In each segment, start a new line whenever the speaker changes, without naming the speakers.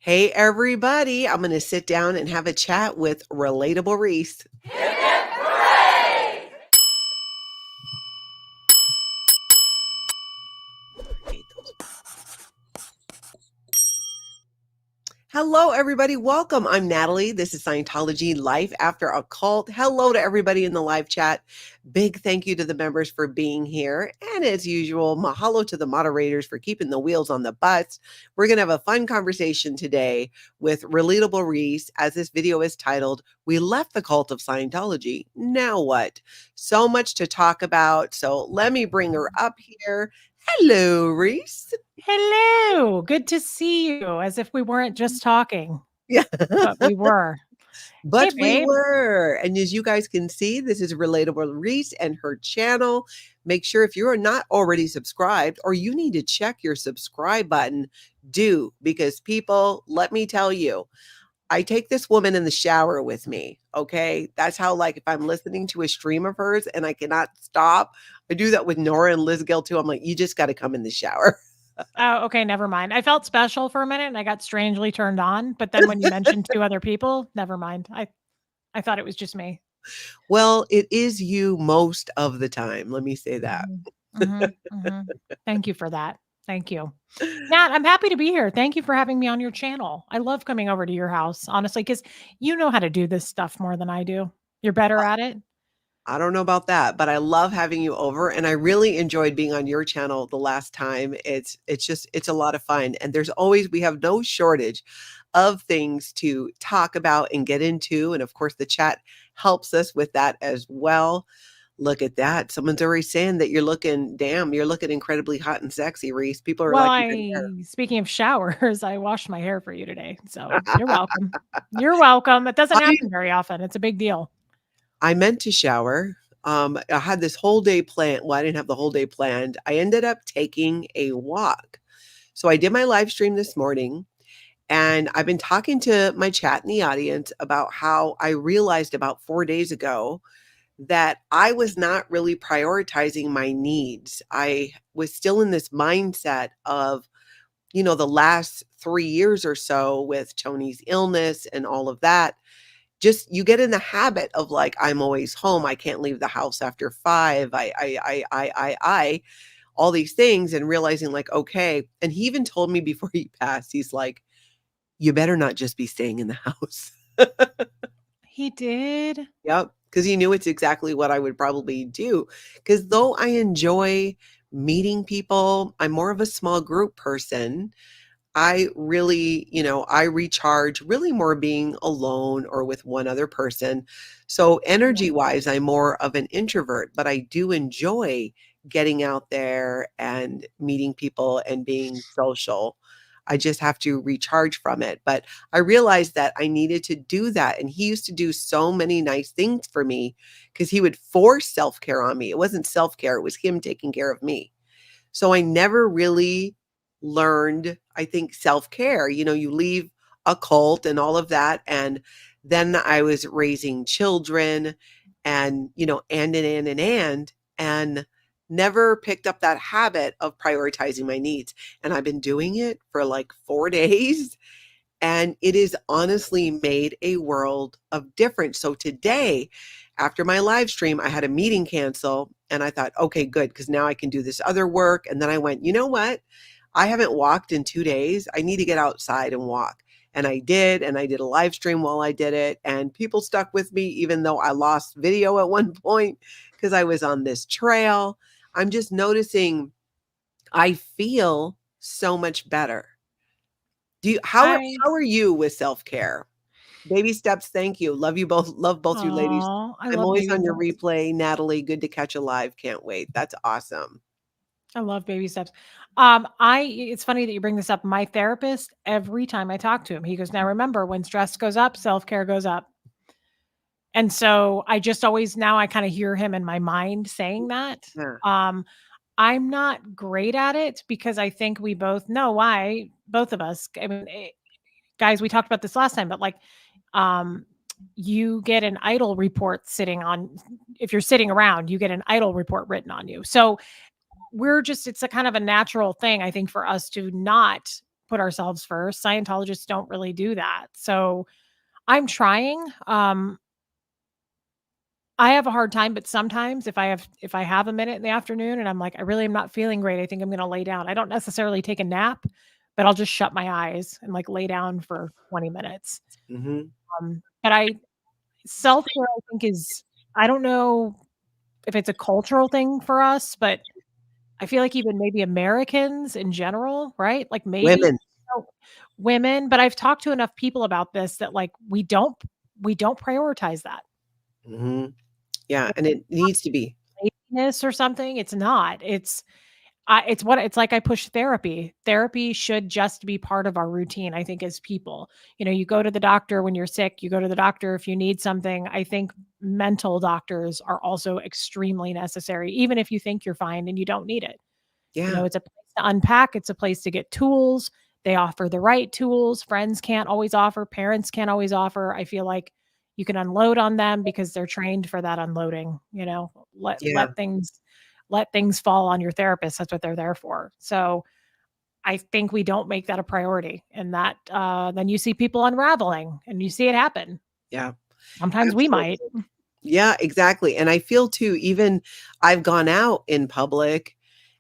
Hey, everybody. I'm going to sit down and have a chat with Relatable Reese.
Hip hip hooray!
Hello, everybody. Welcome. I'm Natalie. This is Scientology Life After a Cult. Hello to everybody in the live chat. Big thank you to the members for being here. And as usual, mahalo to the moderators for keeping the wheels on the bus. We're going to have a fun conversation today with Relatable Reese, as this video is titled, We Left the Cult of Scientology. Now what? So much to talk about. So let me bring her up here. Hello, Reese.
Hello. Good to see you. As if we weren't just talking,
Yeah.
but we were.
But
Hey,
we
babe.
were. And as you guys can see, this is Relatable Reese and her channel. Make sure if you are not already subscribed or you need to check your subscribe button, do, because people, let me tell you, I take this woman in the shower with me. Okay. That's how, like, if I'm listening to a stream of hers and I cannot stop, I do that with Nora and Liz Gill too. I'm like, you just got to come in the shower.
Oh, okay. Never mind. I felt special for a minute and I got strangely turned on. But then when you mentioned two other people, never mind. I thought it was just me.
Well, it is you most of the time. Let me say that.
Thank you for that. Thank you. Nat, I'm happy to be here. Thank you for having me on your channel. I love coming over to your house, honestly, because you know how to do this stuff more than I do. You're better at it.
I don't know about that, but I love having you over, and I really enjoyed being on your channel the last time. It's a lot of fun, and we have no shortage of things to talk about and get into, and of course the chat helps us with that as well. Look at that. Someone's already saying that you're looking incredibly hot and sexy, Reese. People are
Well,
like,
speaking of showers, I washed my hair for you today. So you're welcome. You're welcome. It doesn't happen very often. It's a big deal.
I meant to shower. I had this whole day planned. Well, I didn't have the whole day planned. I ended up taking a walk. So I did my live stream this morning, and I've been talking to my chat in the audience about how I realized about 4 days ago that I was not really prioritizing my needs. I was still in this mindset of, the last 3 years or so with Tony's illness and all of that. Just you get in the habit of, like, I'm always home. I can't leave the house after 5. All these things, and realizing, like, okay. And he even told me before he passed, he's like, you better not just be staying in the house.
He did.
Yep. Because he knew it's exactly what I would probably do. Because though I enjoy meeting people, I'm more of a small group person. I really, I recharge really more being alone or with one other person. So energy wise, I'm more of an introvert, but I do enjoy getting out there and meeting people and being social. I just have to recharge from it. But I realized that I needed to do that. And he used to do so many nice things for me because he would force self-care on me. It wasn't self-care, it was him taking care of me. So I never really learned, I think, self-care. You leave a cult and all of that. And then I was raising children and, and never picked up that habit of prioritizing my needs. And I've been doing it for like 4 days. And it has honestly made a world of difference. So today, after my live stream, I had a meeting cancel and I thought, okay, good, because now I can do this other work. And then I went, you know what? I haven't walked in 2 days. I need to get outside and walk. And I did. And I did a live stream while I did it. And people stuck with me, even though I lost video at one point because I was on this trail. I'm just noticing I feel so much better. How are you with self-care? Baby steps, thank you. Love you both. Love both you ladies.
I
I'm
love
always
baby
on your
steps.
replay. Natalie, good to catch a live. Can't wait. That's awesome.
I love baby steps. It's funny that you bring this up. My therapist, every time I talk to him, he goes, now remember, when stress goes up, self-care goes up. And so I just always, now I kind of hear him in my mind saying that.
Yeah.
I'm not great at it because I think we both know why, both of us. I mean, guys, we talked about this last time, but like, you get an idle report if you're sitting around, you get an idle report written on you. So it's a kind of a natural thing, I think, for us to not put ourselves first. Scientologists don't really do that. So I'm trying. I have a hard time, but sometimes if I have a minute in the afternoon and I'm like, I really am not feeling great, I think I'm going to lay down. I don't necessarily take a nap, but I'll just shut my eyes and like lay down for 20 minutes.
Mhm.
But I self-care I think is I don't know if it's a cultural thing for us, but I feel like even maybe Americans in general, right? Like maybe
Women.
oh, women, but I've talked to enough people about this that like we don't prioritize that.
Mhm. Yeah, and it needs to be.
Laziness or something. It's not. It's what it's like I push therapy. Therapy should just be part of our routine, I think, as people. You know, you go to the doctor when you're sick, you go to the doctor if you need something. I think mental doctors are also extremely necessary, even if you think you're fine and you don't need it. You know,
Yeah,
it's a place to unpack, it's a place to get tools. They offer the right tools. Friends can't always offer, parents can't always offer. I feel like you can unload on them because they're trained for that unloading, you know.
yeah,
Let things fall on your therapist. That's what they're there for. So, I think we don't make that a priority and that then you see people unraveling and you see it happen.
yeah,
Sometimes we
absolutely.
might.
Yeah, exactly, and I feel too, even I've gone out in public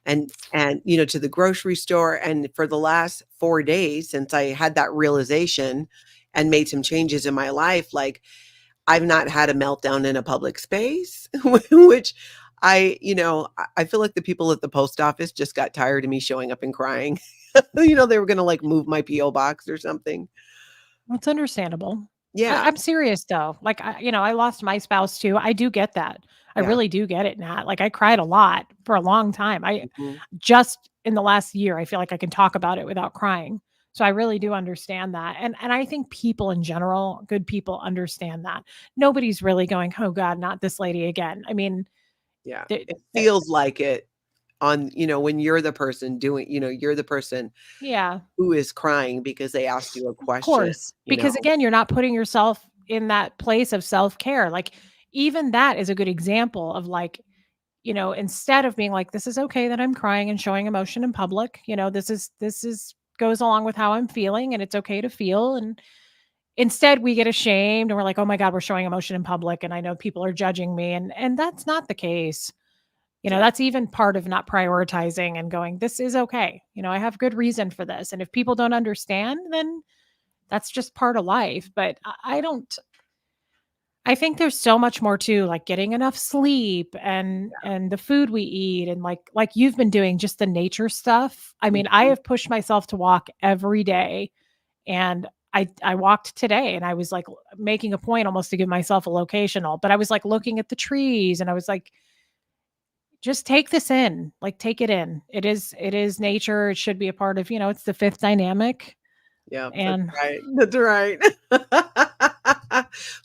and to the grocery store, and for the last 4 days since I had that realization and made some changes in my life, like, I've not had a meltdown in a public space, which I feel like the people at the post office just got tired of me showing up and crying. They were gonna, like, move my PO box or something.
It's understandable.
Yeah,
I'm serious though. Like I lost my spouse too. I do get that. I
yeah,
really do get it, Nat. Like I cried a lot for a long time. I
mhm,
just in the last year, I feel like I can talk about it without crying. So I really do understand that. And I think people in general, good people understand that. Nobody's really going, "Oh god, not this lady again." I mean,
yeah.
the
It
the
feels like it when you're the person you're the person
yeah.
who is crying because they asked you a question,
Course,
you
because
know?
again, you're not putting yourself in that place of self-care, like, even that is a good example of, like, you know, instead of being like, "This is okay that I'm crying and showing emotion in public," you know, this is goes along with how I'm feeling, and it's okay to feel, and instead, we get ashamed, and we're like, "Oh my god, we're showing emotion in public, and I know people are judging me," and that's not the case. You know,
Yeah,
that's even part of not prioritizing and going, "This is okay. You know, I have good reason for this," and if people don't understand, then that's just part of life, but I don't I think there's so much more to, like, getting enough sleep and the food we eat and, like you've been doing, just the nature stuff. I mean, I
mhm,
have pushed myself to walk every day, and I walked today, and I was, like, making a point almost to give myself a locational, but I was, like, looking at the trees, and I was like, "Just take this in, like, take it in." It is nature, it should be a part of it's the 5th dynamic,
yeah, that's
and
right, that's right.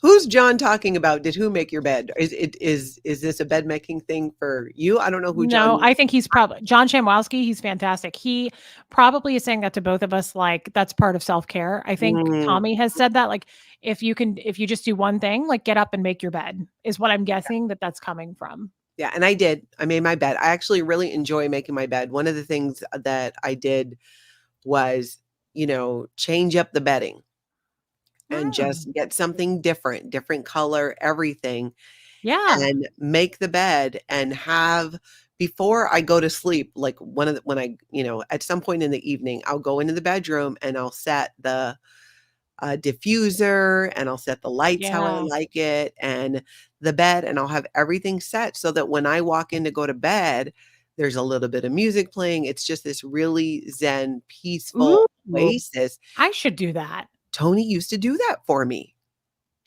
Who's John talking about? Did who make your bed? Is this a bed making thing for you? I don't know who John
No,
is.
I think he's probably John Shamwowski, he's fantastic. He probably is saying that to both of us, like, that's part of self-care. I think
Mm,
Tommy has said that, like, if you just do one thing, like, get up and make your bed, is what I'm guessing that that's coming from.
yeah, and I did. I made my bed. I actually really enjoy making my bed. One of the things that I did was, change up the bedding and
Mm,
just get something different, different color, everything,
yeah,
and make the bed and have before I go to sleep, like one of the when at some point in the evening, I'll go into the bedroom and I'll set the diffuser and I'll set the lights how I
yeah.
like it and the bed, and I'll have everything set so that when I walk in to go to bed, there's a little bit of music playing. It's just this really zen, peaceful
Ooh,
oasis.
I should do that.
Tony used to do that for me.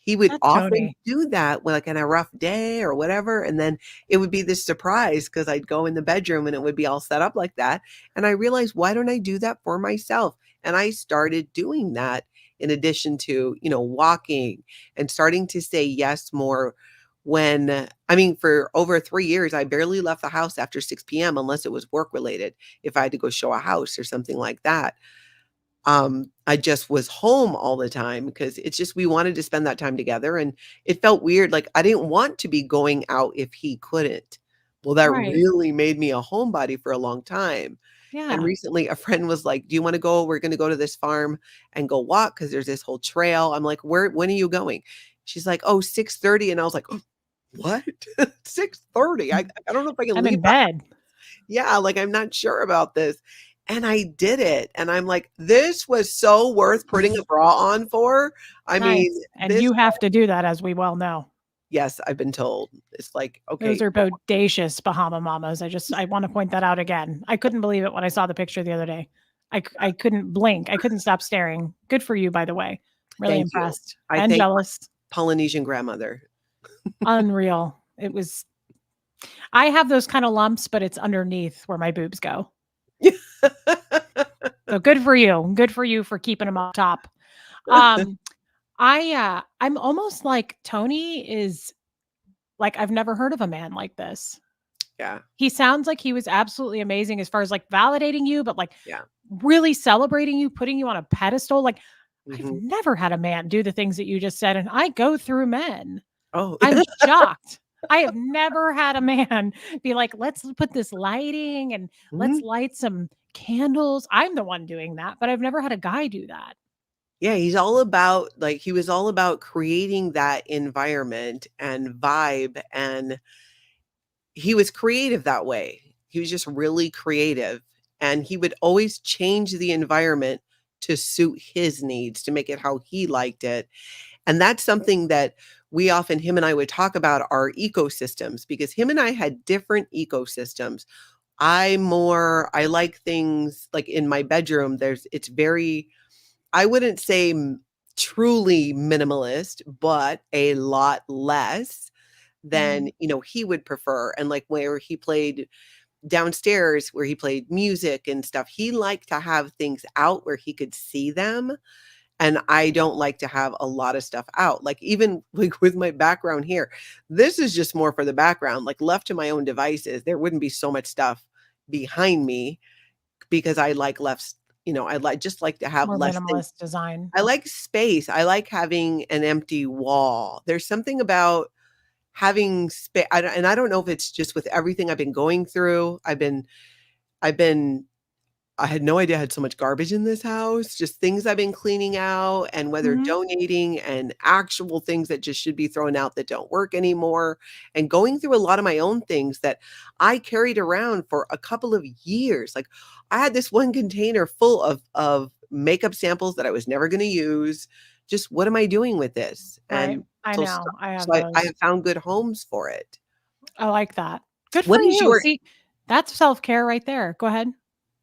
He would
That's
often
Tony.
do that when, like, in a rough day or whatever, and then it would be this surprise because 'cause I'd go in the bedroom and it would be all set up like that, and I realized, "Why don't I do that for myself?" And I started doing that in addition to, walking and starting to say yes more for over 3 years, I barely left the house after 6 p.m. unless it was work related, if I had to go show a house or something like that. I just was home all the time because it's just we wanted to spend that time together, and it felt weird, like, I didn't want to be going out if he couldn't. Well, that
Right.
really made me a homebody for a long time, And
Yeah.
recently a friend was like, "Do you wanna go? We're gonna go to this farm and go walk because there's this whole trail." I'm like, When are you going?" She's like, "Oh, 6:30." And I was like, "Oh, what? 6:30? I don't know if I can
I'm
leave
in
the
bed.
Yeah, like, I'm not sure about this." And I did it, and I'm like, "This was so worth putting a bra on for." I mean,
Nice. And
this
you have to do that, as we well know.
Yes, I've been told. It's like,
Those
"Okay."
are bodacious Bahama Mamas. I want to point that out again. I couldn't believe it when I saw the picture the other day. I couldn't blink. I couldn't stop staring. Good for you, by the way. Really
Thank you.
impressed
I
and
thank my
jealous.
Polynesian grandmother.
Unreal. It was I have those kind of lumps, but it's underneath where my boobs go. So good for you. Good for you for keeping them up top. Um, I'm almost like Tony is like I've never heard of a man like this.
Yeah,
He sounds like he was absolutely amazing as far as like validating you, but like
yeah.
really celebrating you, putting you on a pedestal. Like I've
Mhm.
never had a man do the things that you just said, and I go through men.
Oh.
I'm shocked. I have never had a man be like, "Let's put this lighting and let's
Mhm.
light some candles." I'm the one doing that, but I've never had a guy do that.
Yeah, he's all about like, he was all about creating that environment and vibe, and he was creative that way. He was just really creative, and he would always change the environment to suit his needs, to make it how he liked it. And that's something that we often him and I would talk about our ecosystems because him and I had different ecosystems. I like things like in my bedroom, it's very I wouldn't say truly minimalist, but a lot less than,
Mhm.
he would prefer. And like where he played downstairs, where he played music and stuff, he liked to have things out where he could see them. And I don't like to have a lot of stuff out. Like even like with my background here, this is just more for the background. Like left to my own devices, there wouldn't be so much stuff behind me because I like I like to have
More
less things.
minimalist design.
I like space. I like having an empty wall. There's something about having space, and I don't know if it's just with everything I've been going through. I've been I had no idea I had so much garbage in this house, just things I've been cleaning out and whether
Mhm.
donating and actual things that just should be thrown out that don't work anymore, and going through a lot of my own things that I carried around for a couple of years. Like, I had this one container full of makeup samples that I was never gonna use. Just, what am I doing with this?
Right.
And
I
so
know. I have
I
those.
have found good homes for it.
I like that. Good
What
for
is
you.
your
See, that's self-care right there. Go ahead.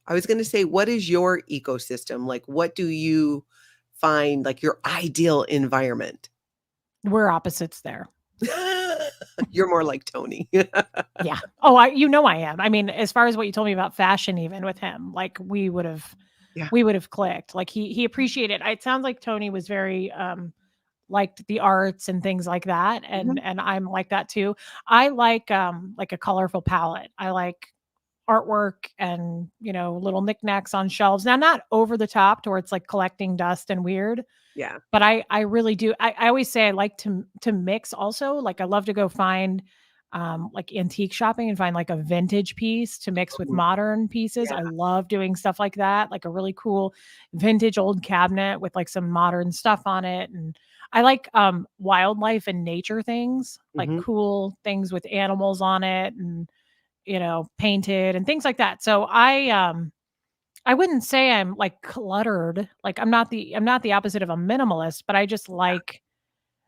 I was gonna say, what is your ecosystem? Like, what do you find, like, your ideal environment?
We're opposites there.
You're more like Tony.
Yeah. Oh, I am. I mean, as far as what you told me about fashion even with him, like
Yeah.
we would have clicked. Like he appreciated it sounds like Tony was very liked the arts and things like that
Mhm.
and I'm like that too. I like a colorful palette. I like artwork and, little knickknacks on shelves. Now not over the top to where it's like collecting dust and weird,
Yeah.
but I really do. I always say I like to mix also. Like I love to go find like antique shopping and find like a vintage piece to mix with
Mhm.
modern pieces.
Yeah.
I love doing stuff like that, like a really cool vintage old cabinet with like some modern stuff on it. And I like wildlife and nature things, like
Mhm.
cool things with animals on it and painted and things like that. So I wouldn't say I'm, like, cluttered, like, I'm not the opposite of a minimalist, but I just like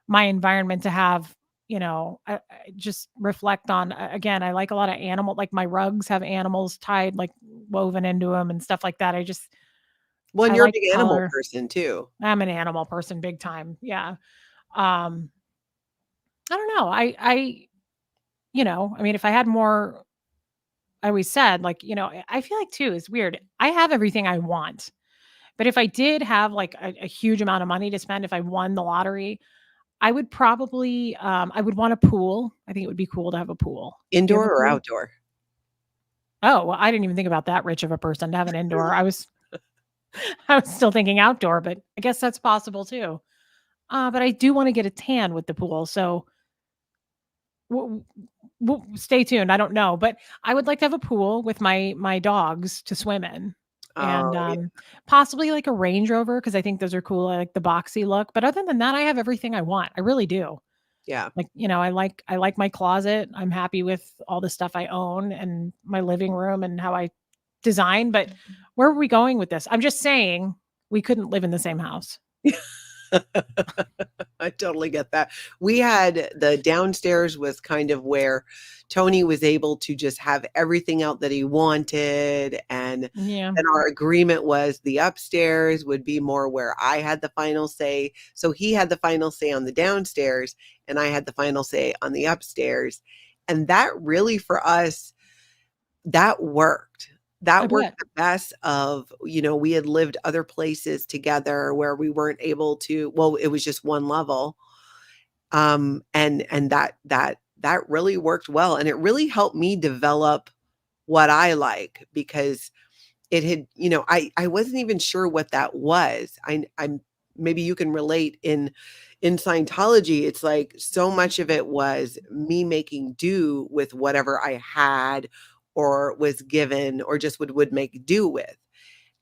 my environment to have, I just reflect on again, I like a lot of animal like, my rugs have animals tied, like, woven into them and stuff like that.
Well, and
I
you're a
like
big animal
color.
person too.
I'm an animal person big time, yeah. Um, I don't know, I mean, if I had more I always said, like, I feel like too, it's weird, I have everything I want. But if I did have, like, a huge amount of money to spend, if I won the lottery, I would probably, I would want a pool. I think it would be cool to have a pool. Do you have
Indoor
a
or
pool?
outdoor?
Oh, well, I didn't even think about that rich of a person to have an indoor. I was still thinking outdoor, but I guess that's possible too. But I do wanna get a tan with the pool, so w Well, stay tuned. I don't know, but I would like to have a pool with my dogs to swim in, and,
Oh, yeah.
possibly like a Range Rover because I think those are cool. I like the boxy look, but other than that, I have everything I want. I really do.
Yeah.
Like, I like my closet. I'm happy with all the stuff I own and my living room and how I design, but where are we going with this? I'm just saying we couldn't live in the same house.
I totally get that. We had the downstairs was kind of where Tony was able to just have everything out that he wanted.
Yeah.
And our agreement was the upstairs would be more where I had the final say. So he had the final say on the downstairs, and I had the final say on the upstairs. And that really for us, that worked.
I
That worked
bet.
the best of, we had lived other places together where we weren't able to, well, it was just one level. And that really worked well. And it really helped me develop what I like because it had, I wasn't even sure what that was. I'm maybe you can relate in Scientology, it's like so much of it was me making do with whatever I had or was given or just would make do with.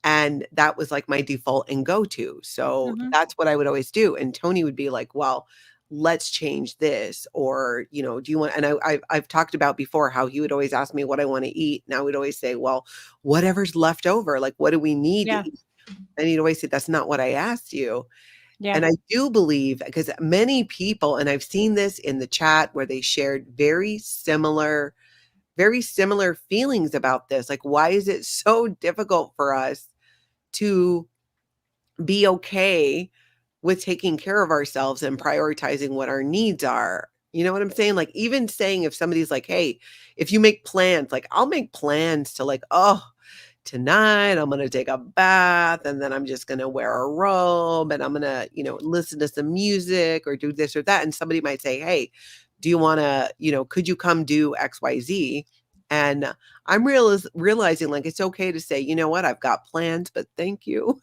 And that was like my default and go to. So
Mhm.
that's what I would always do. And Tony would be like, well, let's change this. Or, do you want, and I've talked about before how he would always ask me what I want to eat. And I would always say, well, whatever's left over, like, what do we need to
Yeah.
eat? And he'd always say, that's not what I asked you.
Yeah.
And I do believe, because many people, and I've seen this in the chat where they shared very similar feelings about this. Like, why is it so difficult for us to be okay with taking care of ourselves and prioritizing what our needs are? You know what I'm saying? Like, even saying if somebody's like, hey, if you make plans, like, I'll make plans to, like, oh, tonight I'm going to take a bath and then I'm just going to wear a robe and I'm going to, listen to some music or do this or that. And somebody might say, hey, do you want to, could you come do XYZ? And I'm realizing like it's okay to say, you know what, I've got plans, but thank you.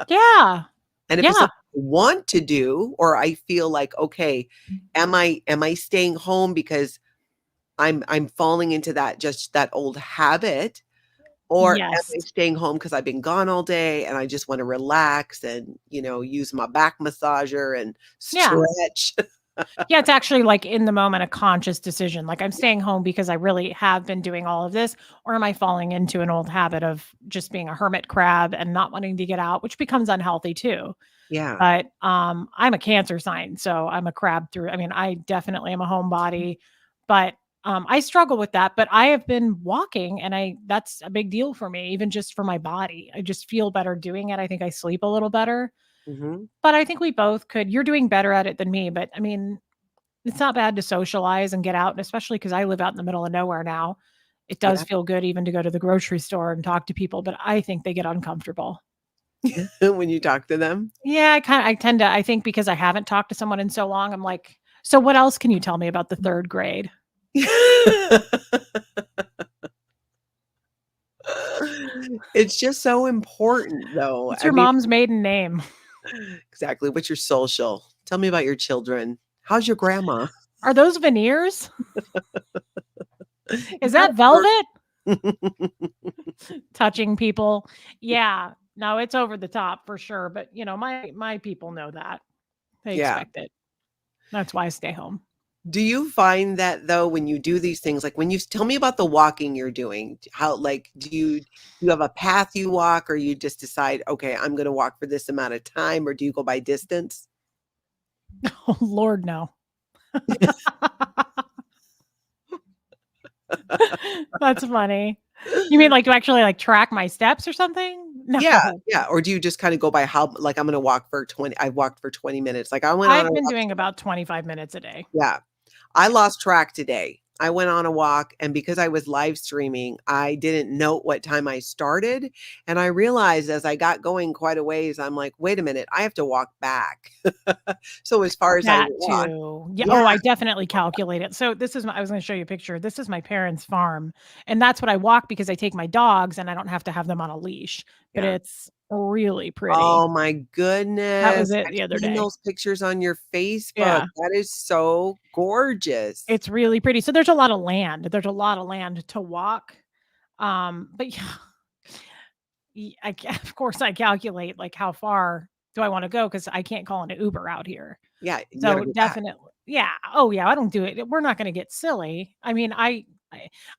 Yeah.
And if it's
Yeah.
something I want to do, or I feel like, okay, am I staying home because I'm falling into that old habit? Or am
Yes.
I staying home because 'cause I've been gone all day and I just wanna relax and, use my back massager and
Yeah.
stretch?
Yeah, it's actually, like, in the moment, a conscious decision, like, I'm staying home because I really have been doing all of this, or am I falling into an old habit of just being a hermit crab and not wanting to get out, which becomes unhealthy too.
Yeah.
But, I'm a Cancer sign, so I'm a crab through I mean, I definitely am a homebody, but, I struggle with that, but I have been walking, and I that's a big deal for me, even just for my body. I just feel better doing it. I think I sleep a little better,
Mhm.
but I think we both could you're doing better at it than me, but, I mean, it's not bad to socialize and get out, and especially because I live out in the middle of nowhere now. It does
Yeah.
feel good even to go to the grocery store and talk to people, but I think they get uncomfortable.
When you talk to them?
Yeah, I tend to I think because I haven't talked to someone in so long, I'm like, "So what else can you tell me about the 3rd grade?
It's just so important, though.
What's
I
your
mean
mom's maiden name?
exactly. What's your social? Tell me about your children. How's your grandma?
Are those veneers? Is
That
that
hurt.
velvet?" Touching people. Yeah. No, it's over the top for sure, but, my people know that. They
Yeah.
expect it. That's why I stay home.
Do you find that though when you do these things, like when you tell me about the walking you're doing, how like do you have a path you walk or you just decide, okay, I'm gonna walk for this amount of time, or do you go by distance?
Oh, Lord, no. That's funny. You mean, like, to actually, like, track my steps or something?
Yeah,
No.
yeah. Or do you just kind of go by how like I'm gonna walk for 20, I walked for 20 minutes. Like I went on a
I've been
walk.
doing about 25 minutes a day.
Yeah. I lost track today. I went on a walk, and because I was live streaming, I didn't note what time I started, and I realized as I got going quite a ways, I'm like, "Wait a minute, I have to walk back." So as far as I
That
walked.
too. Yeah,
Yeah,
oh, I definitely calculate it. So this is my I was gonna show you a picture. This is my parents' farm, and that's what I walk because I take my dogs and I don't have to have them on a leash. But
yeah.
really pretty.
Oh my
That was
goodness.
it
I've
the other
seen
day.
those pictures on your Facebook.
Yeah.
That is so gorgeous.
It's really pretty. So there's a lot of land. There's a lot of land to walk. But yeah, of course I calculate like how far do I want to go because I can't call an Uber out here.
Yeah, you gotta
So
go back.
definitely, yeah. Oh yeah, I don't do it. We're not going to get silly. I mean, I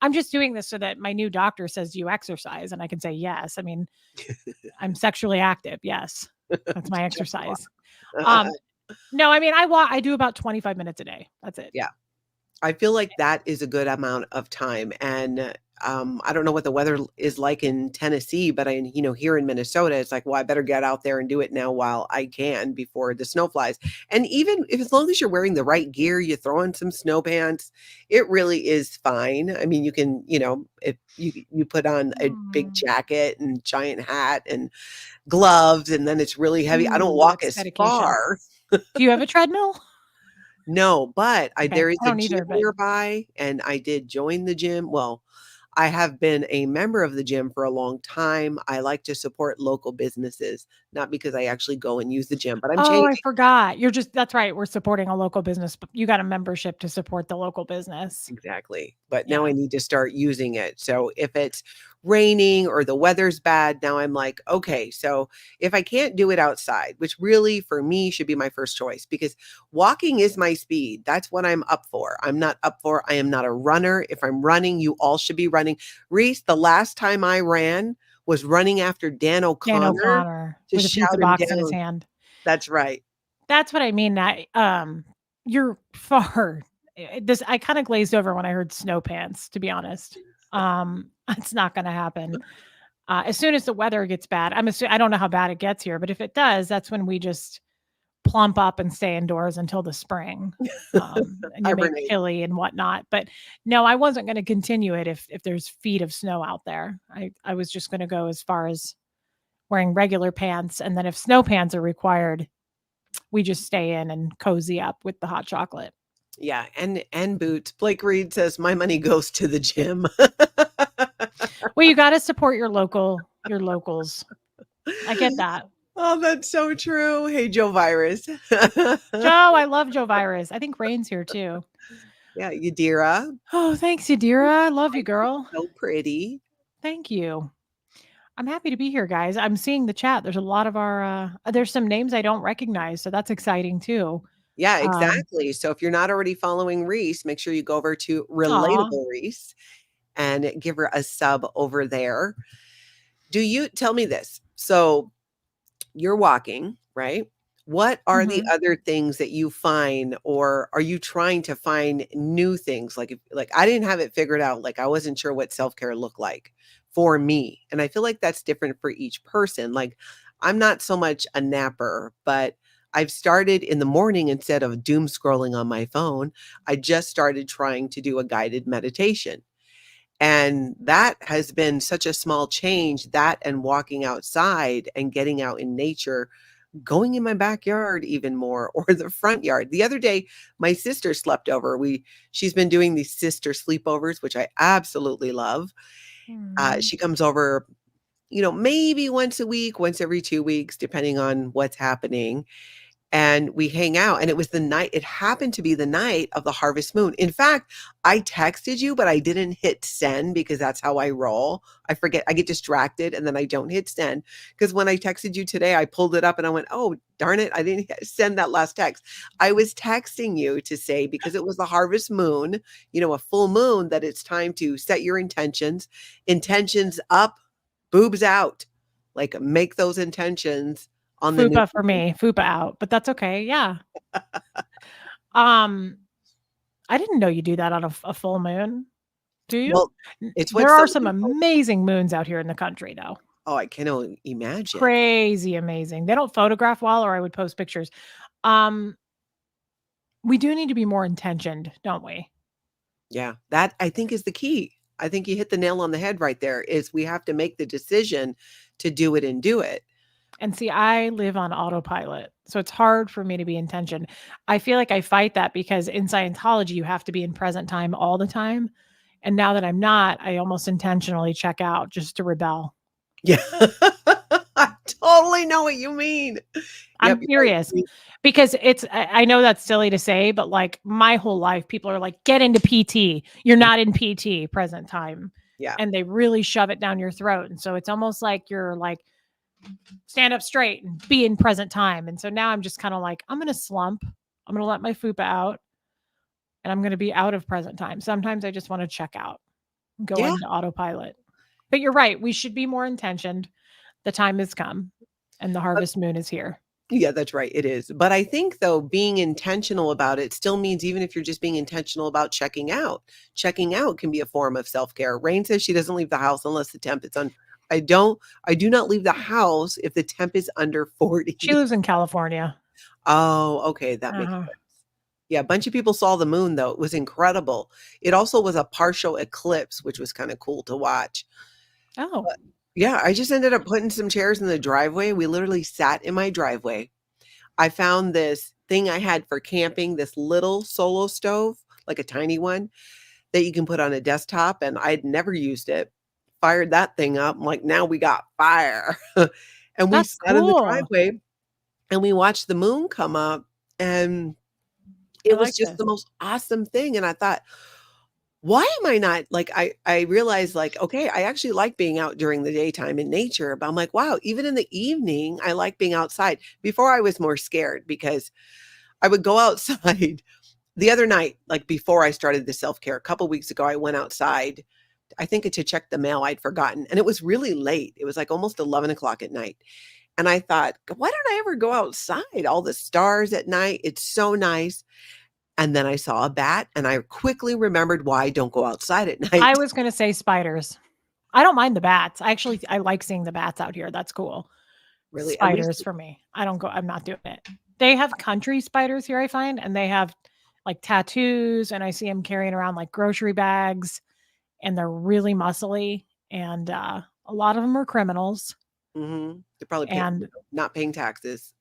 I'm just doing this so that my new doctor says, "Do you exercise?" And I can say yes. I mean, I'm sexually active. Yes, that's my
Check the
exercise.
box.
Um, no, I mean, I walk. I do about 25 minutes a day. That's it.
Yeah. I feel like that is a good amount of time, and, I don't know what the weather is like in Tennessee, but here in Minnesota, it's like, "Well, I better get out there and do it now while I can before the snow flies." And even if as long as you're wearing the right gear, you throw on some snow pants, it really is fine. I mean, you can, if you put on a big
Mm.
jacket and giant hat and gloves, and then it's really heavy. I don't
Ooh,
walk
that's
as
dedication.
far.
Do you have a treadmill?
No, but I
Okay,
there is
I
a
don't
gym
either, but
nearby, and I did join the gym. Well, I have been a member of the gym for a long time. I like to support local businesses, not because I actually go and use the gym, but I'm
oh, I
changing.
forgot. That's right. We're supporting a local business. But you got a membership to support the local business.
Exactly, but now
Yeah.
I need to start using it. So if it's raining or the weather's bad, now I'm like, okay, so if I can't do it outside, which really for me should be my first choice because walking is my speed. That's what I'm up for. I am not a runner. If I'm running, you all should be running. Reese, the last time I ran was running after Dan
Dan
O'Connor
O'Connor
to
with a pizza
shout him
box in his
down.
hand.
That's right.
That's what I mean. You're far. This I kind of glazed over when I heard snow pants. To be honest, it's not going to happen. As soon as the weather gets bad, I don't know how bad it gets here, but if it does, that's when we just plump up and stay indoors until the spring. And you make
Hibernate.
chili and whatnot. But no, I wasn't going to continue it if there's feet of snow out there. I was just going to go as far as wearing regular pants, and then if snow pants are required, we just stay in and cozy up with the hot chocolate.
Yeah, and boots. Blake Reed says my money goes to the gym.
Well, you got to support your locals. I get that.
Oh, that's so true. Hey, Joe Virus.
Joe, I love Joe Virus. I think Rain's here too.
Yeah, Yadira.
Oh, thanks, Yadira. I love you, girl.
So pretty.
Thank you. I'm happy to be here, guys. I'm seeing the chat. There's a lot of our there's some names I don't recognize, so that's exciting too.
Yeah,
Um,
exactly. So if you're not already following Reese, make sure you go over to
aw.
Relatable Reese and give her a sub over there. Do you tell me this? So you're walking, right? What are the
Mhm.
other things that you find, or are you trying to find new things? Like I didn't have it figured out. Like I wasn't sure what self-care looked like for me. And I feel like that's different for each person. Like I'm not so much a napper, but I've started in the morning instead of doom scrolling on my phone. I just started trying to do a guided meditation. And that has been such a small change, that and walking outside and getting out in nature, going in my backyard even more or the front yard. The other day, my sister slept over. She's been doing these sister sleepovers, which I absolutely love.
Mm.
She comes over, maybe once a week, once every 2 weeks, depending on what's happening, and we hang out, and it happened to be the night of the harvest moon. In fact, I texted you, but I didn't hit send because that's how I roll. I forget, I get distracted and then I don't hit send, because when I texted you today, I pulled it up and I went, oh darn it, I didn't send that last text. I was texting you to say, because it was the harvest moon, a full moon, that it's time to set your intentions up, boobs out, like make those intentions on the new
Fupa for
moon.
me. Fupa out, but that's okay. Yeah. Um, I didn't know you do that on a full moon. Do you?
Well, it's what
There are
some
some
people.
amazing moons out here in the country, though.
Oh, I can only imagine.
Crazy amazing. They don't photograph well, or I would post pictures. Um, we do need to be more intentioned, don't we?
Yeah, that I think is the key. I think you hit the nail on the head right there, is we have to make the decision to do it and do it.
And see, I live on autopilot, so it's hard for me to be intentioned. I feel like I fight that because in Scientology, you have to be in present time all the time. And now that I'm not, I almost intentionally check out just to rebel.
Yeah. totally know what you mean. Yep,
I'm serious because I know that's silly to say, but like my whole life, people are like, get into PT. You're not in PT present time.
yeah.
And they really shove it down your throat. And so it's almost like you're like, stand up straight and be in present time. And so now I'm just kind of like, I'm going to slump. I'm going to let my fupa out and I'm going to be out of present time. Sometimes I just want to check out and go
Yeah,
into autopilot. But you're right. We should be more intentioned. The time has come and the
but
harvest moon is here.
yeah, that's right, it is. But I think, though, being intentional about it still means even if you're just being intentional about checking out can be a form of self-care. Rain says she doesn't leave the house unless the temp is on I do not leave the house if the temp is under
She
40.
lives in California.
Oh, okay, that makes
Uh-huh.
sense. Yeah, a bunch of people saw the moon, though. It was incredible. It also was a partial eclipse, which was kinda cool to watch.
Oh,
But, yeah, I just ended up putting some chairs in the driveway. We literally sat in my driveway. I found this thing I had for camping, this little solo stove, like a tiny one that you can put on a desktop, and I'd never used it. Fired that thing up, I'm like, "Now we got fire." And we
that's
sat in the
cool.
driveway, and we watched the moon come up, and
I
it was
like
just
this.
the most awesome thing, and I thought, "Why am I not" like, I realized, like, okay, I actually like being out during the daytime in nature, but I'm like, "Wow, even in the evening, I like being outside." Before I was more scared because I would go outside. The other night, like, before I started the self-care, a couple weeks ago, I went outside, I think to check the mail, I'd forgotten, and it was really late. It was, like, almost 11 o'clock at night, and I thought, "Why don't I ever go outside? All the stars at night, it's so nice." And then I saw a bat, and I quickly remembered why I don't go outside at
I
night.
was gonna say spiders. I don't mind the bats. I like seeing the bats out here. That's cool.
Really, at least
Spiders for me. I'm not doing it. They have country spiders here, I find, and they have like tattoos, and I see them carrying around like grocery bags, and they're really muscly, and a lot of them are criminals,
mhm, they're probably
and
not paying taxes.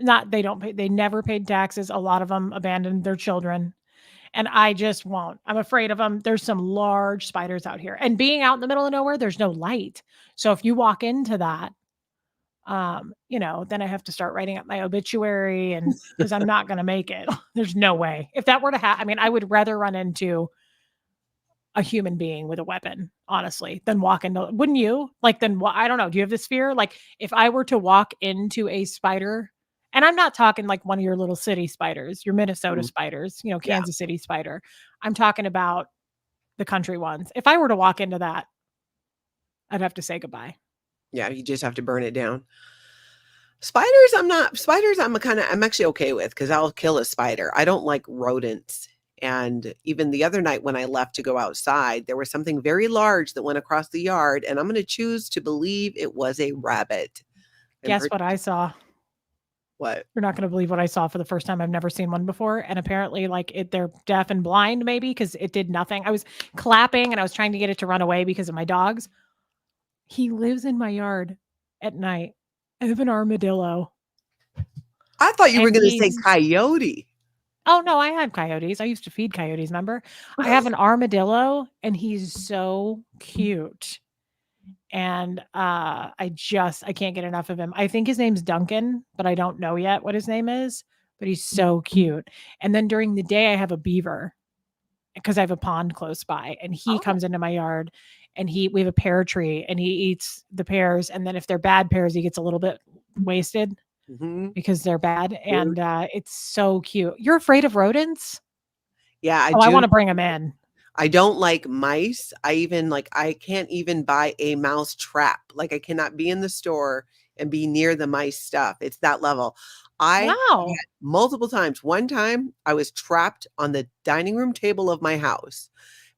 not they don't pay they never paid taxes. A lot of them abandoned their children, and I just won't. I'm afraid of them. There's some large spiders out here, and being out in the middle of nowhere, there's no light. So if you walk into that, then I have to start writing up my obituary and because I'm not going to make it. There's no way. If that were to happen, I mean, I would rather run into a human being with a weapon, honestly, than walk into, wouldn't you? Like, then I don't know. Do you have this fear? Like, if I were to walk into a spider, and I'm not talking like one of your little city spiders, your Minnesota
Mm,
spiders,
yeah,
Kansas City spider. I'm talking about the country ones. If I were to walk into that, I'd have to say goodbye.
yeah, you just have to burn it down. Spiders, I'm actually okay with because 'cause I'll kill a spider. I don't like rodents, and even the other night when I left to go outside, there was something very large that went across the yard, and I'm gonna choose to believe it was a rabbit. I'm
Guess
pretty
what I saw?
what?
You're not gonna believe what I saw for the first time. I've never seen one before, and apparently, like, they're deaf and blind maybe because it did nothing. I was clapping, and I was trying to get it to run away because of my dogs. He lives in my yard at night. I have an armadillo,
I thought you were
and
gonna say
he's
coyote.
oh, no, I had coyotes. I used to feed coyotes, remember? I have an armadillo, and he's so cute. And, I can't get enough of him. I think his name's Duncan, but I don't know yet what his name is, but he's so cute. And then during the day, I have a beaver because I have a pond close by, and he
Oh,
comes into my yard, and we have a pear tree, and he eats the pears, and then if they're bad pears, he gets a little bit wasted
mhm.
because they're bad, and, it's so cute. You're afraid of rodents?
Yeah, I
Oh, I
do.
wanna bring him in.
I don't like mice. I can't even buy a mouse trap. Like, I cannot be in the store and be near the mice stuff. It's that level. I have
Wow.
had multiple times. One time, I was trapped on the dining room table of my house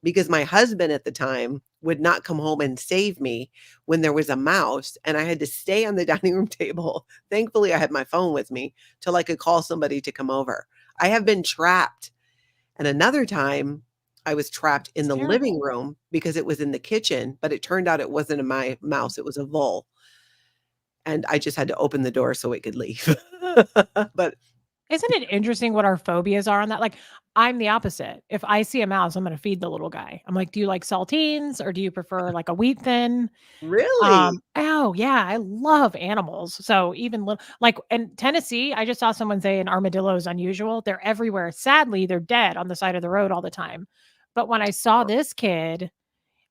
because my husband at the time would not come home and save me when there was a mouse, and I had to stay on the dining room table. Thankfully, I had my phone with me till I could call somebody to come over. I have been trapped. And another time, I was trapped in
It's
the living
terrible.
room because it was in the kitchen, but it turned out it wasn't a my mouse, it was a vole, and I just had to open the door so it could leave. But
Isn't it interesting what our phobias are on that? Like, I'm the opposite. If I see a mouse, I'm gonna feed the little guy. I'm like, "Do you like saltines or do you prefer, like, a wheat thin?"
Really?
Oh, yeah, I love animals. So even like in Tennessee, I just saw someone say an armadillo is unusual. They're everywhere. Sadly, they're dead on the side of the road all the time. But when I saw this kid,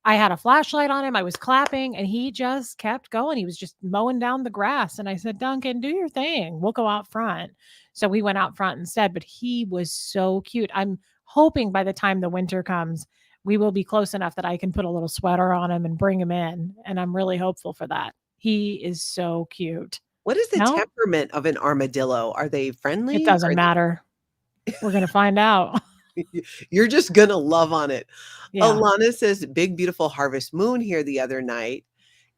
I had a flashlight on him, I was clapping, and he just kept going. He was just mowing down the grass, and I said, "Duncan, do your thing. We'll go out front." So we went out front instead, but he was so cute. I'm hoping by the time the winter comes, we will be close enough that I can put a little sweater on him and bring him in, and I'm really hopeful for that. He is so cute.
What is the
No,
temperament of an armadillo? Are they
it
friendly?
doesn't matter. We're gonna find out.
You're just gonna love on it.
Yeah.
Alana says, "Big, beautiful harvest moon here the other night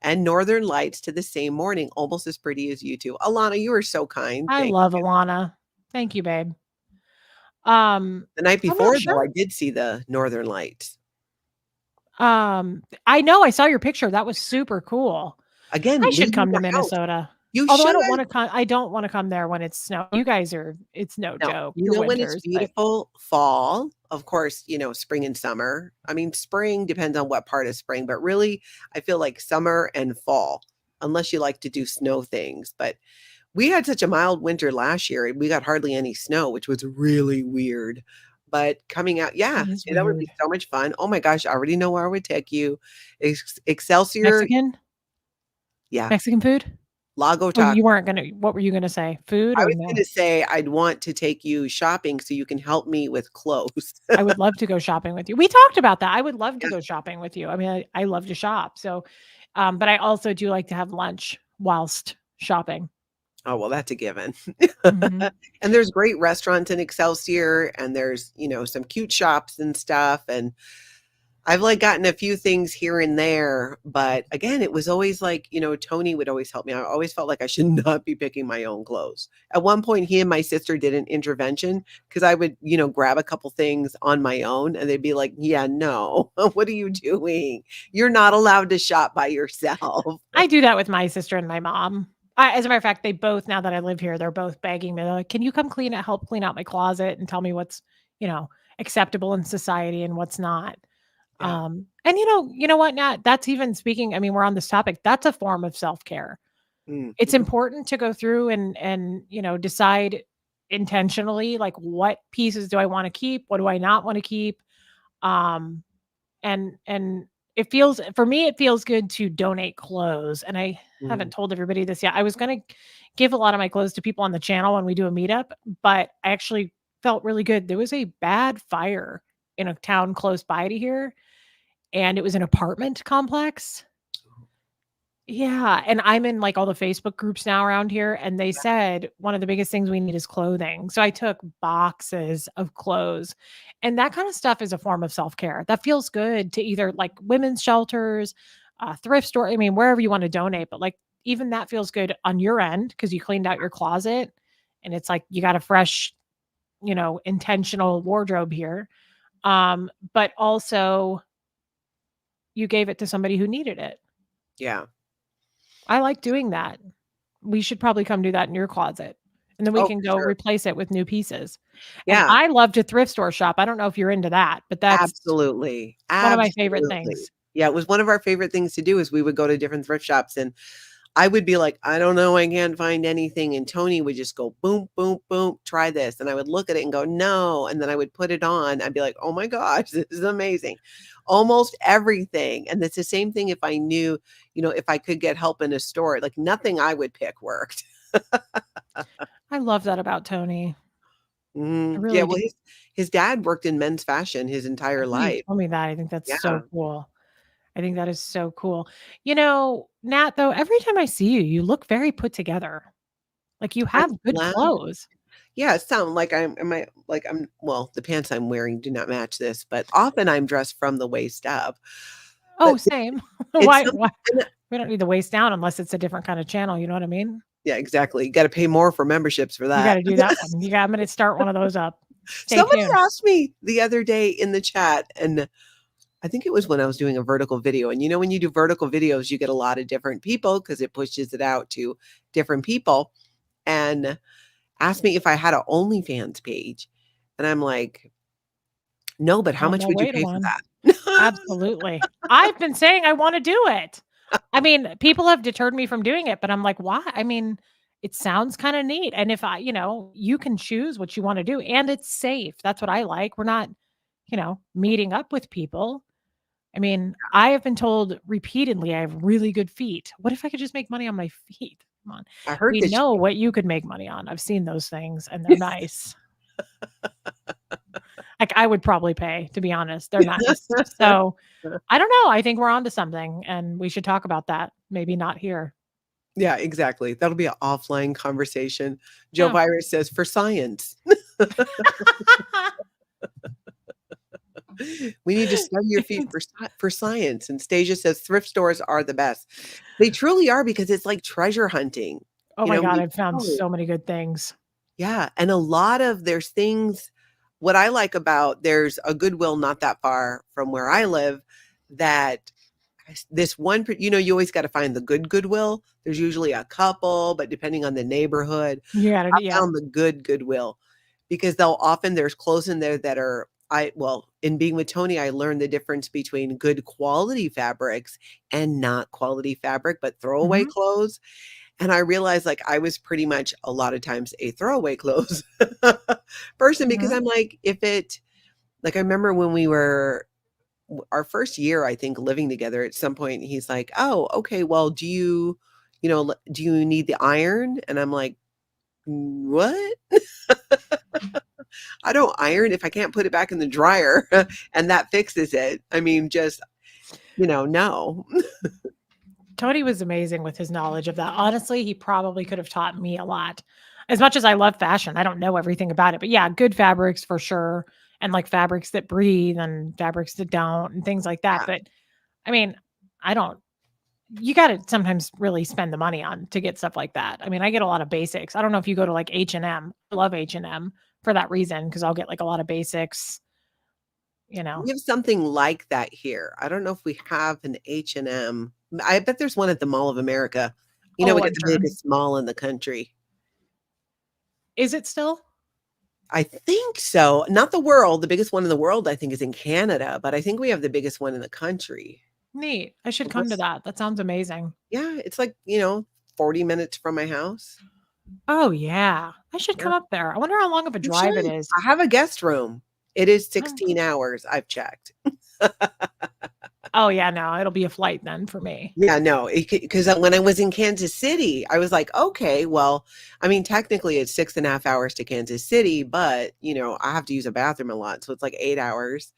and northern lights to the same morning, almost as pretty as you two." Alana, you are so kind.
I
Thank
love
you.
Alana. Thank you, babe. Um,
The night
I'm not
before, though,
sure.
I did see the northern lights.
I know, I saw your picture, that was super cool.
Again,
I should
leaving
come to
the house.
Minnesota.
You
Although
should.
I don't wanna come there when it's snow. You guys are it's no
No,
joke,
you
your
know when it's
winters, but
beautiful? Fall, of course, spring and summer. I mean, spring depends on what part of spring, but really, I feel like summer and fall, unless you like to do snow things. But we had such a mild winter last year, and we got hardly any snow, which was really weird. But coming out, yeah,
it is
that would be
weird.
so much fun. Oh my gosh, I already know where I would take you. Excelsior,
Mexican?
yeah,
Mexican food?
Lago
Oh,
Taco.
you weren't gonna what were you gonna say? Food
I
or
was
no?
gonna say I'd want to take you shopping so you can help me with clothes.
I would love to go shopping with you. We talked about that. I would love to
Yeah.
go shopping with you. I mean, I love to shop. So, but I also do like to have lunch whilst shopping.
Oh, well, that's a given.
Mhm.
And there's great restaurants in Excelsior, and there's, some cute shops and stuff, and I've, like, gotten a few things here and there, but again, it was always like, Tony would always help me. I always felt like I should not be picking my own clothes. At one point, he and my sister did an intervention because I would, grab a couple things on my own, and they'd be like, "Yeah, no. What are you doing? You're not allowed to shop by yourself."
I do that with my sister and my mom. As a matter of fact, they both now that I live here, they're both begging me, they're like, "Can you come help clean out my closet and tell me what's, you know, acceptable in society and what's not?"
Yeah.
And you know what, Nat? That's even speaking. I mean, we're on this topic. That's a form of self care.
Mm,
It's
mhm.
important to go through and decide intentionally, like, what pieces do I want to keep? What do I not want to keep? Um, and it feels for me, it feels good to donate clothes, and I
Mm.
haven't told everybody this yet. I was gonna give a lot of my clothes to people on the channel when we do a meetup, but I actually felt really good. There was a bad fire in a town close by to here, and it was an apartment complex. Yeah, and I'm in, like, all the Facebook groups now around here, and they said one of the biggest things we need is clothing. So I took boxes of clothes, and that kind of stuff is a form of self-care. That feels good to either, like, women's shelters, thrift store, I mean, wherever you wanna donate, but, like, even that feels good on your end because you cleaned out your closet, and it's like you got a fresh, intentional wardrobe here. But also you gave it to somebody who needed it.
Yeah.
I like doing that. We should probably come do that in your closet, and then we
Oh,
can
for
go
sure.
replace it with new pieces. And
Yeah.
I love to thrift store shop. I don't know if you're into that, but that's
Absolutely.
one of my favorite
Absolutely.
things.
Yeah, it was one of our favorite things to do is we would go to different thrift shops, and I would be like, "I don't know, I can't find anything," and Tony would just go, "Boom, boom, boom, try this," and I would look at it and go, "No," and then I would put it on. I'd be like, "Oh my gosh, this is amazing." Almost everything, and it's the same thing if I knew, if I could get help in a store, like, nothing I would pick worked.
I love that about Tony. I
Yeah,
really do.
well, his dad worked in men's fashion his
I
entire
think you
life.
told me that. I think that's
Yeah.
so cool. I think that is so cool. Nat, though, every time I see you, you look very put together. Like, you
I'm
have good
glad.
clothes.
Yeah, some like well, the pants I'm wearing do not match this, but often I'm dressed from the waist up.
Oh,
But
same.
it's
Why
something and
we don't need the waist down unless it's a different kind of channel, you know what I mean?
yeah, exactly. You gotta pay more for memberships for
You
that.
gotta do that one. I'm gonna start one of those up. Stay
Somebody
tuned.
asked me the other day in the chat, and I think it was when I was doing a vertical video, and when you do vertical videos, you get a lot of different people because it pushes it out to different people, and asked me if I had a OnlyFans page. And I'm like, no, but how
On
much
their
would you
way to
pay for
one.
that?
Absolutely. I've been saying I wanna do it. I mean, people have deterred me from doing it, but I'm like, "Why?" I mean, it sounds kinda neat, and if I you can choose what you wanna do, and it's safe. That's what I like. We're not, meeting up with people. I mean, I have been told repeatedly I have really good feet. What if I could just make money on my feet? Come on.
I heard
We
that
know what you could make money on. I've seen those things, and they're nice. Like, I would probably pay, to be honest. They're nice. So, I don't know. I think we're onto something, and we should talk about that. Maybe not here.
Yeah, exactly. That'll be an offline conversation. Joe
Yeah.
Virus says, "For science." We need to study your feet for science. And Stasia says, "Thrift stores are the best." They truly are because it's like treasure hunting.
Oh my god,
We
I've found
go.
so many good things.
Yeah, and a lot of there's things what I like about there's a Goodwill not that far from where I live that this one you always gotta find the good Goodwill. There's usually a couple, but depending on the neighborhood,
You gotta
I
yeah.
found the good Goodwill because they'll often there's clothes in there that are in being with Tony, I learned the difference between good quality fabrics and not quality fabric, but throwaway
Mhm,
clothes. And I realized, like, I was pretty much a lot of times a throwaway clothes person because
mhm.
I'm like, if it like, I remember when we were our first year, I think, living together, at some point, he's like, "Oh, okay, well, do you need the iron?" And I'm like, "What? I don't iron if I can't put it back in the dryer and that fixes it." I mean, just, no.
Tony was amazing with his knowledge of that. Honestly, he probably could have taught me a lot. As much as I love fashion, I don't know everything about it, but yeah, good fabrics for sure, and, like, fabrics that breathe and fabrics that don't and things like that,
Yeah.
but, I mean, I don't you gotta sometimes really spend the money on to get stuff like that. I mean, I get a lot of basics. I don't know if you go to, like, H&M. I love H&M for that reason because 'cause I'll get, like, a lot of basics, you know?
We have something like that here. I don't know if we have an H&M. I bet there's one at the Mall of America. We
Oh,
got
I'm
the
sure.
biggest mall in the country.
Is it still?
I think so. Not the world. The biggest one in the world, I think, is in Canada, but I think we have the biggest one in the country.
Neat. I should come to
Unless
that. That sounds amazing.
yeah, it's like, 40 minutes from my house.
Oh, yeah. I should
Yeah,
come up there. I wonder how long of a
you
drive it
should.
is.
I have a guest room. It is
Oh.
16 hours, I've checked.
Oh, yeah, no, it'll be a flight then for me.
Yeah, no, because when I was in Kansas City, I was like, "Okay, well," I mean, technically, it's 6.5 hours to Kansas City, but, I have to use a bathroom a lot, so it's like 8 hours,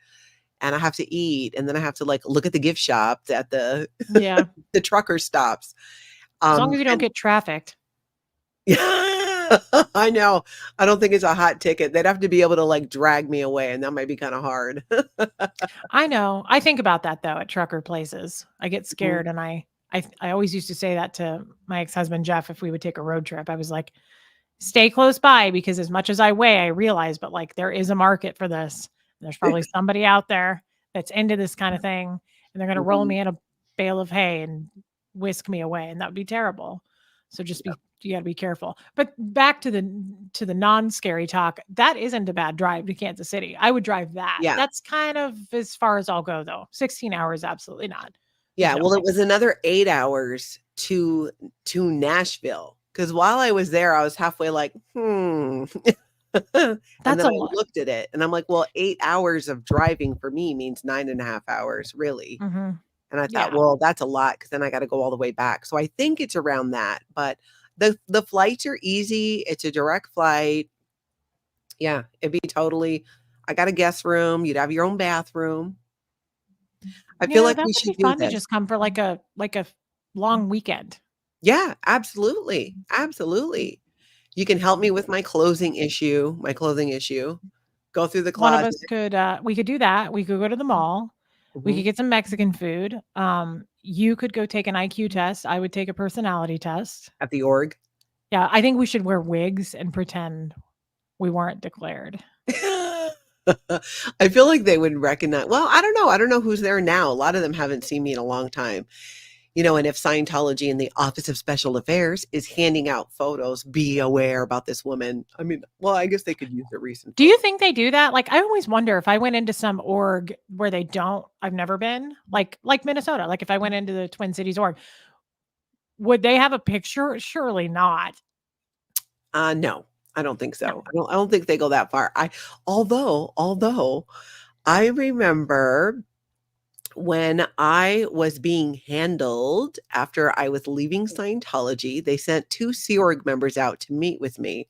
and I have to eat, and then I have to, like, look at the gift shops at the
Yeah,
the trucker stops,
as long as you don't
and
get trafficked.
yeah, I know. I don't think it's a hot ticket. They'd have to be able to, like, drag me away, and that might be kinda hard.
I know. I think about that though at trucker places. I get
Mhm.
scared and I always used to say that to my ex-husband Jeff if we would take a road trip. I was like, "Stay close by because as much as I weigh, I realize, but like there is a market for this. And there's probably somebody out there that's into this kind of thing and they're going to roll
Mhm.
me in a bale of hay and whisk me away and that would be terrible." So just
Yep.
be you got to be careful. But back to the non-scary talk. That isn't a bad drive to Kansas City. I would drive that.
Yeah.
That's kind of as far as I'll go though. 16 hours absolutely not. There's
Yeah,
no
well, it
way.
was another 8 hours to Nashville. Because while I was there, I was halfway like, "Hmm." And
That's
then
a
I
lot.
looked at it, and I'm like, "Well, 8 hours of driving for me means 9.5 hours, really."
Mhm.
And I thought,
Yeah.
"Well, that's a lot because then I gotta go all the way back." So I think it's around that, but the flights are easy, it's a direct flight. Yeah, it'd be totally I got a guest room, you'd have your own bathroom. I feel
Yeah,
like
that
we
would
should
be
do
fun to
this.
just come for like a long weekend.
Yeah, absolutely, absolutely. You can help me with my clothing issue, go through the
One of
closet
us could, we could do that. We could go to the mall. We could
mhm,
get some Mexican food. You could go take an IQ test. I would take a personality test.
at the org.
Yeah, I think we should wear wigs and pretend we weren't declared.
I feel like they would recognize well, I don't know who's there now, a lot of them haven't seen me in a long time. And if Scientology and the Office of Special Affairs is handing out photos, be aware about this woman. I mean, well, I guess they could use the recent
Do you
photo.
think they do that? Like, I always wonder if I went into some org where they don't, I've never been, like Minnesota, like if I went into the Twin Cities org, would they have a picture? Surely not.
No, I don't think so.
No.
I don't think they go that far. Although I remember when I was being handled after I was leaving Scientology, they sent 2 Sea Org members out to meet with me,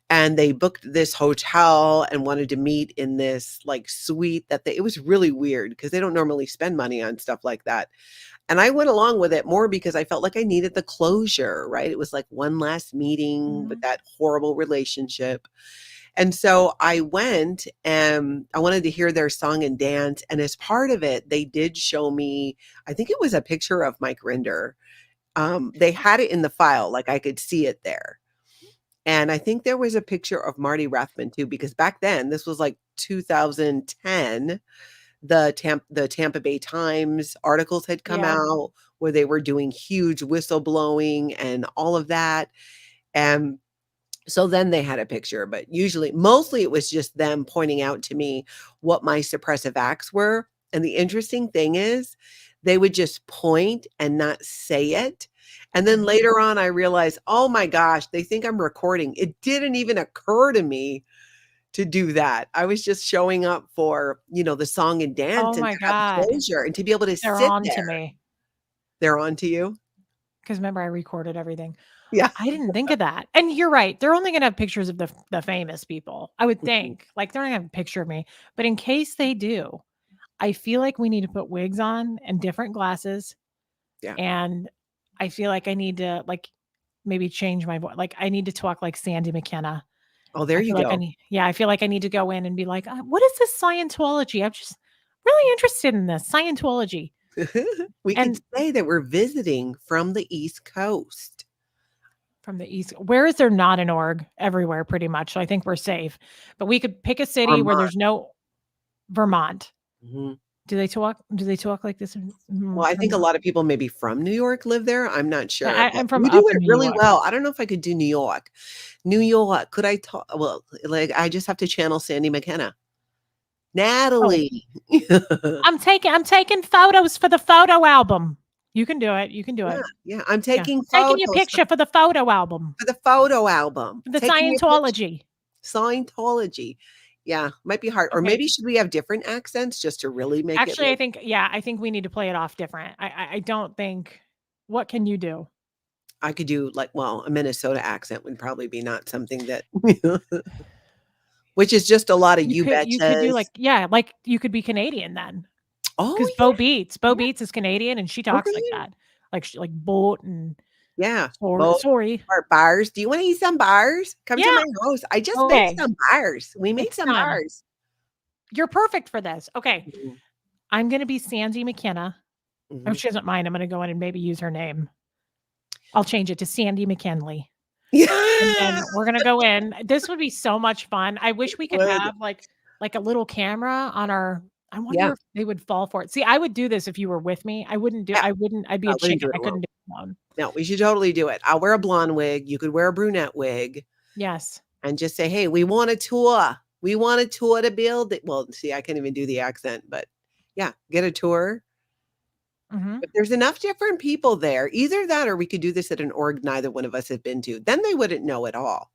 and they booked this hotel and wanted to meet in this, like, suite that it was really weird because they don't normally spend money on stuff like that, and I went along with it more because I felt like I needed the closure, right? It was like one last meeting with
Mhm.
that horrible relationship. And so I went and I wanted to hear their song and dance. And as part of it, they did show me, I think it was a picture of Mike Rinder. They had it in the file, like I could see it there. And I think there was a picture of Marty Rathman too, because back then, this was like 2010, the Tampa Bay Times articles had come
Yeah.
out where they were doing huge whistleblowing and all of that. And so then they had a picture, but mostly it was just them pointing out to me what my suppressive acts were. And the interesting thing is, they would just point and not say it. And then
Mhm.
later on, I realized, oh my gosh, they think I'm recording. It didn't even occur to me to do that. I was just showing up for, the song and dance
Oh
and
my
to have
God.
closure and to be able to
They're
sit
on to
there.
me.
They're on to you?
Because remember, I recorded everything.
Yeah.
I didn't think of that. And you're right. They're only gonna have pictures of the famous people, I would
Mhm.
think. Like, they're not gonna have a picture of me. But in case they do, I feel like we need to put wigs on and different glasses,
Yeah.
and I feel like I need to, like, maybe change my voice. Like, I need to talk like Sandy McKenna.
Oh, there
I
you
feel like I
go.
need yeah, I feel like I need to go in and be like, "What is this Scientology? I'm just really interested in this Scientology."
We could
And
say that we're visiting from the East Coast.
from the East, where is there not an org? Everywhere pretty much, so I think we're safe. But we could pick a city where
Vermont.
there's no Vermont.
Mhm.
Do they talk like this in
Well, I think a
Vermont?
lot of people maybe from New York live there, I'm not
Yeah,
sure, but
I'm from
you do
up
it
in New
really
York.
well. I don't know if I could do New York. New York, could I talk well, like, I just have to channel Sandy McKenna.
Oh,
Natalie.
I'm taking photos for the photo album. You can do it, you can do
Yeah,
it.
yeah, I'm
Yeah.
taking
Taking your
photos for
picture for the photo album,
for the photo album.
for the
Taking your picture.
Scientology.
Scientology. Yeah, might be hard, or
Okay.
maybe should we have different accents just to really make it
Actually,
like
I think we need to play it off different. I don't think what can you do?
I could do, like, well, a Minnesota accent would probably be not something that which is just a lot of "you
You could do
betchas."
like yeah, like you could be Canadian then.
Oh,
'Cause Bo
yeah,
Beats is Canadian and she
yeah,
talks like
okay.
that. Like like boat and
Yeah, both
sorry.
or bars. "Do you wanna eat some bars? Come to
Yeah,
my house. I just made
okay,
some bars. We made
it's
some
done.
bars."
You're perfect for this. Okay,
Mhm,
I'm gonna be Sandy McKenna. Oh,
mhm.
she doesn't mind, I'm gonna go in and maybe use her name. I'll change it to Sandy McKinley, and then
Yeah,
we're gonna go in. This would be so much fun. I wish we could
would.
have, like, a little camera on our I wonder
Yeah,
if they would fall for it. See, I would do this if you were with me.
yeah.
I'd be
I
a
wouldn't
chicken.
do it
I
alone.
couldn't do it alone.
No, we should totally do it. I'll wear a blonde wig, you could wear a brunette wig,
Yes.
and just say, "Hey, we want a tour. We want a tour to build it." Well, see, I can't even do the accent, but yeah, get a tour.
Mhm.
If there's enough different people there, either that or we could do this at an org neither one of us have been to. Then they wouldn't know at all.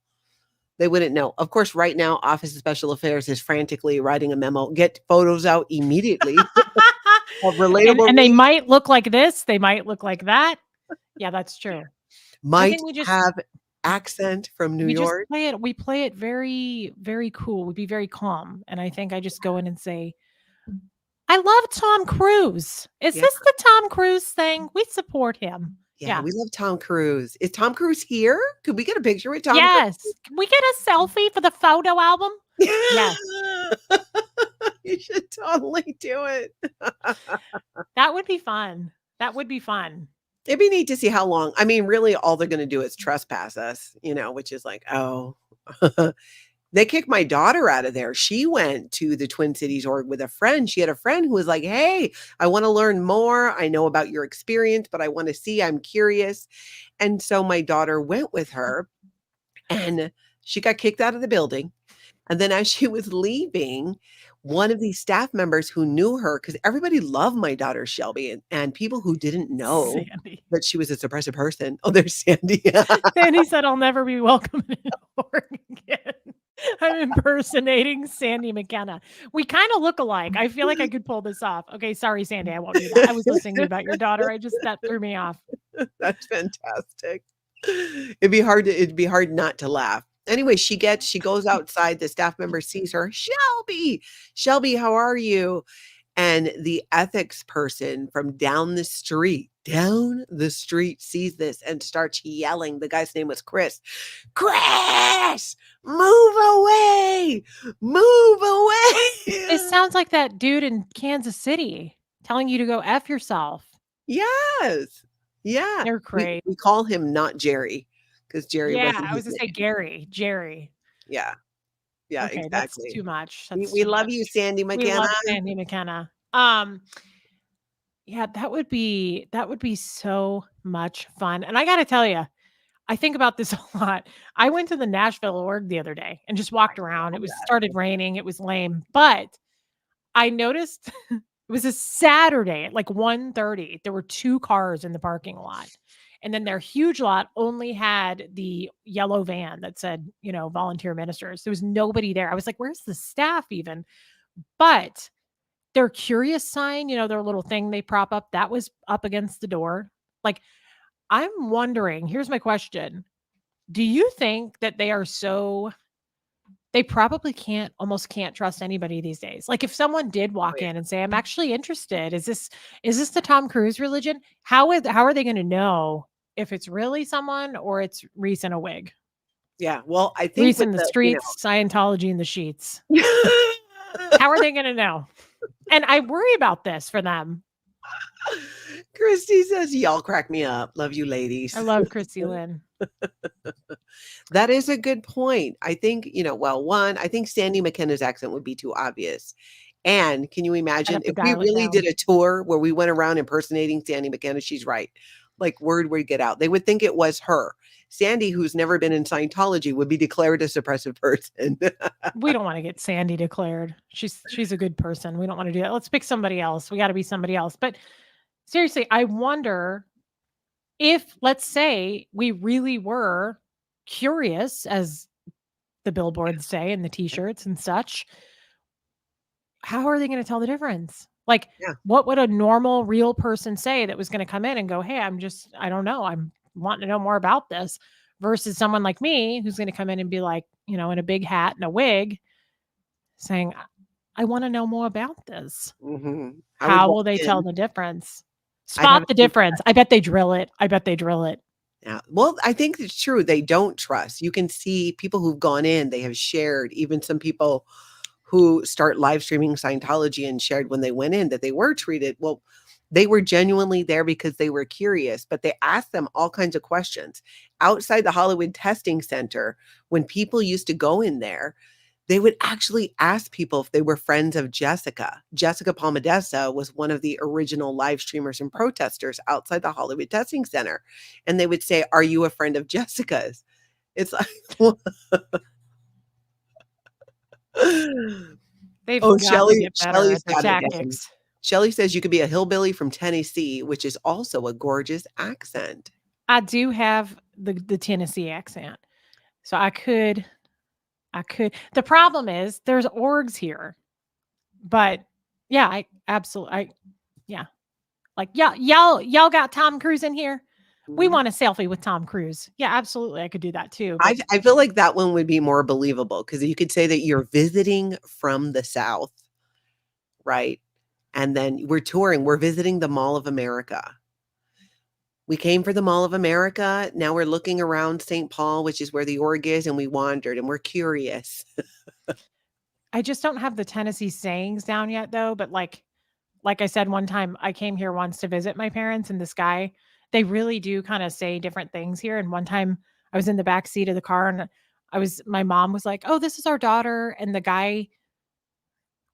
They wouldn't know. Of course, right now, Office of Special Affairs is frantically writing a memo. Get photos out immediately of
And
relatable
they
Reese.
might look like this, they might look like that. Yeah, that's true. I
Might
think
have accent from New
we just
York.
play it very, very cool, we'd be very calm, and I think I just go in and say, "I love Tom Cruise. Is
Yeah,
this the Tom Cruise thing? We support him."
yeah,
Yeah.
we love Tom Cruise. Is Tom Cruise here? Could we get a picture with Tom Cruise?
Yes. "Can we get a selfie for the photo album?" Yes.
You should totally do it.
That would be fun. That would be fun.
It'd be neat to see how long. I mean, really, all they're gonna do is trespass us, which is like, oh. They kicked my daughter out of there. She went to the Twin Cities org with a friend. She had a friend who was like, "Hey, I want to learn more. I know about your experience, but I want to see. I'm curious." And so my daughter went with her and she got kicked out of the building. And then as she was leaving, one of these staff members who knew her, because everybody loved my daughter Shelby, and people who didn't know
Sandy.
that she was a suppressive person. Oh, there's Sandy.
Sandy said, "I'll never be welcome in Oregon again." I'm impersonating Sandy McKenna. We kind of look alike. I feel like I could pull this off. Okay, sorry, Sandy. I won't do that. I was listening to you about your daughter. That threw me off.
That's fantastic. It'd be hard not to laugh. Anyway, she goes outside, the staff member sees her, "Shelby, Shelby, how are you?" And the ethics person from down the street sees this and starts yelling. The guy's name was Chris. "Chris, move away, move away."
It sounds like that dude in Kansas City telling you to go F yourself.
Yes. Yeah.
They're
We
crazy.
we call him not Jerry because Jerry
Yeah,
wasn't
I was
his
gonna say
name.
Jerry.
Yeah. Yeah,
Okay, that's
exactly.
too much.
We
That's
we
too
love you,
much.
Sandy
We
McKenna.
love Sandy McKenna. Yeah, that would be so much fun. And I gotta tell you, I think about this a lot. I went to the Nashville org the other day and just
I
walked
saw
around. It was
that.
started raining. It was lame, but I noticed it was a Saturday at like 1:30. There were 2 cars in the parking lot. And then their huge lot only had the yellow van that said, volunteer ministers. There was nobody there. I was like, "Where's the staff even?" But their curious sign, their little thing they prop up, that was up against the door. Like, I'm wondering, here's my question. Do you think that they probably almost can't trust anybody these days? Like, if someone did
Oh,
walk
yeah.
in and say, "I'm actually interested. Is this the Tom Cruise religion?" How are they gonna know if it's really someone or it's Reese in a wig?
Yeah, well, I think
Reese
with
in the
the
streets, Scientology in the sheets.
you know
How are they gonna know? And I worry about this for them.
Christy says, "Y'all crack me up. Love you
I
ladies."
love Chrissy Lynn.
That is a good point. I think, well, one, I think Sandy McKenna's accent would be too obvious. And can you
I'd
imagine
have to
if we
dial it
really did
down.
a tour where we went around impersonating Sandy McKenna? She's right. Like word would get out. They would think it was her. Sandy, who's never been in Scientology, would be declared a suppressive person.
We don't wanna get Sandy declared. She's a good person. We don't wanna do that. Let's pick somebody else. We gotta be somebody else. But seriously, I wonder if, let's say, we really were curious, as the billboards say and the T-shirts and such, how are they gonna tell the difference? Like,
Yeah.
what would a normal, real person say that was gonna come in and go, "Hey, I don't know. I'm wanting to know more about this," versus someone like me who's gonna come in and be like, in a big hat and a wig saying, "I wanna know more about this."
I would
How
walk
will they tell
in.
the difference?
I'd have
Spot
a
the
name.
difference. I bet they drill it. I bet they drill it.
Yeah. Well, I think it's true. They don't trust. You can see people who've gone in, they have shared, even some people who start live streaming Scientology and shared when they went in that they were treated. Well, they were genuinely there because they were curious, but they asked them all kinds of questions. Outside the Hollywood Testing Center, when people used to go in there, they would actually ask people if they were friends of Jessica. Jessica Palmadessa was one of the original live streamers and protesters outside the Hollywood Testing Center. And they would say, "Are you a friend of Jessica's?" It's like,
They've
oh,
got to
Shelly
get better
Shelly's
at their
got it down.
tactics.
Shelly says you could be a hillbilly from Tennessee, which is also a gorgeous accent.
I do have the Tennessee accent. So I could. The problem is there's orgs here. But yeah, I absolutely yeah. Like, yeah, y'all got Tom Cruise in here? We
Mhm.
want a selfie with Tom Cruise. Yeah, absolutely. I could do that too.
I
But
I feel like that one would be more believable because you could say that you're visiting from the South, right? And then we're visiting the Mall of America. We came for the Mall of America, now we're looking around St. Paul, which is where the org is, and we wandered, and we're curious.
I just don't have the Tennessee sayings down yet though. But like I said, one time I came here once to visit my parents, and this guy, they really do kind of say different things here. And one time I was in the back seat of the car and my mom was like, "Oh, this is our daughter." And the guy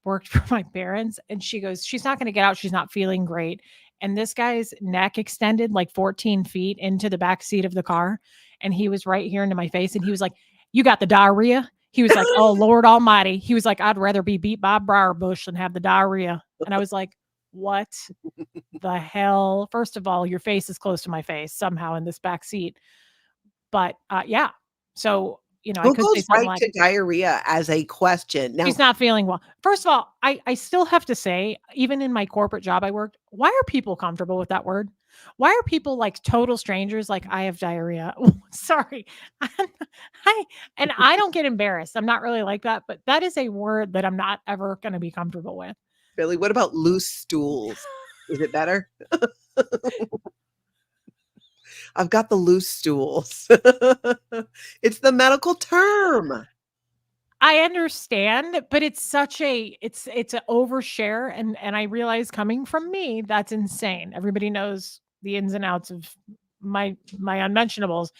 worked for my parents, and she goes, "She's not going to get out. She's not feeling great." And this guy's neck extended like 14 feet into the back seat of the car. And he was right here into my face. And he was like, "You got the diarrhea?" He was like, "Oh, Lord Almighty." He was like, "I'd rather be beat by a briar bush than have the diarrhea." And I was like, "What the hell?" First of all, your face is close to my face somehow in this back seat. But yeah. So, I
Who
could say
goes
something
right
like,
to diarrhea as a question? Now,
"She's not feeling well." First of all, I still have to say, even in my corporate job I worked, why are people comfortable with that word? Why are people like total strangers like, "I have diarrhea." Sorry. I and I don't get embarrassed. I'm not really like that, but that is a word that I'm not ever gonna be comfortable with.
Billy, what about loose stools? Is it better? I've got the loose stools. It's the medical term.
I understand, but it's such a it's an overshare, and I realize coming from me, that's insane. Everybody knows the ins and outs of my unmentionables,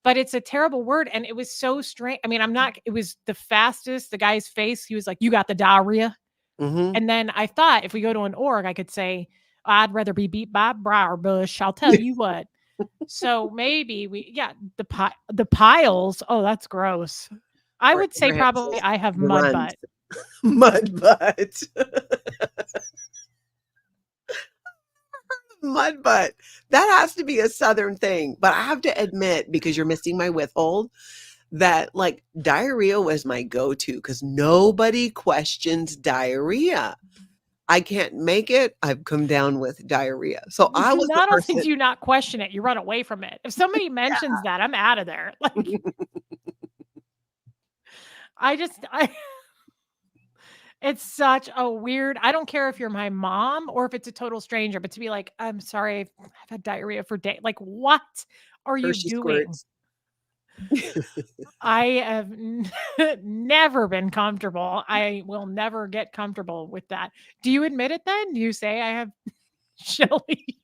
but it's a terrible word, and it was so strange. I mean, I'm not it was the fastest, the guy's face, he was like, "You got the diarrhea?"
Mhm.
And then I thought if we go to an org, I could say, "I'd rather be beat by a briar bush, I'll tell you what." So maybe the piles, oh, that's gross. I
Or
would say
Abraham
probably
says
I have
the
mud
runs.
butt.
Mud butt. Mud butt. That has to be a Southern thing, but I have to admit, because you're missing my withhold, that, like, diarrhea was my go-to because nobody questions diarrhea. I can't make it, I've come down with diarrhea. So I was the
Not only
person.
do you not question it, you run away from it. If somebody mentions that, I'm out of there. Like, I it's such a weird I don't care if you're my mom or if it's a total stranger, but to be like, "I'm sorry, I've had diarrhea for days." Like, what are you
Hershey
doing?
squirts.
I have never been comfortable. I will never get comfortable with that. Do you admit it then? Do you say I have Shelly?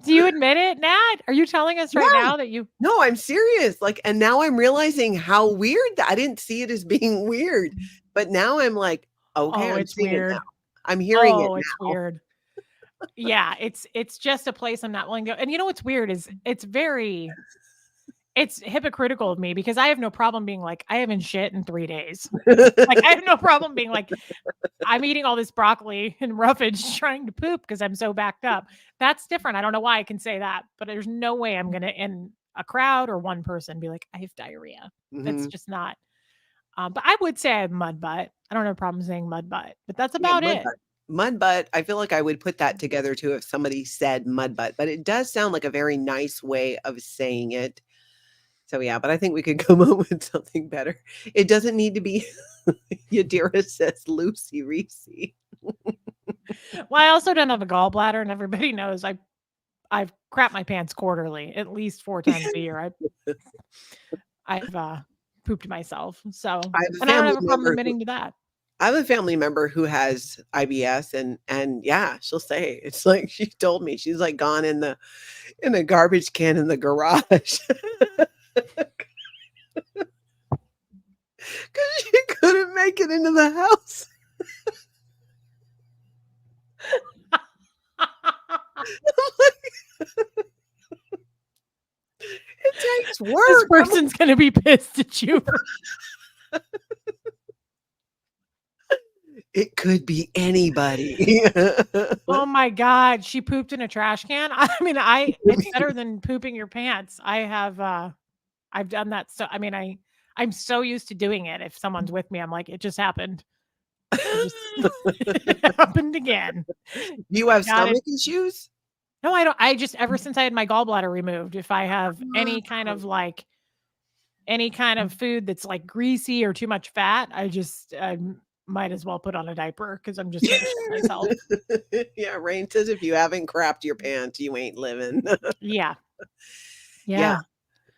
Do you admit it, Nat? Are you telling us right
Yeah.
now that you
No, I'm serious, like, and now I'm realizing how weird that I didn't see it as being weird, but now I'm like, "Okay,
Oh,
I'm
it's
seeing it now.
weird.
I'm hearing it
Oh, it's
now."
weird. Yeah, it's just a place I'm not willing to go. And you know what's weird is it's hypocritical of me because I have no problem being like, "I haven't shit in 3 days." Like, I have no problem being like, "I'm eating all this broccoli and roughage trying to poop because I'm so backed up." That's different. I don't know why I can say that, but there's no way I'm gonna in a crowd or one person be like, "I have diarrhea." That's
Mhm.
just not. But I would say I have mud butt. I don't have a problem saying mud butt, but that's
Yeah,
about
mud
it.
butt. Mud butt, I feel like I would put that together too if somebody said mud butt, but it does sound like a very nice way of saying it. So, yeah, but I think we could come up with something better. It doesn't need to be Yadira says Lucy Reese.
Well, I also don't have a gallbladder, and everybody knows I've crapped my pants quarterly, at least 4 times a year. I've pooped myself. So,
I have a
and I don't
family
have a problem
member who
admitting to that.
I have a family member who has IBS and yeah, she'll say it's like she told me she's like gone in a garbage can in the garage because she couldn't make it into the house. It takes
This
work. I'm like,
person's gonna be pissed at you.
it could be anybody.
Oh my god, she pooped in a trash can? I mean, it's better than pooping your pants. I've done that, so I mean, I'm so used to doing it. If someone's with me, I'm like, "It just happened. It just it happened again."
Do you
I
have
got it.
stomach issues?
No, I don't. I just ever since I had my gallbladder removed, if I have any kind of food that's, like, greasy or too much fat, I might as well put on a diaper because 'cause I'm just gonna shit myself.
Yeah, Rain says if you haven't crapped your pants, you ain't living.
Yeah.
Yeah.
Yeah.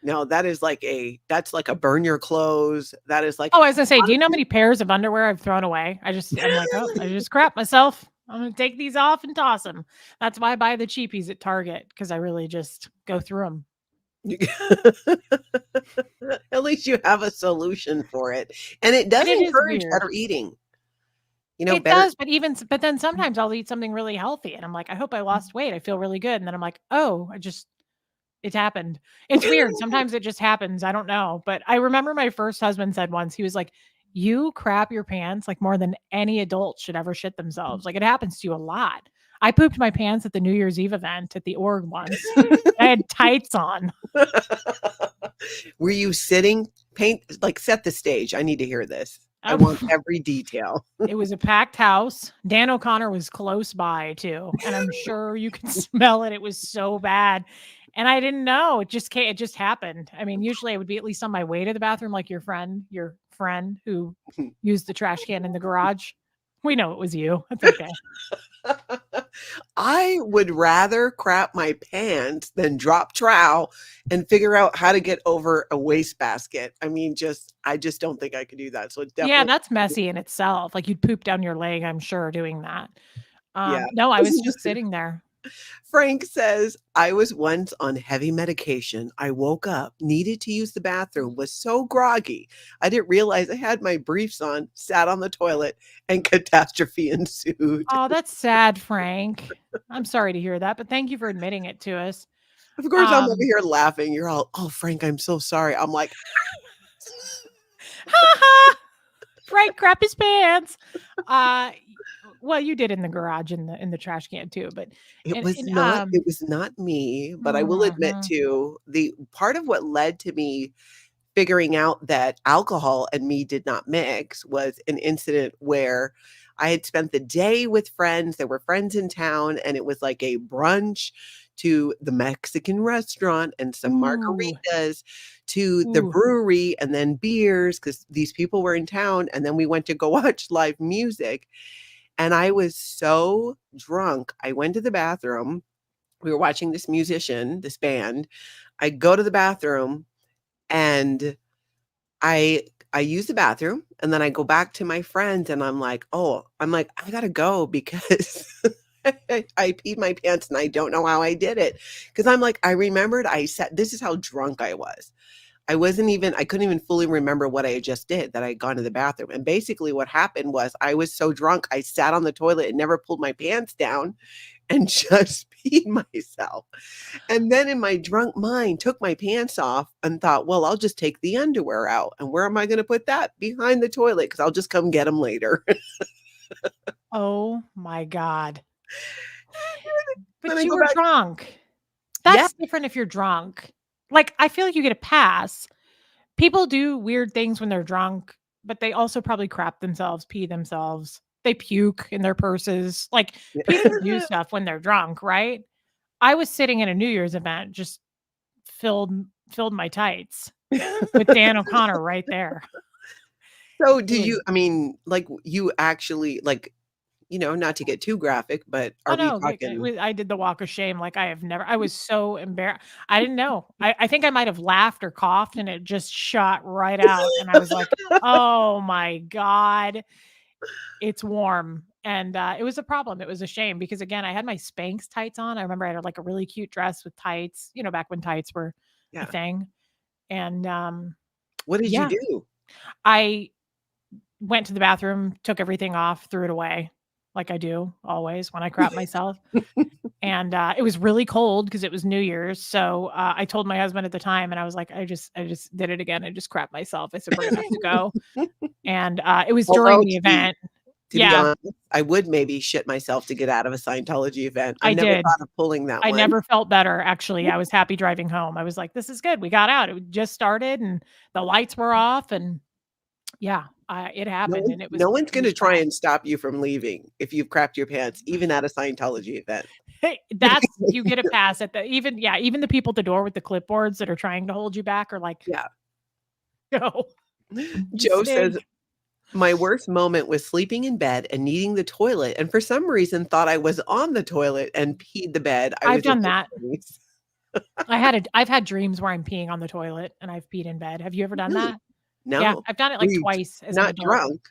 No, that's like a burn your clothes. That is like
Oh, I was gonna say, do you know how
honestly
many pairs of underwear I've thrown away? I'm like, "Oh, I just crap myself. I'm gonna take these off and toss them." That's why I buy the cheapies at Target because I really just go through them.
At least you have a solution for it. And it
And
does
it is
encourage
weird.
better eating,
It
better.
does, but then sometimes I'll eat something really healthy and I'm like, "I hope I lost weight. I feel really good." And then I'm like, "Oh, it happened." It's weird. Sometimes it just happens. I don't know. But I remember my first husband said once, he was like, "You crap your pants like more than any adult should ever shit themselves. Like it happens to you a lot." I pooped my pants at the New Year's Eve event at the org once. I had tights on.
Were you sitting? Paint, like, set the stage. I need to hear this. I
Um,
want every detail.
It was a packed house. Dan O'Connor was close by too, and I'm sure you can smell it. It was so bad. And I didn't know. It just happened. I mean, usually I would be at least on my way to the bathroom like your friend who used the trash can in the garage. We know it was you. It's okay.
I would rather crap my pants than drop trowel and figure out how to get over a wastebasket. I mean, I just don't think I could do that. So it
Yeah,
definitely,
that's messy in itself. Like you'd poop down your leg, I'm sure, doing that.
yeah.
No, I was just sitting there.
Frank says, I was once on heavy medication. I woke up, needed to use the bathroom, was so groggy. I didn't realize I had my briefs on, sat on the toilet, and catastrophe ensued.
Oh, that's sad, Frank. I'm sorry to hear that, but thank you for admitting it to us.
Of course, I'm over
Um,
here laughing. You're all, oh, Frank, I'm so sorry. I'm like,
Ha ha! Frank crap his pants. Uh, well, you did in the garage in the trash can too, but
it was not me, but I will admit
mhm.
to the part of what led to me figuring out that alcohol and me did not mix was an incident where I had spent the day with friends. There were friends in town, and it was like a brunch to the Mexican restaurant and some
Ooh,
margaritas to the
ooh.
brewery and then beers because these people were in town. And then we went to go watch live music. And I was so drunk. I went to the bathroom. We were watching this musician, this band. I go to the bathroom and I I use the bathroom and then I go back to my friends and I'm like, "Oh," I'm like, "I gotta go because I peed my pants and I don't know how I did it." Because 'Cause I'm like, I remembered I said this is how drunk I was. I couldn't even fully remember what I had just did, that I had gone to the bathroom, and basically what happened was I was so drunk, I sat on the toilet and never pulled my pants down and just peed myself. And then in my drunk mind, took my pants off and thought, well, I'll just take the underwear out. And where am I going to put that? Behind the toilet, because I'll just come get them later.
Oh my god.
Then I
But you
go
were
back.
drunk.
Yeah.
That's different if you're drunk. Like, I feel like you get a pass. People do weird things when they're drunk, but they also probably crap themselves, pee themselves. They puke in their purses. Like, people do stuff when they're drunk, right? I was sitting in a New Year's event, just filled filled my tights with Dan O'Connor right there.
So
It
did
was
you, I mean, like you actually, like, not to get too graphic, but
oh,
are we
no,
talking?
I did the walk of shame like I have never I was so embarrassed. I didn't know. I think I might have laughed or coughed and it just shot right out, and I was like, "Oh my god, it's warm." And, it was a problem. It was a shame because, again, I had my Spanx tights on. I remember I had, like, a really cute dress with tights, back when tights were a
Yeah.
thing. And,
What did you
yeah,
do?
I went to the bathroom, took everything off, threw it away like I do always when I crap myself. And, it was really cold because it was New Year's, so, I told my husband at the time, and I was like, I just did it again. I just crapped myself." I said, "We're gonna have to go." And, it was during
Although
the event.
to be
Yeah,
honest, I would maybe shit myself to get out of a Scientology event. I've
I
never
did.
thought of pulling that
I
one.
never felt better, actually. I was happy driving home. I was like, "This is good. We got out." It just started, and the lights were off, and yeah, it happened, and
No one's
it
gonna
was
try
bad.
and stop you from leaving if you've crapped your pants, even at a Scientology event.
Hey, that's you get a pass at the even yeah, even the people at the door with the clipboards that are trying to hold you back are like,
Yeah.
"No, you
Joe says,
stink."
"My worst moment was sleeping in bed and needing the toilet, and for some reason thought I was on the toilet and peed the bed. I
I've
was in
done
my
that.
20s."
I've had dreams where I'm peeing on the toilet and I've peed in bed. Have you ever done
Really?
that? Yeah,
No.
I've done it
Were
like
you
twice as an
not
adult.
drunk?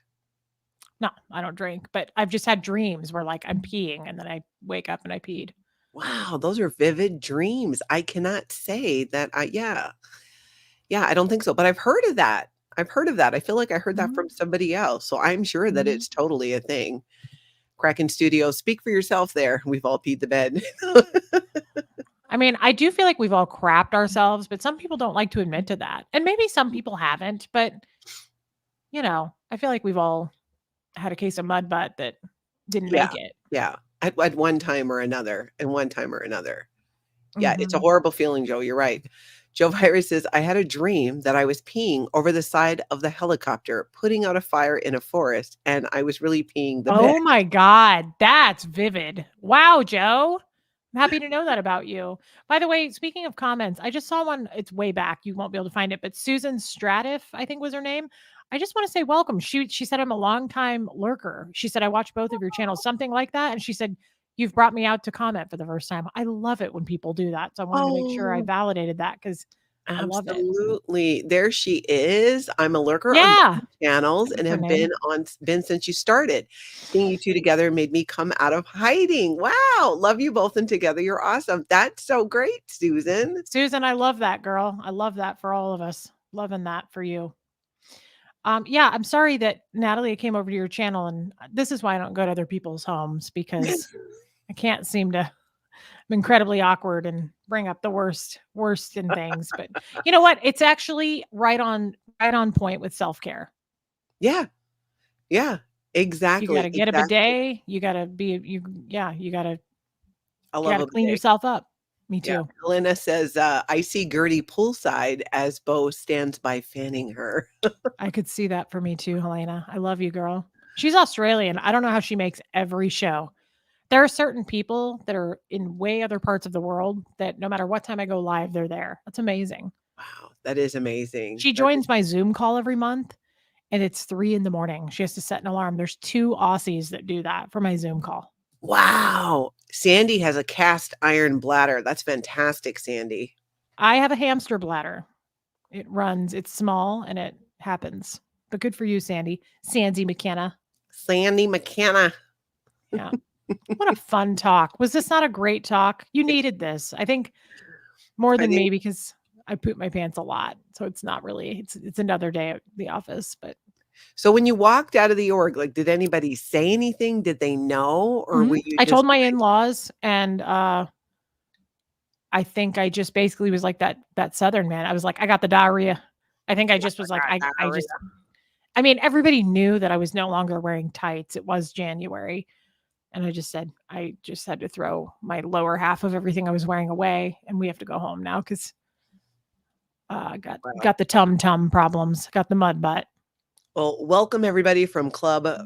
No, I don't drink, but I've just had dreams where, like, I'm peeing and then I wake up and I peed.
Wow, those are vivid dreams. I cannot say that yeah. Yeah, I don't think so, but I've heard of that. I've heard of that. I feel like I heard that
Mhm,
from somebody else, so I'm sure that
mhm.
it's totally a thing. Kraken Studios, speak for yourself there. We've all peed the bed.
I mean, I do feel like we've all crapped ourselves, but some people don't like to admit to that. And maybe some people haven't, but I feel like we've all had a case of mud butt that didn't
Yeah,
make it.
yeah, at one time or another, and one time or another. Yeah, it's a
Mhm.
horrible feeling, Joe, you're right. Joe Virus says, "I had a dream that I was peeing over the side of the helicopter, putting out a fire in a forest, and I was really peeing the bed."
Oh my god, that's vivid. Wow, Joe. I'm happy to know that about you. By the way, speaking of comments, I just saw one. It's way back. You won't be able to find it, but Susan Stratiff, I think was her name. I just want to say welcome. She said I'm a longtime lurker. She said I watch both of your channels, something like that. And she said you've brought me out to comment for the first time. I love it when people do that. So I wanted to make sure I
Oh.
validated that because I love it.
Absolutely. There she is. I'm a lurker on
Yeah,
both channels
that's
and
her
have
name.
been since you started. Seeing you 2 together made me come out of hiding. Wow, love you both and together you're awesome. That's so great, Susan.
Susan, I love that girl. I love that for all of us. Loving that for you. Yeah, I'm sorry that Natalie came over to your channel, and this is why I don't go to other people's homes because I can't seem to. I'm incredibly awkward and bring up the worst in things. But you know what? It's actually right on point with self care.
Yeah, yeah,
You got
exactly,
to get a
exactly.
bidet. You got to be you. Yeah,
I
you got
love
to
a
clean
bidet.
yourself up. Me
Yeah,
too.
Elena says, "I see Gertie poolside as Bo stands by fanning her."
I could see that for me too, Helena. I love you, girl. She's Australian. I don't know how she makes every show. There are certain people that are in way other parts of the world that no matter what time I go live, they're there. That's amazing.
Wow, that is amazing.
She
That is
joins my Zoom call every month and it's 3 in the morning. She has to set an alarm. There's 2 Aussies that do that for my Zoom call.
wow. Sandy has a cast iron bladder. That's fantastic, Sandy.
I have a hamster bladder. It's small and it happens. But good for you, Sandy. Sandy McKenna.
Sandy McKenna.
Yeah. What a fun talk. Was this not a great talk? You needed this. I think more
I
than
think
me because I poop my pants a lot. So it's not really it's another day at the office, but
so when you walked out of the org, like, did anybody say anything? Did they know? Or were you
I told
just
my
like,
in-laws and I think I just basically was like that southern man. I was like, I got the diarrhea. I think I just was like,
"I got
I
diarrhea"?
just I mean, everybody knew that I was no longer wearing tights. It was January. And I just said, I just had to throw my lower half of everything I was wearing away and we have to go home now because
Wow.
got the tum tum problems, got the mud butt.
Well, welcome everybody from Club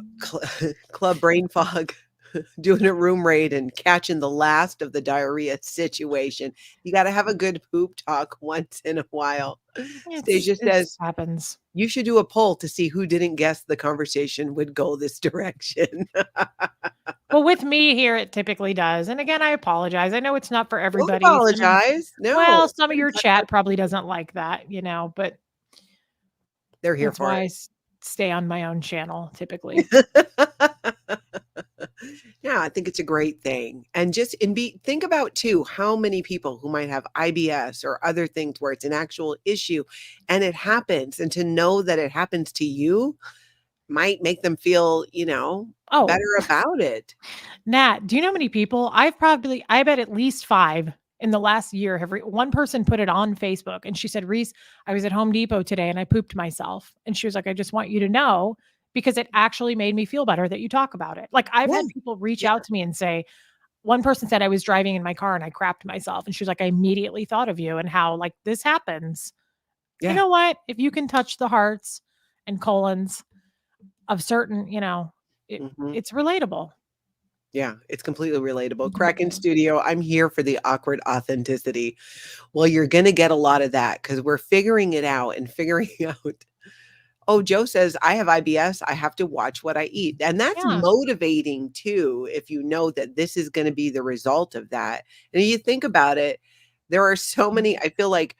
Brain Fog, doing a room raid and catching the last of the diarrhea situation. You gotta have a good poop talk once in a while. Stasia
It's
says,
happens.
"You should do a poll to see who didn't guess the conversation would go this direction."
Well, with me here, it typically does. And again, I apologize. I know it's not for
Don't
everybody.
apologize. No,
Some of your chat probably doesn't like that, but
they're here
that's
for
why
it.
stay on my own channel typically.
Yeah, I think it's a great thing. And just and be think about too how many people who might have IBS or other things where it's an actual issue and it happens and to know that it happens to you might make them feel,
Oh,
better about it.
Nat, do you know how many people I bet at least 5 in the last year have one person put it on Facebook and she said, Reese, I was at Home Depot today and I pooped myself. And she was like, I just want you to know because it actually made me feel better that you talk about it. Like I've
Yeah,
had people reach
yeah,
out to me and say, one person said I was driving in my car and I crapped myself. And she was like, I immediately thought of you and how like this happens. You
yeah.
know what? If you can touch the hearts and colons of certain,
Mhm.
it's relatable.
Yeah, it's completely relatable. Kraken
Mhm.
Studio, I'm here for the awkward authenticity. Well, you're gonna get a lot of that because we're figuring it out and figuring out. Oh, Joe says, "I have IBS, I have to watch what I eat." And that's
Yeah.
motivating too, if you know that this is gonna be the result of that. And you think about it, there are so many I feel like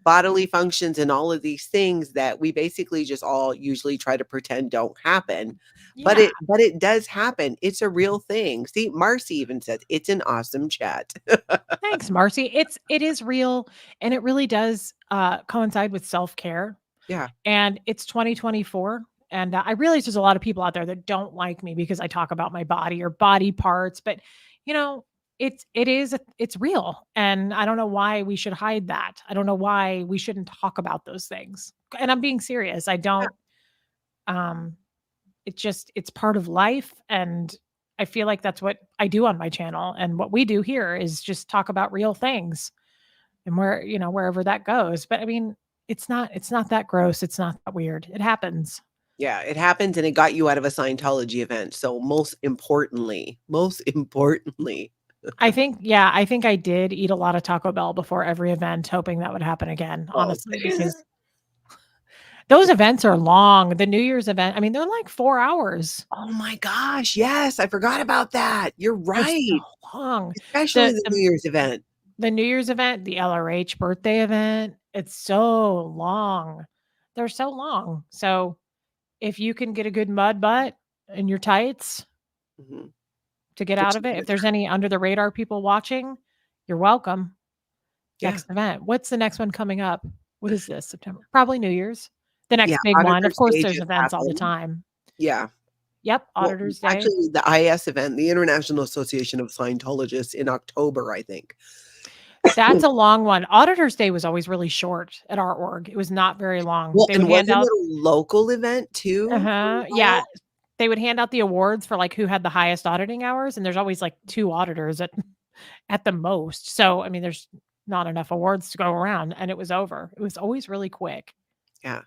bodily functions and all of these things that we basically just all usually try to pretend don't happen. But
Yeah.
it does happen. It's a real thing. See, Marcy even says it's an awesome chat.
Thanks, Marcy. It is real, and it really does coincide with self-care.
Yeah.
And it's 2024, and I realize there's a lot of people out there that don't like me because I talk about my body or body parts, but you know, it's real, and I don't know why we should hide that. I don't know why we shouldn't talk about those things. And I'm being serious. I don't um it's part of life, and I feel like that's what I do on my channel, and what we do here is just talk about real things, and wherever that goes. But I mean, it's not that gross, it's not that weird. It happens.
Yeah, it happens and it got you out of a Scientology event. So most importantly,
I think I did eat a lot of Taco Bell before every event, hoping that would happen again,
oh,
honestly, because those events are long. The New Year's event, I mean, they're like 4 hours.
oh my gosh, yes, I forgot about that. You're
They're so
right,
long.
especially
The
the
the
New Year's event.
The New Year's event, the LRH birthday event, it's so long. They're so long. So, if you can get a good mud butt in your tights
Mhm.
to get
To
out of
keep
it,
it
if there's any under the radar people watching, you're welcome.
yeah,
Next event. What's the next one coming up? What is this? September? Probably New Year's. The
yeah,
next big one. Of
Auditor's
course,
Day
there's
just
events all the
happened.
time.
Yeah,
Yep,
well,
Auditor's Day.
actually, the IS event, the International Association of Scientologists in October, I think.
That's a long one. Auditor's Day was always really short at our org. It was not very long.
Well,
They would
and
hand
wasn't
out
it a local event too for a
Uh-huh,
while?
yeah. They would hand out the awards for, like, who had the highest auditing hours, and there's always, like, 2 auditors at the most. So, I mean, there's not enough awards to go around, and it was over. It was always really quick.
Yeah.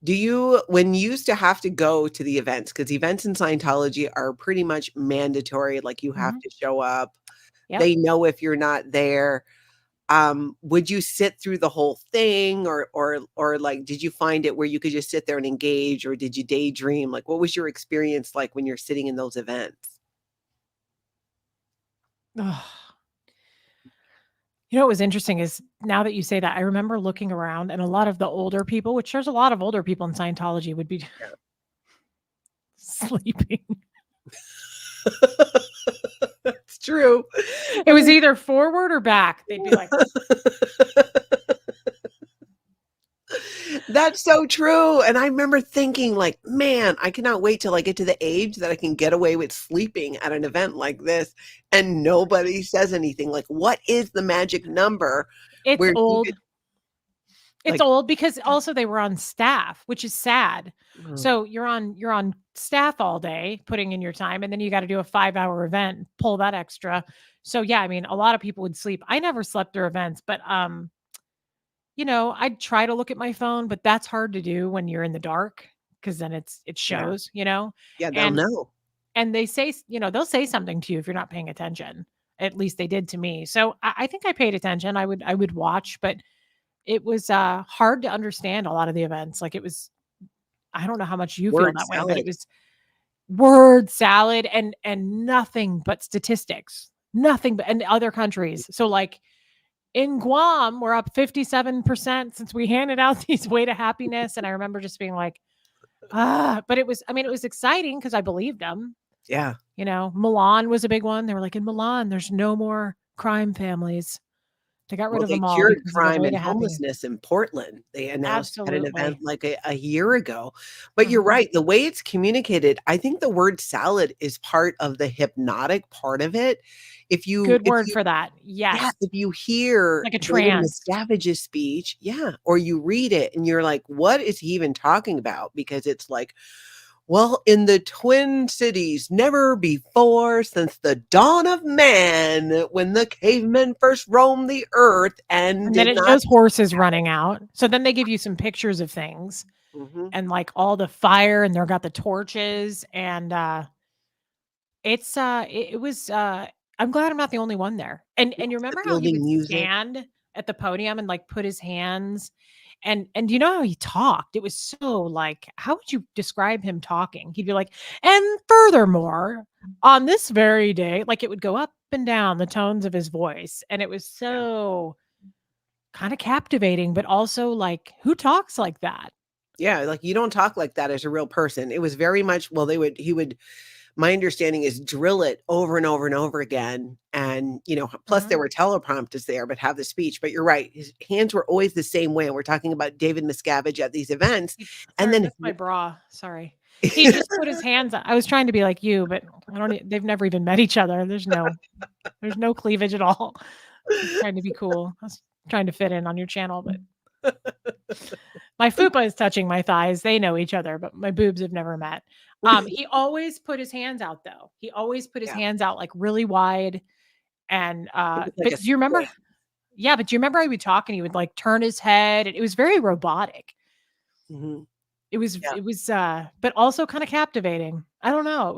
Do you when you used to have to go to the events, because events in Scientology are pretty much mandatory, like, you have
Mhm.
to show up.
Yep.
They know if you're not there. Would you sit through the whole thing or, like, did you find it where you could just sit there and engage, or did you daydream? Like, what was your experience like when you're sitting in those events?
Ugh. You know what was interesting is now that you say that, I remember looking around and a lot of the older people, which there's a lot of older people in Scientology, would be
Yeah.
sleeping.
That's true.
It was either forward or back. They'd be like
That's so true, and I remember thinking like, "Man, I cannot wait till I get to the age that I can get away with sleeping at an event like this, and nobody says anything." Like, what is the magic number
it's
where you
old.
could
It's
like
old because also they were on staff, which is sad.
oh,
So you're on staff all day putting in your time, and then you gotta do a 5-hour event, pull that extra. So, yeah, I mean, a lot of people would sleep. I never slept through events, but, I'd try to look at my phone, but that's hard to do when you're in the dark because then it
yeah,
shows.
yeah, they'll
And
know.
they say they'll say something to you if you're not paying attention. At least they did to me. So I think I paid attention. I would watch, but it was, hard to understand a lot of the events, like, it was I don't know how much you feel
Word
that way, but it
salad.
was word salad and nothing but statistics, nothing but in other countries. So, like, in Guam, we're up 57% since we handed out these Way to Happiness, and I remember just being like, but it was exciting because I believed them.
Yeah.
Milan was a big one. They were like, "In Milan, there's no more crime families. They got rid
Well,
of
they
them all
cured
because of the
crime
Way
and
to Happiness."
homelessness in Portland. They announced at an event
Absolutely.
like a year ago. But you're
Mhm.
right, the way it's communicated, I think the word salad is part of the hypnotic part of it.
Good
If
word
you
for that.
yeah,
Yes.
if you hear
Like a
David
trance.
Miscavige's speech, yeah, or you read it and you're like, "What is he even talking about?" Because it's like, "Well, in the Twin Cities, never before since the dawn of man, when the cavemen first roamed the earth and
And then
did
it
not."
shows horses running out. So then they give you some pictures of things
Mhm.
and, like, all the fire, and they've got the torches, and, it was, I'm glad I'm not the only one there. And you
Yes, the
remember how he
building
would
music.
stand at the podium and, like, put his hands and do you know how he talked? It was so, like, how would you describe him talking? He'd be like, "And furthermore, on this very day," like, it would go up and down the tones of his voice, and it was
Yeah.
so kind of captivating, but also like, who talks like that?
Yeah, like, you don't talk like that as a real person. It was very much well, he would my understanding is drill it over and over and over again, and, plus there
Mhm.
were teleprompters there, but have the speech, but you're right, his hands were always the same way, and we're talking about David Miscavige at these events, and
Sorry,
then
that's my bra. Sorry. He just put his hands I was trying to be like you, but I don't they've never even met each other. There's no cleavage at all. I was trying to be cool. I was trying to fit in on your channel, but my fupa is touching my thighs. They know each other, but my boobs have never met. He always put his hands out though. He always put his
Yeah,
hands out like really wide and
it was like
but
a
do you remember?
stick.
Yeah, but do you remember he would talk and he would like turn his head and it was very robotic.
Mhm.
It was
Yeah.
it was, but also kinda captivating. I don't know, it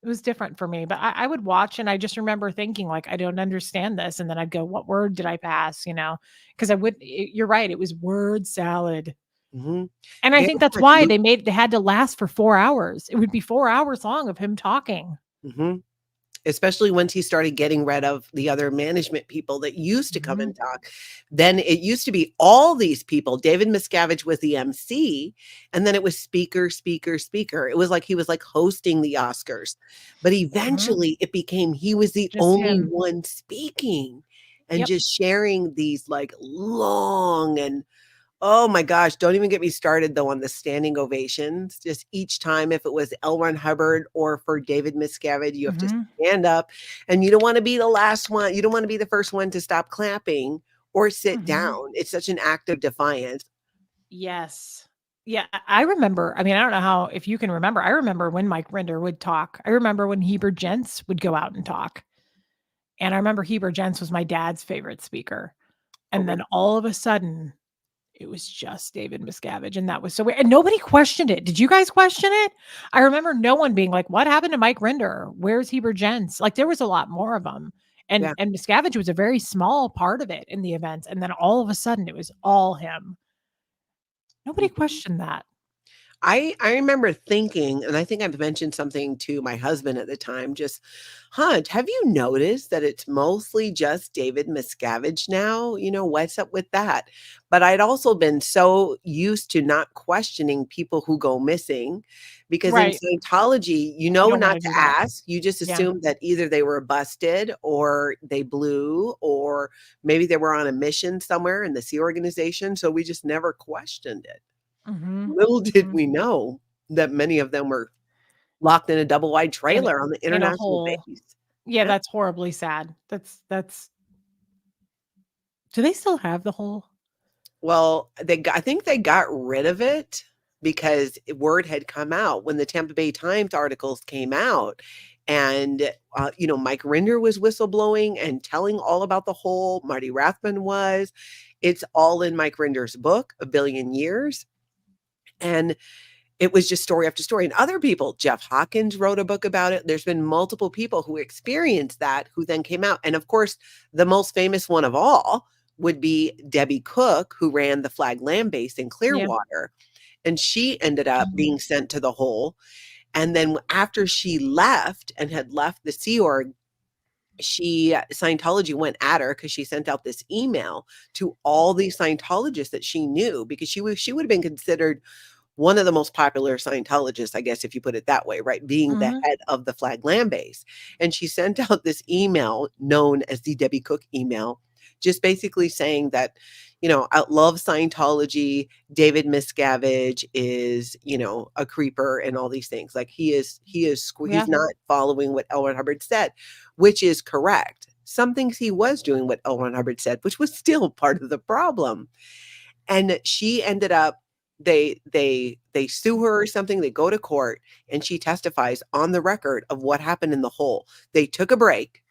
was different for me, but I would watch and I just remember thinking, like, "I don't understand this," and then I'd go, "What word did I pass?" You know, because I would you're right, it was word salad,
Mhm.
and I
He had
think
so
that's
much
why
mo
they had to last for 4 hours. It would be 4 hours long of him talking.
Mhm. Especially once he started getting rid of the other management people that used to come and
Mhm,
talk. Then it used to be all these people. David Miscavige was the MC, and then it was speaker, speaker, speaker. It was like he was, like, hosting the Oscars. But
mhm,
eventually, it became he was the
just
only
him.
one speaking and
Yep,
just sharing these, like, long and oh my gosh, don't even get me started though on the standing ovations. Just each time, if it was L. Ron Hubbard or for David Miscavige, you have to
mhm,
stand up and you don't want to be the last one. You don't want to be the first one to stop clapping or sit
mhm.
down. It's such an act of defiance.
Yes. Yeah, I remember I mean, I don't know how if you can remember, I remember when Mike Rinder would talk. I remember when Heber Gents would go out and talk, and I remember Heber Gents was my dad's favorite speaker, and
Okay.
then all of a sudden, it was just David Miscavige, and that was so weird, and nobody questioned it. Did you guys question it? I remember no one being like, "What happened to Mike Rinder? Where's Heber Gents?" Like, there was a lot more of them,
Yeah.
and Miscavige was a very small part of it in the events, and then all of a sudden, it was all him. Nobody
Mhm.
questioned that.
I remember thinking, and I think I've mentioned something to my husband at the time, just, have you noticed that it's mostly just David Miscavige now? What's up with that?" But I'd also been so used to not questioning people who go missing because in
Right.
Scientology,
You don't
not
wanna
to
do that.
ask. You just
Yeah.
assume that either they were busted or they blew or maybe they were on a mission somewhere in the Sea Organization. So we just never questioned it.
Mhm.
Little did
Mhm.
we know that many of them were locked in a double wide
In a
trailer on the
in a
international
hole.
base.
Yeah,
Yeah.
that's horribly sad. That's do they still have the hole?
Well, I think they got rid of it because word had come out when the Tampa Bay Times articles came out, and, Mike Rinder was whistleblowing and telling all about the hole, Marty Rathman was. It's all in Mike Rinder's book, A Billion Years, and it was just story after story, and other people, Jeff Hawkins wrote a book about it. There's been multiple people who experienced that who then came out, and of course, the most famous one of all would be Debbie Cook, who ran the Flag Land Base in
Yeah.
Clearwater, and she ended up
Mhm.
being sent to the hole, and then after she left and had left the Sea Org, Scientology went at her because she sent out this email to all these Scientologists that she knew because she would have been considered one of the most popular Scientologists, I guess, if you put it that way, right? Being the
Mhm.
head of the Flag Land Base. And she sent out this email known as the Debbie Cook email, just basically saying that, I love Scientology. David Miscavige is, a creeper and all these things. Like he's
Yeah.
not following what L. Ron Hubbard said, which is correct. Some things he was doing what L. Ron Hubbard said, which was still part of the problem. And she ended up they sue her or something, they go to court, and she testifies on the record of what happened in the hole. They took a break,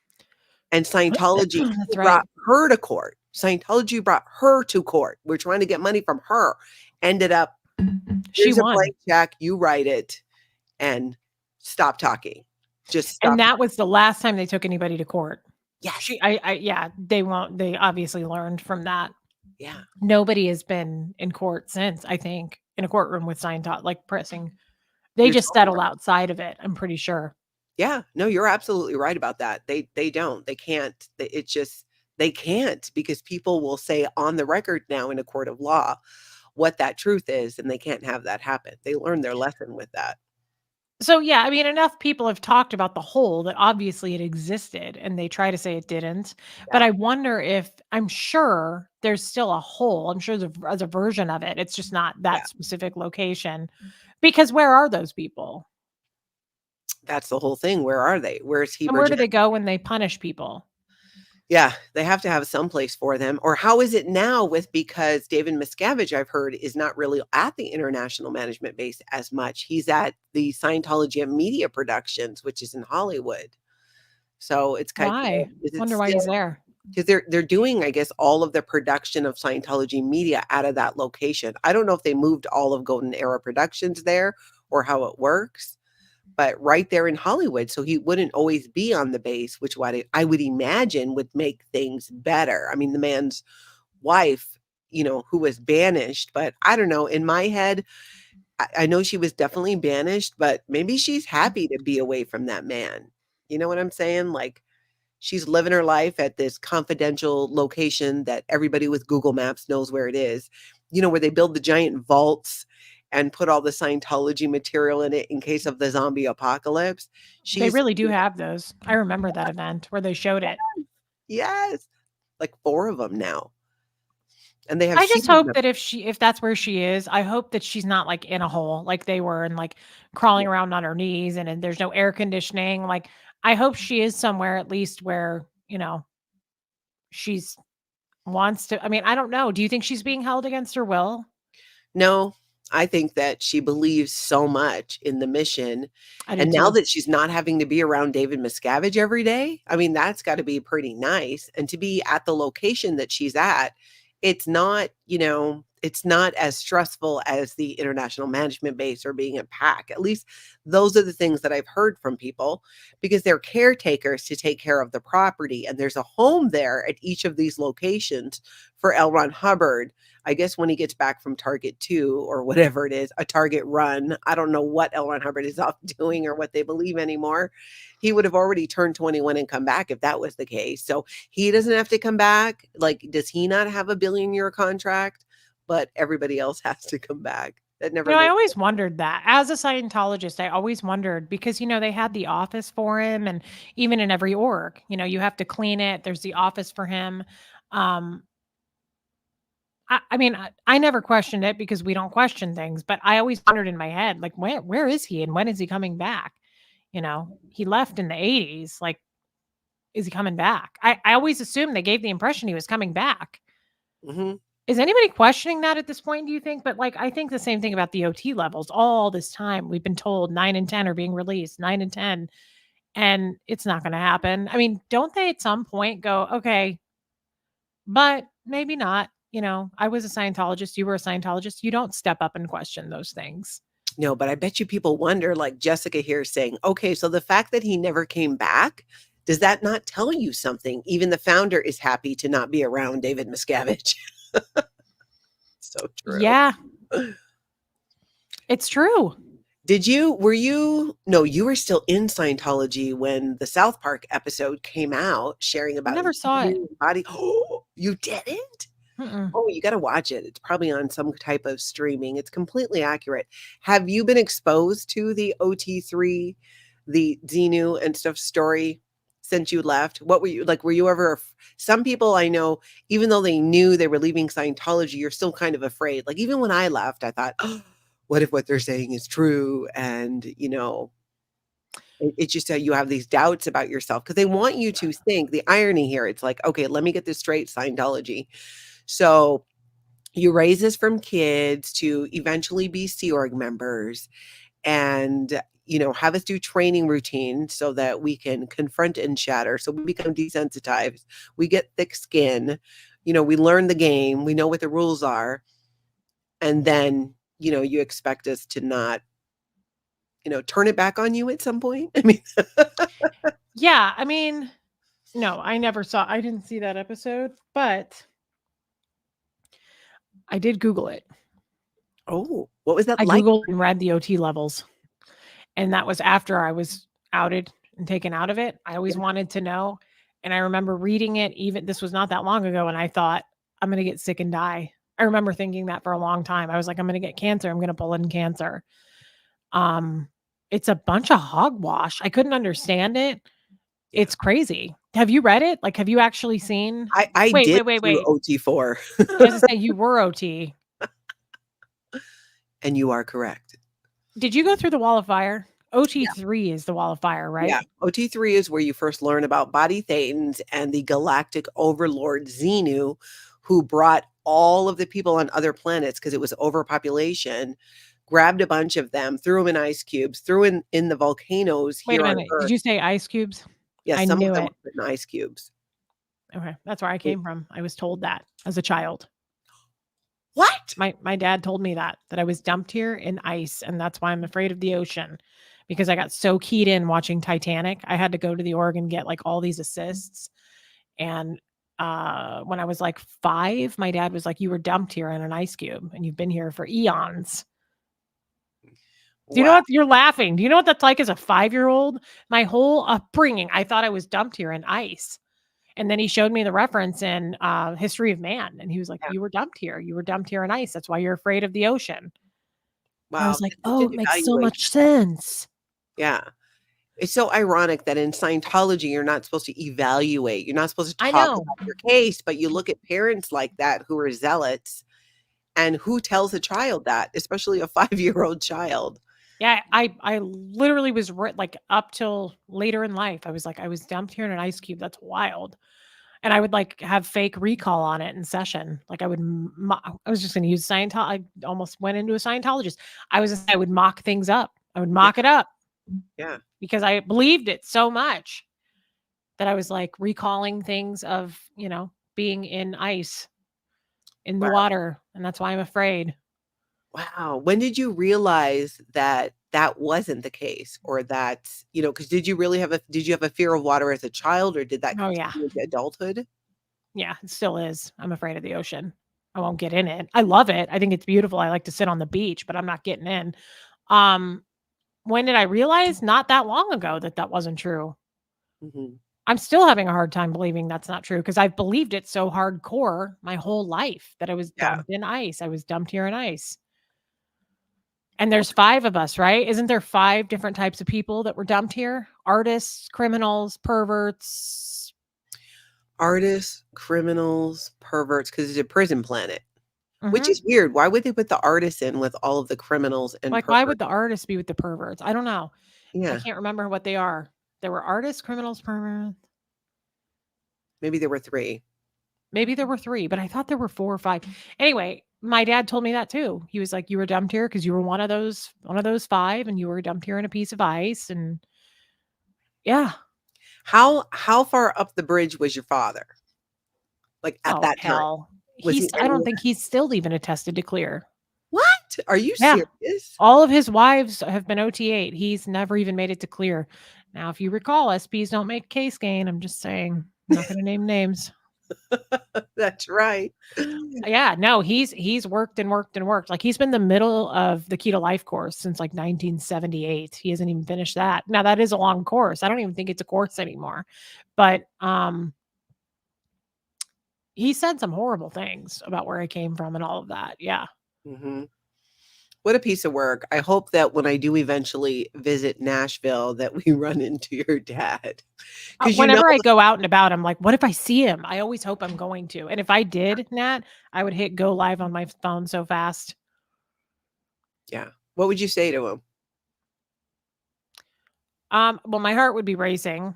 and Scientology
That's right.
brought her to court. Scientology brought her to court. We're trying to get money from her. Ended up,
She
"Here's a
won.
blank check, you write it, and stop talking. Just
And
stop."
that was the last time they took anybody to court.
Yes.
I yeah, they won't they obviously learned from that.
Yeah.
Nobody has been in court since, I think, in a courtroom with Scientology, like, pressing. They
You're
just
totally
settle
right.
outside of it, I'm pretty sure.
Yeah. No, you're absolutely right about that. They don't. They can't. It's just They can't because people will say on the record now in a court of law what that truth is, and they can't have that happen. They learned their lesson with that.
So, yeah, I mean, enough people have talked about the hole that obviously it existed and they try to say it didn't. But
Yeah,
I wonder if I'm sure there's still a hole. I'm sure there's a version of it. It's just not
yeah.
that specific location. Because where are those people?
That's the whole thing. Where are they? Where's
And
Heber
where do
Jack?
they go when they punish people?
Yeah, they have to have some place for them. Or how is it now with because David Miscavige, I've heard, is not really at the International Management Base as much. He's at the Scientology and Media Productions, which is in Hollywood. So it's kind of
Why?
is it
Wonder why he's
still
there.
because they're doing, I guess, all of the production of Scientology media out of that location. I don't know if they moved all of Golden Era Productions there or how it works, but right there in Hollywood. So he wouldn't always be on the base, which what I would imagine would make things better. I mean, the man's wife, who was banished, but I don't know. In my head, I know she was definitely banished, but maybe she's happy to be away from that man. You know what I'm saying? Like she's living her life at this confidential location that everybody with Google Maps knows where it is, where they build the giant vaults and put all the Scientology material in it in case of the zombie apocalypse.
They
She's
really do have those. I remember that event where they showed it.
yes, like 4 of them now, and they have
I just
seating
hope
them.
that if that's where she is, I hope that she's not, like, in a hole like they were and, like, crawling
Yeah.
around on her knees and there's no air conditioning, like, I hope she is somewhere at least where, she's wants to I mean, I don't know. Do you think she's being held against her will?
No, I think that she believes so much in the mission,
I do
and now
too.
that she's not having to be around David Miscavige every day, I mean, that's gotta be pretty nice, and to be at the location that she's at, it's not as stressful as the international management base or being at PAC. At least those are the things that I've heard from people because they're caretakers to take care of the property, and there's a home there at each of these locations for L. Ron Hubbard. I guess when he gets back from Target 2 or whatever it is, a Target run. I don't know what L. Ron Hubbard is off doing or what they believe anymore. He would have already turned 21 and come back if that was the case. So he doesn't have to come back. Like, does he not have a billion-year contract? But everybody else has to come back. That never
I
made
always wondered that. As a Scientologist, I always wondered because, they had the office for him and even in every org, you have to clean it. There's the office for him. Um, I mean, I never questioned it because we don't question things, but I always wondered in my head, like, where is he and when is he coming back? He left in the 80s. Like, is he coming back? I always assumed they gave the impression he was coming back.
Mhm.
Is anybody questioning that at this point, do you think? But, like, I think the same thing about the OT levels. All this time, we've been told 9 and 10 are being released, 9 and 10, and it's not gonna happen. I mean, don't they at some point go, "Okay, but maybe not." I was a Scientologist, you were a Scientologist. You don't step up and question those things.
No, but I bet you people wonder, like Jessica here saying, "Okay, so the fact that he never came back, does that not tell you something? Even the founder is happy to not be around David Miscavige." So true.
Yeah, it's true.
No, you were still in Scientology when the South Park episode came out sharing
I
about
never saw it.
body. Oh, you didn't?
Mm-mm.
Oh, you gotta watch it. It's probably on some type of streaming. It's completely accurate. Have you been exposed to the OT3, the Xenu and stuff story since you left? What were you like? Were you ever some people I know, even though they knew they were leaving Scientology, you're still kind of afraid. Like even when I left, I thought, oh, what if what they're saying is true? And it's just that you have these doubts about yourself because they want you to think the irony here. It's like, okay, let me get this straight, Scientology. So you raise us from kids to eventually be Sea Org members and have us do training routines so that we can confront and shatter. So we become desensitized. We get thick skin. We learn the game. We know what the rules are. And then, you expect us to not, turn it back on you at some point. I mean,
Yeah, I mean, no, I didn't see that episode, but I did Google it.
oh, what was that
I
like?
Googled and read the OT levels, and that was after I was outed and taken out of it. I always wanted to know, And I remember reading it, even this was not that long ago, and I thought, I'm going to get sick and die. I remember thinking that for a long time. I was like, I'm going to get cancer. I'm going to pull in cancer. Um, it's a bunch of hogwash. I couldn't understand it.
Yeah.
It's crazy. Have you read it? Like, have you actually seen?
I
Wait,
did
wait, wait,
through
wait.
OT4.
I was gonna say you were OT.
And you are correct.
Did you go through the Wall of Fire?
Yeah.
OT3 is the Wall of Fire,
Yeah.
right?
OT3 is where you first learn about body thetans and the galactic overlord Xenu, who brought all of the people on other planets because it was overpopulation, grabbed a bunch of them, threw them in ice cubes, threw in the volcanoes
Wait a
here on
minute. Did
Earth.
you say ice cubes?
Yes,
I
some of
knew
them were
it.
put in ice cubes.
Okay, that's where I
It-
came from. I was told that as a child.
What?
My dad told me that I was dumped here in ice, and that's why I'm afraid of the ocean, because I got so keyed in watching Titanic. I had to go to the org and get like all these assists. And when I was like 5, my dad was like, "You were dumped here in an ice cube, and you've been here for eons." Do you know
Wow.
what you're laughing? Do you know what that's like as a 5-year-old? My whole upbringing, I thought I was dumped here in ice. And then he showed me the reference in History of Man. And he was like,
Yeah.
"You were dumped here. You were dumped here in ice. That's why you're afraid of the ocean." And I
Wow.
was like,
It's
"Oh,
an
it makes so
evaluation.
much sense."
Yeah. It's so ironic that in Scientology, you're not supposed to evaluate. You're not supposed to
I
talk
know.
about your case, but you look at parents like that who are zealots, and who tells a child that, especially a 5-year-old child?
Yeah, I literally was like up till later in life. I was like, I was dumped here in an ice cube. That's wild. And I would like have fake recall on it in session. Like I would, I was just going to use Scientology. I almost went into a Scientologist. I would mock things up. I would
Yeah,
mock it up
yeah,
because I believed it so much that I was like recalling things of, being in ice in the
wow,
water. And that's why I'm afraid.
wow. When did you realize that that wasn't the case, or that, because did you have a fear of water as a child, or did that
Oh, yeah.
continue into adulthood?
Yeah, it still is. I'm afraid of the ocean. I won't get in it. I love it. I think it's beautiful. I like to sit on the beach, but I'm not getting in. Um, when did I realize? Not that long ago that that wasn't true.
Mhm.
I'm still having a hard time believing that's not true because I've believed it so hardcore my whole life that I was
Yeah,
dumped in ice. I was dumped here in ice. And there's 5 of us, right? Isn't there 5 different types of people that were dumped here? Artists, criminals, perverts.
artists, criminals, perverts, because it's a prison planet, which
Mhm.
is weird. Why would they put the artists in with all of the criminals and
Like, why would
perverts?
the artists be with the perverts? I don't know. I
Yeah,
can't remember what they are. There were artists, criminals, perverts.
maybe there were 3.
Maybe there were 3, but I thought there were 4 or 5. Anyway, my dad told me that too. He was like, "You were dumped here because you were one of those 5, and you were dumped here in a piece of ice." And yeah.
How far up the bridge was your father? Like, at
Oh,
that time?
hell.
Was he
I don't
anywhere?
think he's still even attested to clear.
What? Are you
Yeah.
serious?
All of his wives have been OT8. He's never even made it to clear. Now, if you recall, SPs don't make case gain. I'm just saying. I'm not going to name names.
That's right.
Yeah, no, he's worked and worked and worked. Like he's been the middle of the Keto Life course since like 1978. He hasn't even finished that. Now that is a long course. I don't even think it's a course anymore. But he said some horrible things about where I came from and all of that. Yeah.
Mhm. What a piece of work. I hope that when I do eventually visit Nashville that we run into your dad. 'Cause
Whenever I go out and about, I'm like, what if I see him? I always hope I'm going to. And if I did, Nat, I would hit go live on my phone so fast.
yeah. What would you say to him?
Well, my heart would be racing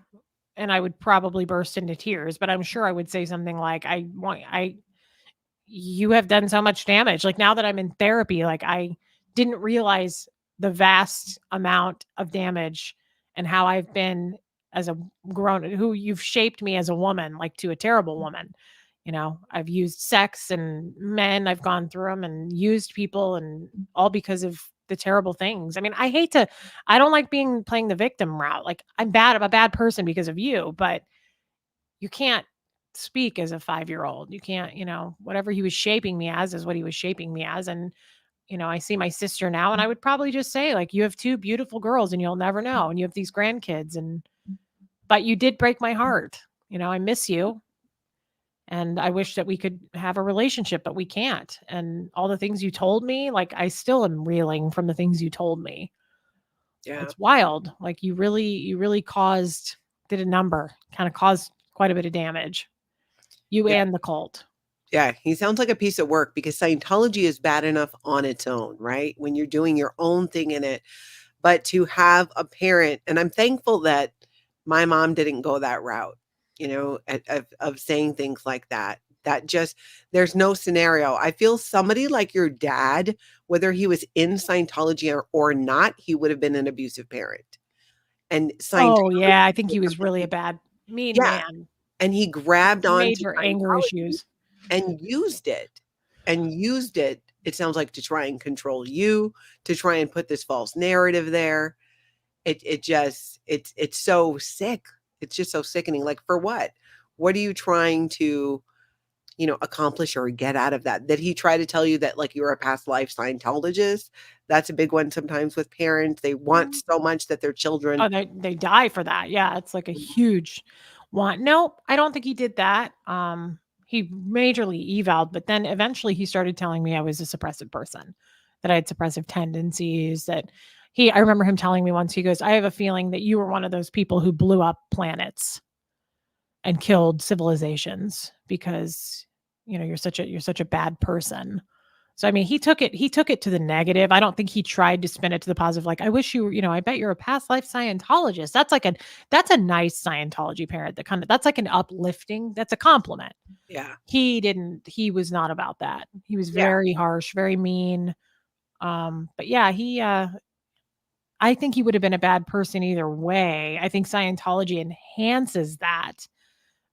and I would probably burst into tears, but I'm sure I would say something like, you have done so much damage. Like now that I'm in therapy, like I didn't realize the vast amount of damage and how I've been as a who you've shaped me as a woman, like to a terrible woman. I've used sex and men, I've gone through them and used people and all because of the terrible things. I mean, I don't like playing the victim route. Like I'm a bad person because of you, but you can't speak as a 5-year-old. You can't, whatever he was shaping me as is what he was shaping me as. And, I see my sister now and I would probably just say like, you have 2 beautiful girls and you'll never know. And you have these grandkids but you did break my heart. I miss you. And I wish that we could have a relationship, but we can't. And all the things you told me, like, I still am reeling from the things you told me.
Yeah.
It's wild. Like, you really did a number, kind of caused quite a bit of damage. You
Yeah.
and the cult.
Yeah. He sounds like a piece of work because Scientology is bad enough on its own, right? When you're doing your own thing in it. But to have a parent, and I'm thankful that my mom didn't go that route, of saying things like that. That just, there's no scenario. I feel somebody like your dad, whether he was in Scientology or not, he would have been an abusive parent. And
Oh,
Scientology
yeah, I think
was
he was
something
really a bad mean
yeah,
man.
and he grabbed onto
Major anger
Scientology
issues.
and used it, it sounds like, to try and control you, to try and put this false narrative there. It just it's so sick. It's just so sickening. Like, for what? What are you trying to, accomplish or get out of that? Did he try to tell you that, like, you're a past life Scientologist? That's a big one sometimes with parents. They want
Mm.
so much that their children
Oh, they die for that. Yeah, it's like a huge want. Nope, I don't think he did that. He majorly evaled, but then eventually he started telling me I was a suppressive person, that I had suppressive tendencies, that I remember him telling me once, he goes, "I have a feeling that you were one of those people who blew up planets and killed civilizations because, you're such a bad person." So, I mean, he took it to the negative. I don't think he tried to spin it to the positive, like, "I wish you were, I bet you're a past life Scientologist." That's a nice Scientology parent, that's like an uplifting, that's a compliment.
yeah.
He was not about that. He was
Yeah.
very harsh, very mean. But yeah, I think he would have been a bad person either way. I think Scientology enhances that,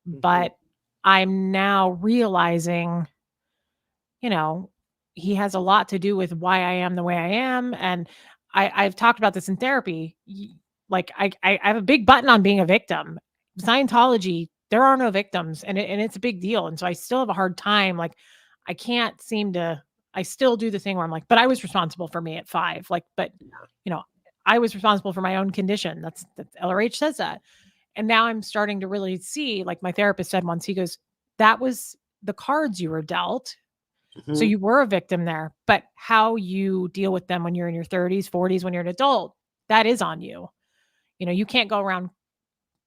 Mhm.
but I'm now realizing, you know, he has a lot to do with why I am the way I am. And I've talked about this in therapy. Like, I have a big button on being a victim. Scientology, there are no victims, and it's a big deal. And so I still have a hard time. Like, I can't seem to. I still do the thing where I'm like, but I was responsible for me at 5. Like, but
Yeah.
you know, I was responsible for my own condition. That's LRH says that. And now I'm starting to really see, like my therapist said once, he goes, that was the cards you were dealt. So
Mhm.
you were a victim there, but how you deal with them when you're in your 30s, 40s, when you're an adult, that is on you. You can't go around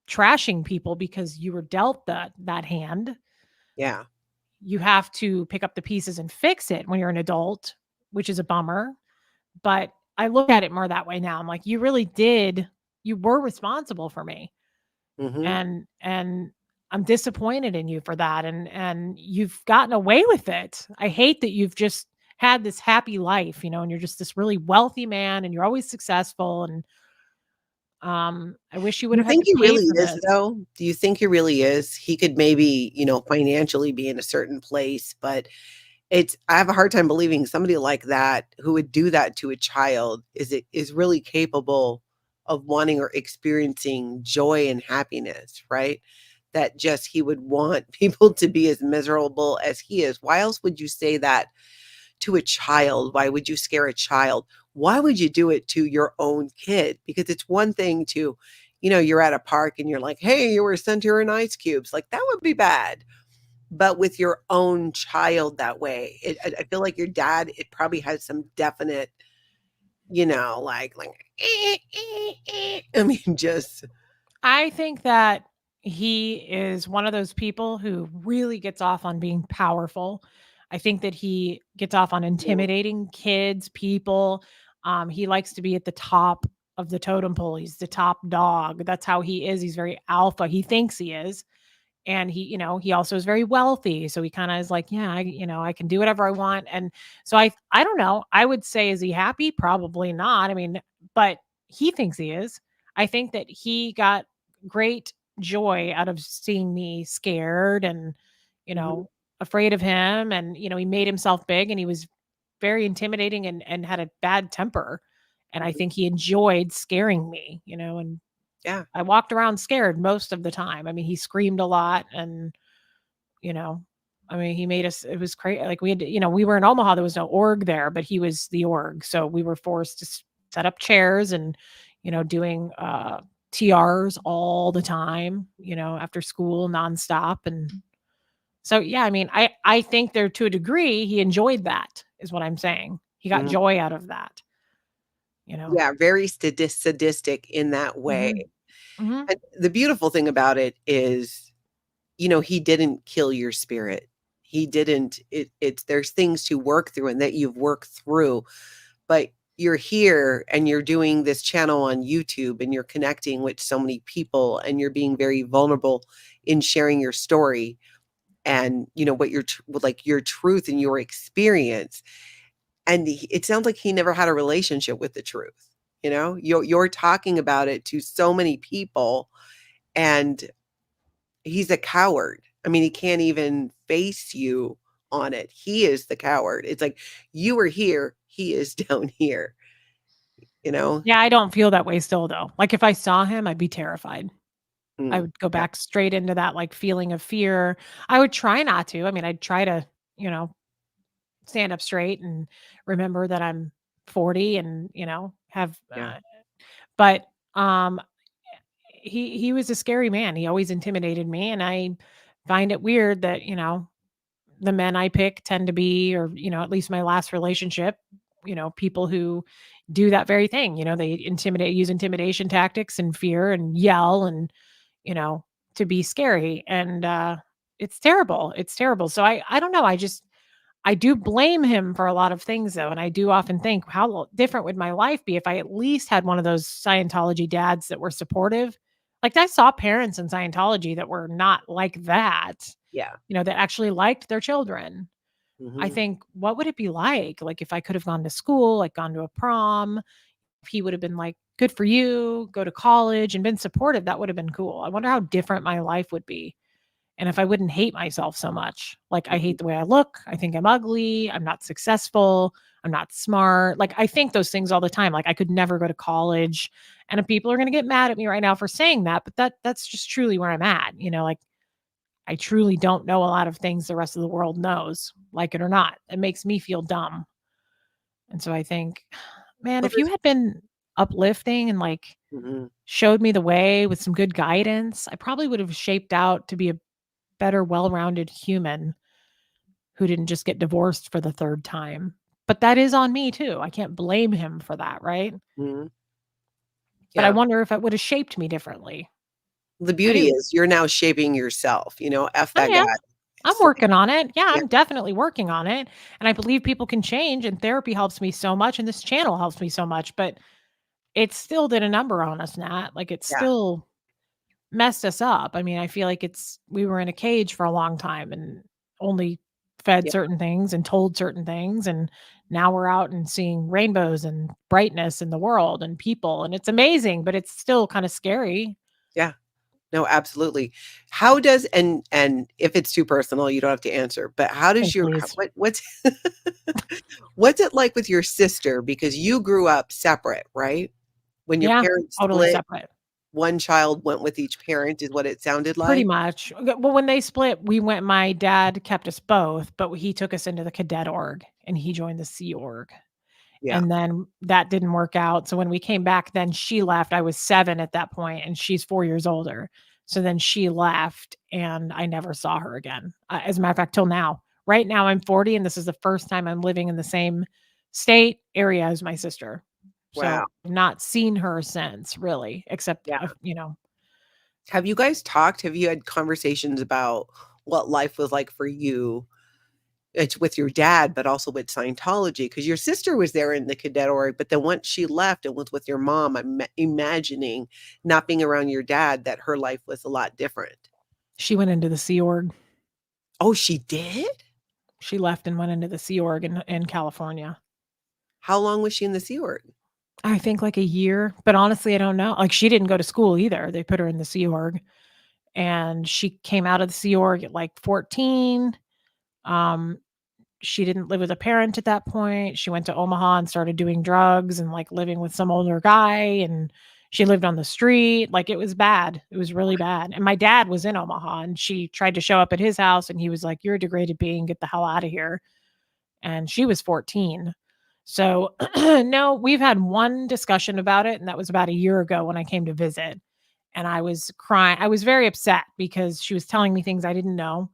trashing people because you were dealt that hand.
Yeah.
You have to pick up the pieces and fix it when you're an adult, which is a bummer. But I look at it more that way now. I'm like, you were responsible for me.
Mhm.
And I'm disappointed in you for that, and you've gotten away with it. I hate that you've just had this happy life, and you're just this really wealthy man and you're always successful, and I wish you
Do
would
you
have had
think
to
he
pay
really
for
is,
this.
though? Do you think he really is? He could maybe, financially be in a certain place, but I have a hard time believing somebody like that who would do that to a child is really capable of wanting or experiencing joy and happiness, right? That just he would want people to be as miserable as he is. Why else would you say that to a child? Why would you scare a child? Why would you do it to your own kid? Because it's one thing to, you're at a park and you're like, hey, you were sent here in ice cubes. Like, that would be bad. But with your own child that way, I feel like your dad, it probably has some definite, like, I mean, just,
I think that he is one of those people who really gets off on being powerful. I think that he gets off on
mm,
intimidating kids, people. He likes to be at the top of the totem pole. He's the top dog. That's how he is. He's very alpha. He thinks he is. And he also is very wealthy. So he kind of is like, yeah, I can do whatever I want. And so I don't know. I would say, is he happy? Probably not. I mean, but he thinks he is. I think that he got great joy out of seeing me scared and, you
mhm,
know, afraid of him. And, he made himself big, and he was very intimidating and had a bad temper. And I
mhm,
think he enjoyed scaring me, and
yeah,
I walked around scared most of the time. I mean, he screamed a lot, and, you know, I mean, he made us, it was crazy. Like, we had to, we were in Omaha, there was no org there, but he was the org. So we were forced to set up chairs and, doing TRs all the time, after school nonstop. And so, yeah, I mean, I think there to a degree, he enjoyed that is what I'm saying. He got
Mhm.
joy out of that, you know?
Yeah, very sadistic in that way.
Mhm. Mhm.
And the beautiful thing about it is, he didn't kill your spirit. He didn't it's there's things to work through and that you've worked through, but you're here and you're doing this channel on YouTube and you're connecting with so many people and you're being very vulnerable in sharing your story and, what like your truth and your experience. And it sounds like he never had a relationship with the truth. You're talking about it to so many people, and he's a coward. I mean, he can't even face you on it. He is the coward. It's like you are here, he is down here, you know?
Yeah, I don't feel that way still, though. Like, if I saw him, I'd be terrified. I
Mm,
would go
yeah,
back straight into that, like, feeling of fear. I would try not to. I mean, I'd try to, you know, stand up straight and remember that I'm 40 and, have,
yeah.
but, um, he was a scary man. He always intimidated me, and I find it weird that, the men I pick tend to be, or, at least my last relationship, people who do that very thing. They use intimidation tactics and fear and yell and, you know, to be scary. And it's terrible. It's terrible. So I don't know. I do blame him for a lot of things though. And I do often think, how different would my life be if I at least had one of those Scientology dads that were supportive? Like, I saw parents in Scientology that were not like that,
Yeah.
that actually liked their children. I
Mhm.
think, what would it be like? Like, if I could have gone to school, like gone to a prom, if he would have been like, good for you, go to college and been supportive, that would have been cool. I wonder how different my life would be. And if I wouldn't hate myself so much. Like, I
Mhm.
hate the way I look. I think I'm ugly. I'm not successful. I'm not smart. Like, I think those things all the time. Like, I could never go to college. And if people are going to get mad at me right now for saying that, but that's just truly where I'm at. Like, I truly don't know a lot of things the rest of the world knows, like it or not. It makes me feel dumb. And so I think, man,
Well,
if you
there's
had been uplifting and like
Mhm.
showed me the way with some good guidance, I probably would have shaped out to be a better, well rounded human who didn't just get divorced for the third time. But that is on me too. I can't blame him for that, right?
Mhm.
But I
Yeah.
wonder if it would have shaped me differently.
The
I
beauty
do.
is you're now shaping yourself, F
I
that guy.
am. I'm
It's like
working on it. Yeah,
yeah,
I'm definitely working on it. And I believe people can change, and therapy helps me so much, and this channel helps me so much, but it still did a number on us, Nat. Like, it
yeah,
still messed us up. I mean, I feel like we were in a cage for a long time and only fed
yeah,
certain things and told certain things. And now we're out and seeing rainbows and brightness in the world and people. And it's amazing, but it's still kind of scary.
yeah. No, absolutely. How does and if it's too personal, you don't have to answer, but how
Oh,
does your
please.
what's what's it like with your sister? Because you grew up separate, right? When your
Yeah,
parents
totally
split,
separate.
one child went with each parent is what it sounded
Pretty
like?
much. Well, when they split, my dad kept us both, but he took us into the cadet org and he joined the Sea Org.
Yeah.
And then that didn't work out. So when we came back, then she left. I was 7 at that point, and she's 4 years older. So then she left, and I never saw her again. As a matter of fact, till now. Right now, I'm 40, and this is the first time I'm living in the same state area as my sister.
Wow.
So I've not seen her since, really, except,
Yeah. Have you guys talked? Have you had conversations about what life was like for you? It's with your dad, but also with Scientology, because your sister was there in the cadet org, but then once she left and was with your mom, I'm imagining not being around your dad, that her life was a lot different.
she went into the Sea Org.
Oh, she did?
She left and went into the Sea Org in California.
How long was she in the Sea Org?
I think like a year, but honestly, I don't know. Like, she didn't go to school either. They put her in the Sea Org, and she came out of the Sea Org at like 14. Um, she didn't live with a parent at that point. She went to Omaha and started doing drugs and like living with some older guy, and she lived on the street. Like, it was bad. It was really bad. And my dad was in Omaha, and she tried to show up at his house, and he was like, "You're a degraded being. Get the hell out of here." And she was 14. So, no, we've had one discussion about it, and that was about a year ago when I came to visit. and I was crying. I was very upset because she was telling me things I didn't know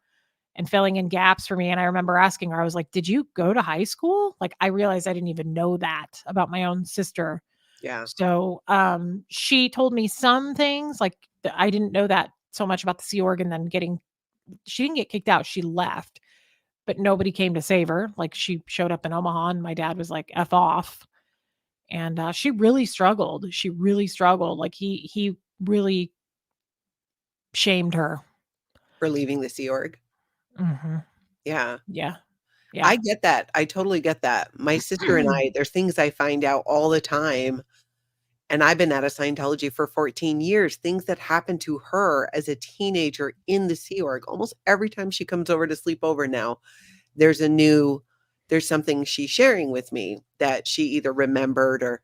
and filling in gaps for me. And I remember asking her, I was like, "Did you go to high school?" Like, I realized I didn't even know that about my own sister.
Yeah.
So, she told me some things, like, I didn't know that so much about the Sea Org, and then she didn't get kicked out, she left, but nobody came to save her. Like, she showed up in Omaha, and my dad was like, "F off." And, she really struggled. She really struggled. Like, he really shamed her.
For leaving the Sea Org.
Mhm.
Yeah.
Yeah. Yeah.
I get that. I totally get that. My sister and I, there's things I find out all the time, and I've been out of Scientology for 14 years, things that happened to her as a teenager in the Sea Org. Almost every time she comes over to sleep over now, there's a new there's something she's sharing with me that she either remembered or,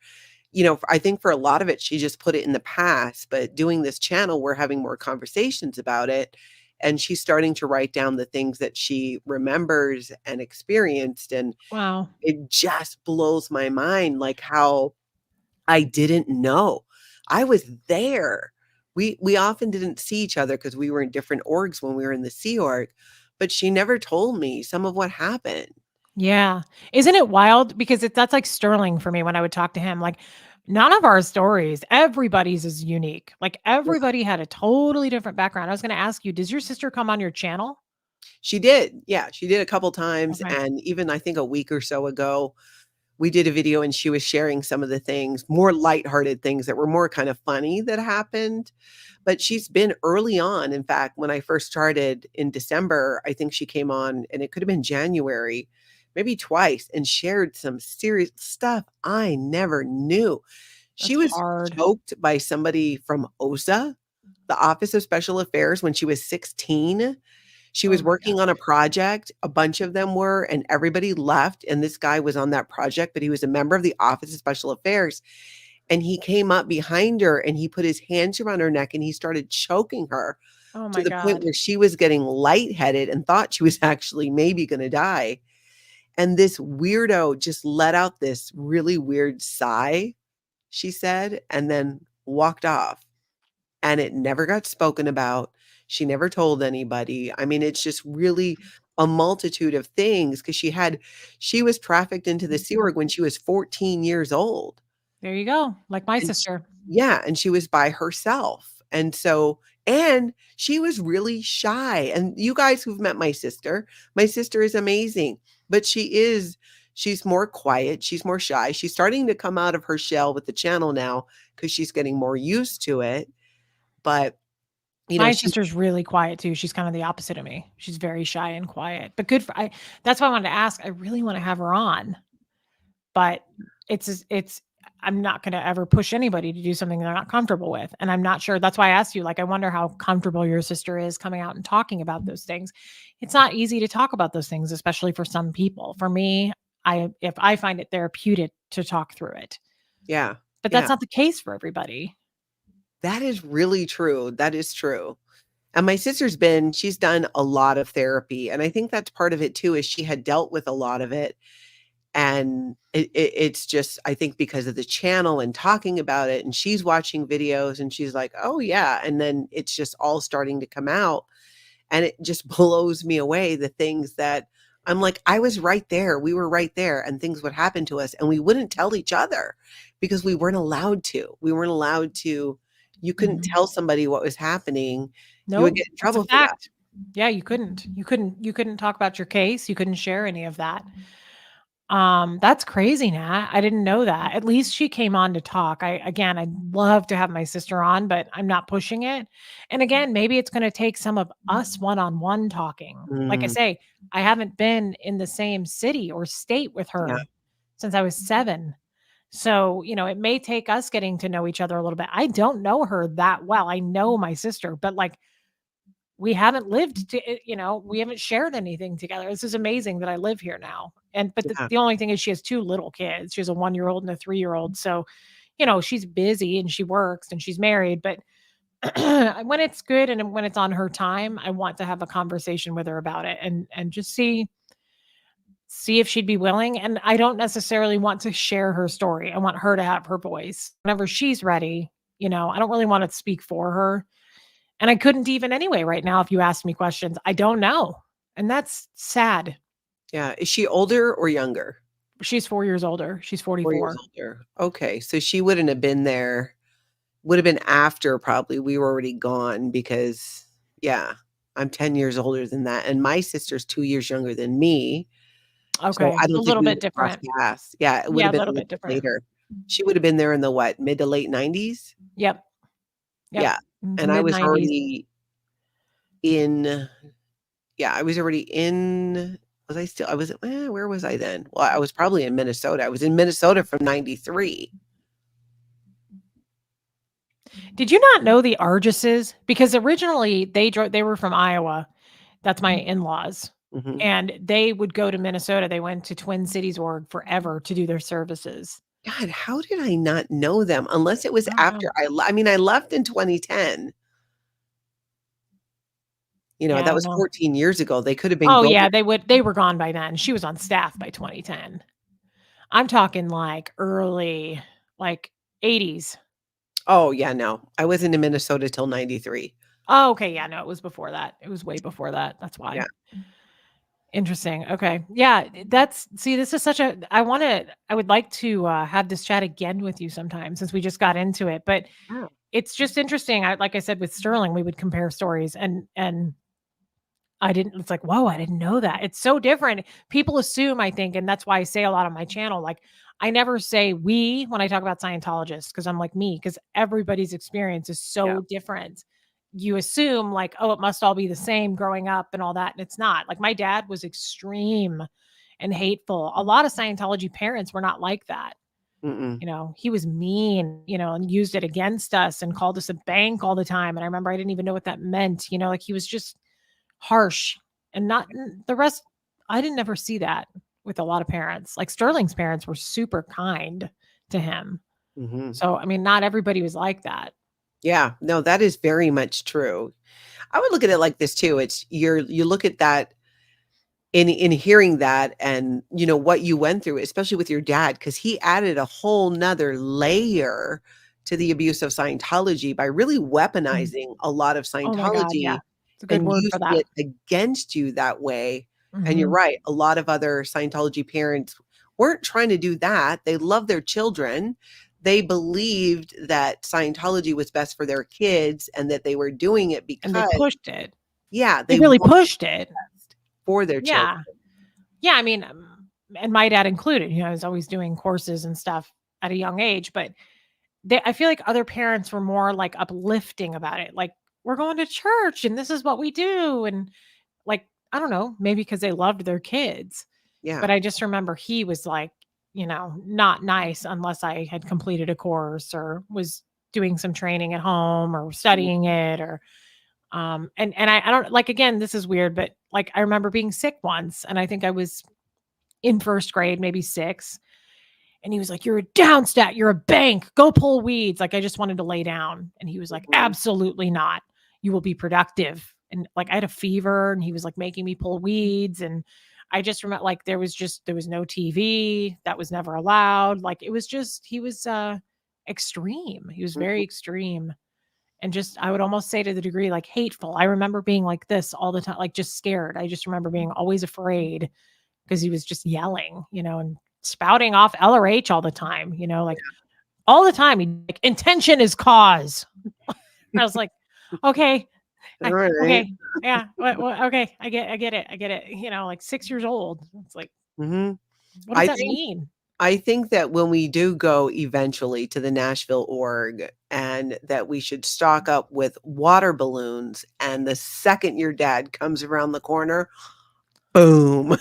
I think for a lot of it, she just put it in the past, but doing this channel, we're having more conversations about it, and she's starting to write down the things that she remembers and experienced, and
Wow.
it just blows my mind, like, how I didn't know. I was there. We often didn't see each other because we were in different orgs when we were in the Sea Org, but she never told me some of what happened.
Yeah. Isn't it wild? Because that's like Sterling for me when I would talk to him. Like, none of our stories, everybody's is unique. Like, everybody had a totally different background. I was gonna ask you, does your sister come on your channel?
She did, yeah, she did a couple times,
Okay.
and even I think a week or so ago, we did a video and she was sharing some of the things, more lighthearted things that were more kind of funny that happened. But she's been early on. In fact, when I first started in December, I think she came on and it could have been January, maybe twice, and shared some serious stuff I never knew. She
That's
was
hard.
choked by somebody from OSA, the Office of Special Affairs, when she was 16. She
Oh
was
my
working on a
gosh.
project, a bunch of them were, and everybody left, and this guy was on that project, but he was a member of the Office of Special Affairs, and he came up behind her, and he put his hands around her neck, and he started choking her
Oh
to
my
the point
god.
where she was getting lightheaded and thought she was actually maybe gonna die, and this weirdo just let out this really weird sigh, she said, and then walked off, and it never got spoken about. She never told anybody. I mean, it's just really a multitude of things because she was trafficked into the Sea Org when she was 14 years old.
There you go. Like my
And sh
sister.
Yeah, and she was by herself, and she was really shy, and you guys who've met my sister is amazing, but she's more quiet, she's more shy, she's starting to come out of her shell with the channel now because she's getting more used to it, but,
My
she
sister's really quiet too. She's kind of the opposite of me. She's very shy and quiet, but good for I that's why I wanted to ask. I really wanna have her on, but it's I'm not gonna ever push anybody to do something they're not comfortable with, and I'm not sure that's why I asked you, like, I wonder how comfortable your sister is coming out and talking about those things. It's not easy to talk about those things, especially for some people. For me, if I find it therapeutic to talk through it,
Yeah,
but that's
yeah.
not the case for everybody.
That is really true, that is true. And my she's done a lot of therapy, and I think that's part of it too, is she had dealt with a lot of it, and it's just I think because of the channel and talking about it, and she's watching videos, and she's like, "Oh, yeah," and then it's just all starting to come out, and it just blows me away, the things that I'm like, "I was right there, we were right there," and things would happen to us, and we wouldn't tell each other because we weren't allowed to. We weren't allowed to You couldn't
Mhm.
tell somebody what was happening. You would
Nope,
get in
that's a
trouble for that.
fact. Yeah, you couldn't. You couldn't talk about your case, you couldn't share any of that. That's crazy, Nat. I didn't know that. At least she came on to talk. I'd love to have my sister on, but I'm not pushing it. And again, maybe it's gonna take some of us one-on-one talking. Like I
Mm,
say, I haven't been in the same city or state with
yeah,
her since I was 7. So, it may take us getting to know each other a little bit. I don't know her that well. I know my sister, but, like, we haven't lived we haven't shared anything together. This is amazing that I live here now. And but
yeah,
the only thing is she has 2 little kids. She has a 1-year-old and a 3-year-old. So, she's busy and she works and she's married, but when it's good and when it's on her time, I want to have a conversation with her about it and just see if she'd be willing. And I don't necessarily want to share her story. I want her to have her voice. Whenever she's ready, I don't really want to speak for her. And I couldn't even anyway right now if you asked me questions. I don't know. And that's sad.
Yeah. Is she older or younger?
She's 4 years older. She's
4 years
44.
older. Okay. So she wouldn't have been there. Would have been after probably we were already gone because, yeah, I'm 10 years older than that, and my sister's 2 years younger than me, so
Okay.
I
A
don't think
little
we
bit
would have crossed
different.
paths. Yeah, it would
Yeah,
have
a
been a
little
little
bit
bit
different.
later. She would have been there in the what, mid to late 90s?
Yep. Yep.
Yeah,
The
and I
mid
was
90s.
already in yeah, I was already in was I still I was where was I then? Well, I was probably in Minnesota. I was in Minnesota from 93.
Did you not know the Argises? Because originally they were from Iowa. That's my in-laws.
Mhm.
And they would go to Minnesota. They went to Twin Cities org forever to do their services.
God, how did I not know them? Unless it was
I don't know.
after I mean, I left in 2010.
Yeah, I
That
don't
was
know.
14 years ago. They could have been
Oh
going.
yeah, they were gone by then. She was on staff by 2010. I'm talking like early, like 80s.
Oh, yeah, no. I wasn't in Minnesota till 93.
Oh, okay, yeah, no, it was before that. It was way before that. That's
Yeah.
why. Interesting. Okay. Yeah, this is such a I would like to have this chat again with you sometime since we just got into it, but
Yeah.
it's just interesting. Like I said with Sterling, we would compare stories and I didn't it's like, "Whoa, I didn't know that." It's so different. People assume, I think, and that's why I say a lot on my channel, like, I never say "we" when I talk about Scientologists because 'cause I'm like, "me," because everybody's experience is
Yeah.
so different. You assume, like, "Oh, it must all be the same growing up and all that," and it's not. Like, my dad was extreme and hateful. A lot of Scientology parents were not like that.
Mm-mm.
He was mean, and used it against us and called us a bank all the time, and I remember I didn't even know what that meant, like, he was just harsh and not the rest. I didn't ever see that with a lot of parents. Like Sterling's parents were super kind to him.
Mhm.
So, I mean, not everybody was like that.
Yeah. No, that is very much true. I would look at it like this too. You look at that in hearing that and, what you went through, especially with your dad, because he added a whole 'nother layer to the abuse of Scientology by really
Mm.
weaponizing a lot of
Oh my god, yeah.
Scientology
It's a good
and
word for
using
that.
it against you that way. And you're
Mhm.
right, a lot of other Scientology parents weren't trying to do that. They love their children. They believed that Scientology was best for their kids and that they were doing it
And they
because
pushed it.
yeah,
They
they
really
want
pushed it.
best for their children.
Yeah. Yeah, I mean, and my dad included, I was always doing courses and stuff at a young age, but I feel like other parents were more, like, uplifting about it, like, "We're going to church, and this is what we do," and, like, I don't know, maybe because they loved their kids,
Yeah.
but I just remember he was, like, not nice unless I had completed a course or was doing some training at home or
Mhm.
studying it or, and I don't like, again, this is weird, but, like, I remember being sick once, and I think I was in 1st grade, maybe 6, and he was like, "You're a downstat. You're a bank. Go pull weeds." Like, I just wanted to lay down. And he was like,
Mhm.
"Absolutely not. You will be productive." And like, I had a fever and he was like making me pull weeds. And I just remember like there was no TV. That was never allowed. Like it was just, he was extreme. He was very
Mhm.
extreme. And just, I would almost say to the degree like hateful. I remember being like this all the time, like just scared. I just remember being always afraid because he was just yelling, and spouting off LRH all the time, like all the time. He like intention is cause. I was like, okay,
Alright.
okay, yeah, okay, I get it. Like 6 years old. It's like,
Mhm.
what does
I
that
think
mean?
I think that when we do go eventually to the Nashville org and that we should stock up with water balloons, and the second your dad comes around the corner, boom.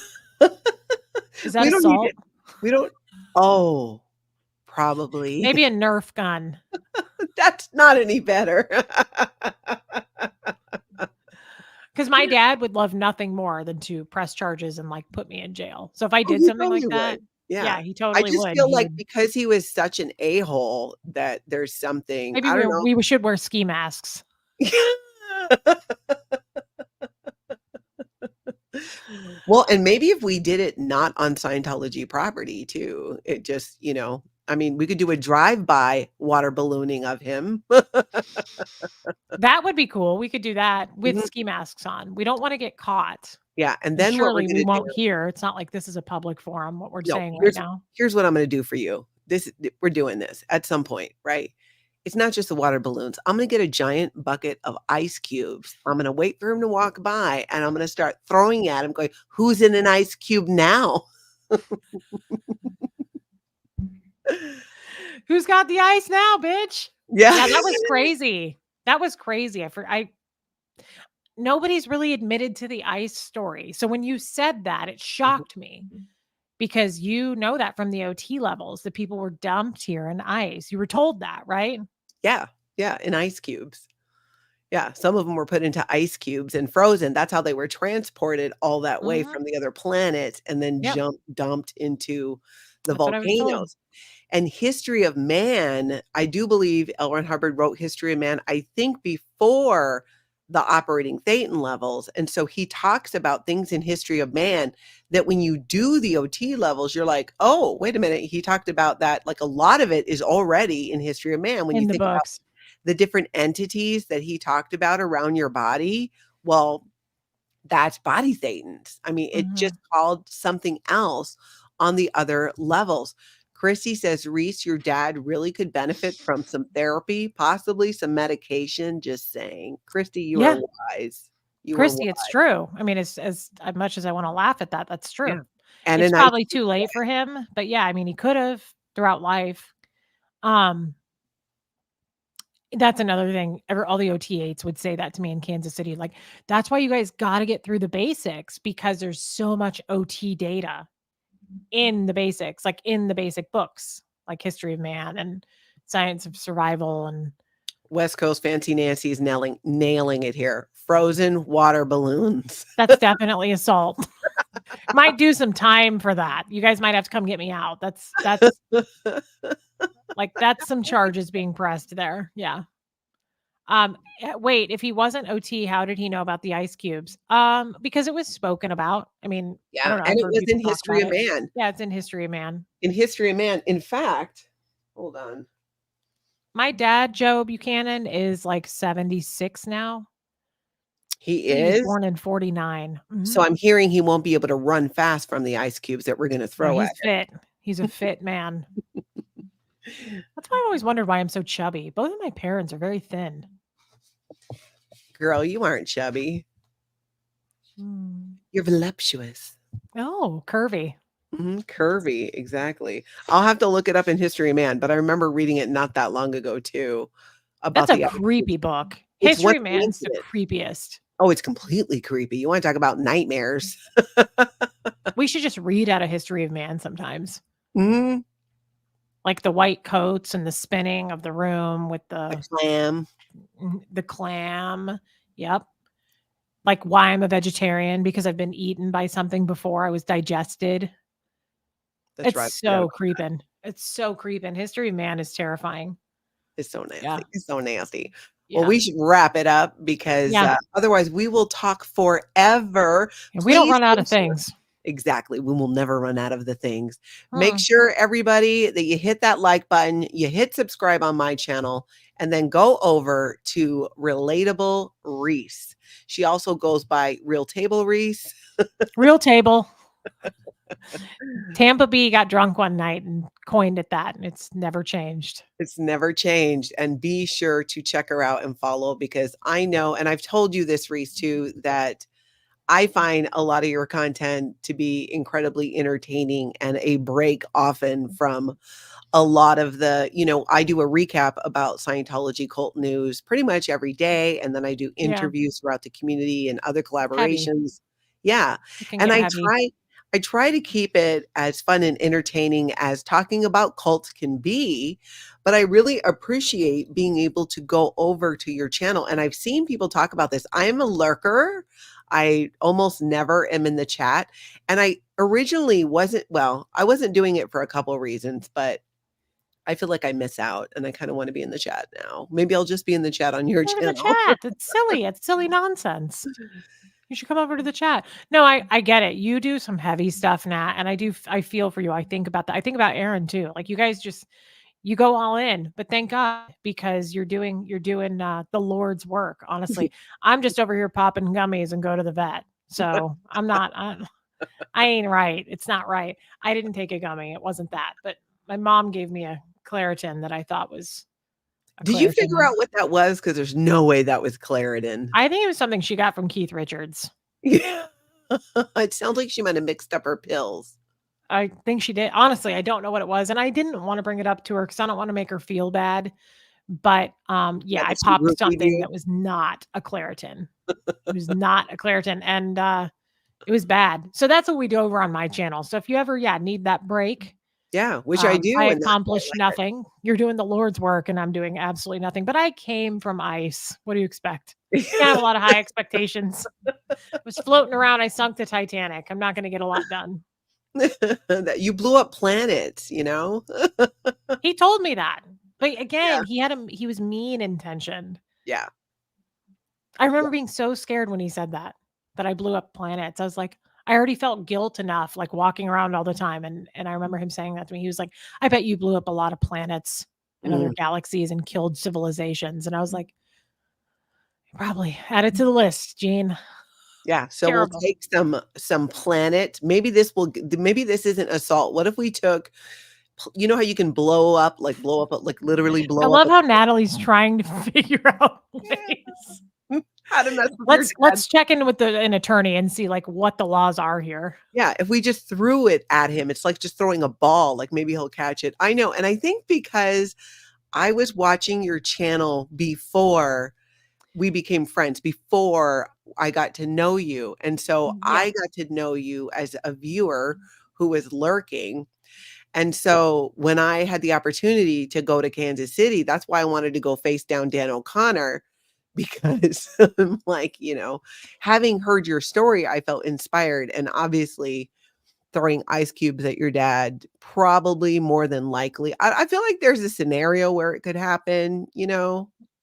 Is that
We don't need
assault?
it. We don't Oh, probably.
Maybe a Nerf gun.
That's not any better.
Because my dad would love nothing more than to press charges and like put me in jail. So if I
Oh,
did
he
something
totally
like that,
would. Yeah.
yeah, he
I
totally
just
would.
feel
He
like
would.
because he was such an a-hole that there's something
Maybe
I don't know.
we should wear ski masks.
Well, and maybe if we did it not on Scientology property too, it just, I mean, we could do a drive-by water ballooning of him.
That would be cool. We could do that with
Mhm.
ski masks on. We don't wanna get caught,
Yeah, and
and
then what we're
surely we
gonna
won't
do
hear. It's not like this is a public forum, what we're
no,
saying right now.
here's what I'm gonna do for you. We're doing this at some point, right? It's not just the water balloons. I'm gonna get a giant bucket of ice cubes. I'm gonna wait for him to walk by, and I'm gonna start throwing at him going, "Who's in an ice cube now?"
Who's got the ice now, bitch?
Yeah.
Yeah, that was crazy. That was crazy. I nobody's really admitted to the ice story. So when you said that, it
Mhm.
shocked me because you know that from the OT levels, that people were dumped here in ice. You were told that, right?
Yeah, yeah, in ice cubes. Yeah, some of them were put into ice cubes and frozen. That's how they were transported all that way
Mhm.
from the other planet and then
Yep.
dumped into the
That's what I was told.
volcanoes. And History of Man, I do believe L. Ron Hubbard wrote History of Man, I think before the operating Thetan levels, and so he talks about things in History of Man that when you do the OT levels, you're like, "Oh, wait a minute." He talked about that, like, a lot of it is already in History of Man when you
In the
think about
books.
the different entities that he talked about around your body. Well, that's body thetans. I mean, it just
Mhm.
called something else on the other levels. Christy says, Reese, your dad really could benefit from some therapy, possibly some medication. Just saying. Christy, you are
Yeah.
wise. You are
Christy,
wise.
it's true. I mean, as much as I wanna laugh at that, that's true.
Yeah. And a
It's
nice
probably too late for him, but yeah, I mean, he could have throughout life. Um, that's another thing. All the OT8s would say that to me in Kansas City, like, "That's why you guys gotta get through the basics because there's so much OT data in the basics, like, in the basic books, like History of Man and Science of Survival," and
West Coast Fancy Nancy is nailing it here. Frozen water balloons.
that's definitely assault. Might do some time for that. You guys might have to come get me out. That's like, that's some charges being pressed there. Yeah. Wait, if he wasn't OT, how did he know about the ice cubes? Because it was spoken about. I mean, I
Yeah,
don't know,
and
I've
it
heard
was
people
in
talk
History
about
of
it.
Man.
Yeah, it's in History of Man.
In History of Man. In fact, hold on.
My dad, Joe Buchanan, is like 76 now.
He
He was
is?
born in 49.
So
Mhm.
I'm hearing he won't be able to run fast from the ice cubes that we're gonna
No,
throw at
he's fit. He's a fit man.
him.
That's why I always wondered why I'm so chubby. Both of my parents are very thin.
Girl, you aren't chubby.
Mm.
You're voluptuous.
Oh, curvy.
Mhm, curvy, exactly. I'll have to look it up in History of Man, but I remember reading it not that long ago too,
That's
about
a
the ice cubes.
creepy book.
It's
History
one
of Man's the
coincidence.
creepiest.
Oh, it's completely creepy. You wanna talk about nightmares.
We should just read out a History of Man sometimes.
Mhm.
Like the white coats and the spinning of the room with
The clam.
the clam. Yep. Like why I'm a vegetarian because I've been eaten by something before I was digested.
That's
It's
right, I forgot
so
about that.
creeping. It's so creeping. History of Man is terrifying.
It's so
Yeah.
nasty. It's so nasty. Well,
Yeah.
we should wrap it up because,
Yeah.
otherwise we will talk forever.
And we don't
Please
run out
make
of
sure
things.
exactly, we will never run out of the things. Make
Mm.
sure, everybody, that you hit that like button, you hit subscribe on my channel, and then go over to Relatable Reese. She also goes by Real Table Reese.
Real table. Tampa Bee got drunk one night and coined it that, and it's never changed.
It's never changed, and be sure to check her out and follow because I know, and I've told you this, Reese, too, that I find a lot of your content to be incredibly entertaining and a break often from a lot of I do a recap about Scientology cult news pretty much every day, and then I do
Yeah.
interviews throughout the community and other
Heavy.
collaborations. Yeah,
It can
and
get
I
heavy.
try to keep it as fun and entertaining as talking about cults can be, but I really appreciate being able to go over to your channel, and I've seen people talk about this. I am a lurker. I almost never am in the chat, and I originally I wasn't doing it for a couple reasons, but I feel like I miss out and I kinda wanna be in the chat now. Maybe I'll just be in the chat on your
Go to the
channel.
chat. It's silly. It's silly nonsense. You should come over to the chat. No, I get it. You do some heavy stuff, Nat, and I feel for you. I think about that. I think about Aaron too. Like you guys just you go all in, but thank God because you're doing the Lord's work. Honestly, I'm just over here popping gummies and go to the vet. So I'm not. I ain't right. It's not right. I didn't take a gummy. It wasn't that, but my mom gave me a Claritin that I thought was a
Did you
Claritin.
figure out what that was? Because there's no way that was Claritin.
I think it was something she got from Keith Richards.
Yeah. It sounds like she might have mixed up her pills.
I think she did. Honestly, I don't know what it was, and I didn't wanna bring it up to her because I don't wanna make her feel bad, but,
Yeah,
yeah, I
that she
popped
roofied
something
you?
that was not a Claritin. It was not a Claritin, and, it was bad. So that's what we do over on my channel. So if you ever, yeah, need that break,
Yeah, which I
I
do, and that's why I
accomplished
like it.
nothing. You're doing the Lord's work, and I'm doing absolutely nothing, but I came from ice. What do you expect? Can't have a lot of high expectations. I was floating around, I sunk the Titanic. I'm not gonna get a lot done.
That you blew up planets, you know?
He told me that. But
Yeah,
again, he was mean intentioned.
yeah,
I
yeah.
remember being so scared when he said that I blew up planets. I was like, I already felt guilt enough, like walking around all the time. And I remember him saying that to me. He was like, I bet you blew up a lot of planets and other
Mm,
galaxies and killed civilizations. And I was like, probably add it to the list, Gene.
yeah, so we'll
Terrible.
take some planet. Maybe this will g maybe this isn't assault. What if we took you know how you can blow up, like, literally
I
blow up
love
a
how Natalie's trying to figure out ways.
how to mess with your dad.
Let's check in with an attorney and see like what the laws are here.
Yeah, if we just threw it at him, it's like just throwing a ball, like, maybe he'll catch it. I know, and I think because I was watching your channel before we became friends, before I got to know you, and so
Yeah.
I got to know you as a viewer who was lurking, and so when I had the opportunity to go to Kansas City, that's why I wanted to go face down Dan O'Connor because I'm like, having heard your story, I felt inspired, and obviously throwing ice cubes at your dad, probably more than likely. I feel like there's a scenario where it could happen.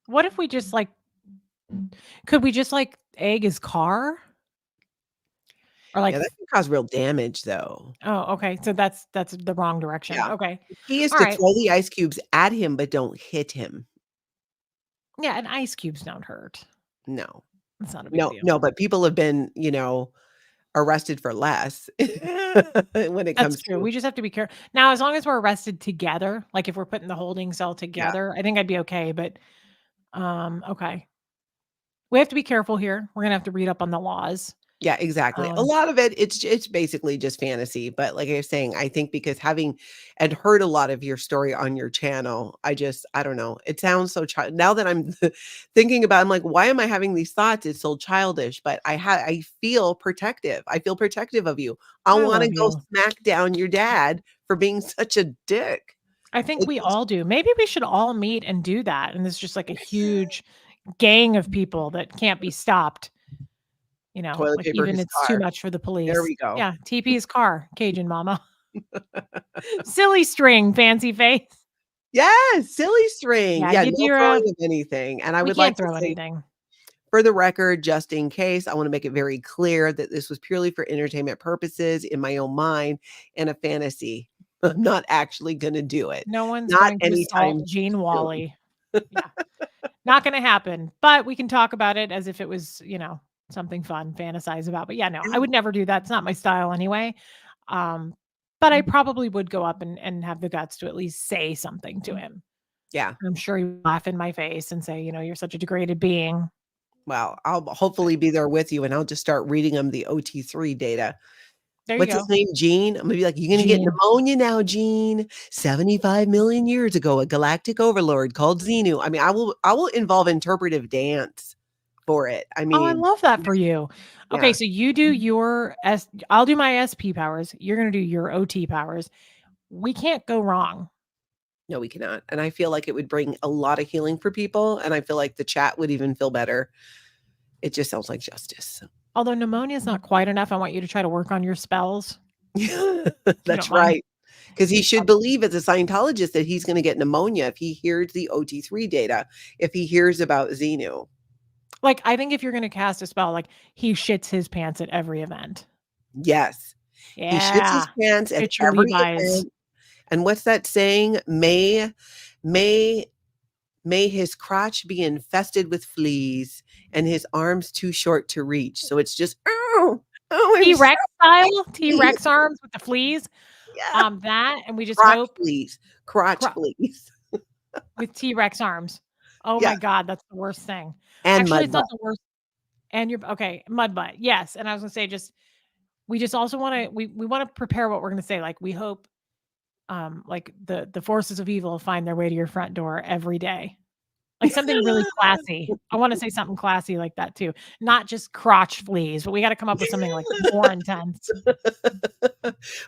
What if we just like could we just like egg his car? Or like
Yeah, that can cause real damage, though.
oh, okay. So that's the wrong direction.
Yeah.
Okay.
The key is
All
to
right.
throw the ice cubes at him, but don't hit him.
Yeah, and ice cubes don't hurt.
No.
It's not a big
No,
deal.
no, but people have been, arrested for less when it
That's
comes
true.
to
We just have to be careful. Now, as long as we're arrested together, like if we're put in the holding cell
yeah.
together, I think I'd be okay. But okay. We have to be careful here. We're gonna have to read up on the laws.
Yeah, exactly. A
Um,
lot of it, it's basically just fantasy, but like I was saying, I think because having and heard a lot of your story on your channel, I don't know. It sounds so now that I'm thinking about I'm like, why am I having these thoughts? It's so childish, but I feel protective. I feel protective of you. I
I
want to
love
go
you.
smack down your dad for being such a dick.
I think
It
we
just
all do. Maybe we should all meet and do that. And it's just like a huge gang of people that can't be stopped.
toilet
Like
paper
even
his
it's too
car.
much for the
There
police.
we go.
Yeah, TP's car, Cajun mama. Silly string, fancy face.
Yes, silly string.
Yeah,
Yeah,
you
no
dear,
throwing of anything. And I
we
would like
can't
to
throw
say
anything.
for the record, just in case, I want to make it very clear that this was purely for entertainment purposes in my own mind and a fantasy. I'm not actually going to do it.
No one's
Not
going to assault
anytime
Gene
soon.
Wally. Yeah, not gonna happen. But we can talk about it as if it was, something fun, fantasize about. But yeah, no, I
Yeah.
would never do that. It's not my style anyway. Um, but I probably would go up and have the guts to at least say something to him.
Yeah.
I'm sure he would laugh in my face and say, "You're such a degraded being."
Well, I'll
But
hopefully be there with you and I'll just start reading them the OT3 data.
there you
What's his
go,
name? Gene? I'm gonna be like, "You're gonna get
Gene.
pneumonia now, Gene. 75 million years ago, a galactic overlord called Xenu." I mean, I will involve interpretive dance for it. I
Oh, I
mean,
love that for you. Okay,
yeah.
so you do your S I'll do my SP powers. You're gonna do your OT powers. We can't go wrong.
No, we cannot. And I feel like it would bring a lot of healing for people, and I feel like the chat would even feel better. It just sounds like justice.
Although pneumonia is not quite enough, I want you to try to work on your spells, if you don't
That's
mind.
right. Because he should believe as a Scientologist that he's gonna get pneumonia if he hears the OT3 data, if he hears about Xenu.
Like, I think if you're gonna cast a spell, like, he shits his pants at every event.
Yes. He shits
Yeah.
his pants at
Get your
every
Levi's.
event. And what's that saying? May may his crotch be infested with fleas and his arms too short to reach. So it's just, oh, oh, I'm
T-Rex style,
sorry.
T-Rex arms with the fleas.
Yeah.
That, and we just
Crotch
hope
fleas. Crotch
cro
fleas.
with T-Rex arms. Oh
Yeah.
my god, that's the worst thing.
And
Actually,
mud
it's
butt.
not the worst. And you're okay, mud butt, yes, and I was gonna say just we just also wanna we wanna prepare what we're gonna say, like, we hope, like, the forces of evil find their way to your front door every day. Like, something really classy. I wanna say something classy like that too, not just crotch fleas, but we gotta come up with something, like, more intense.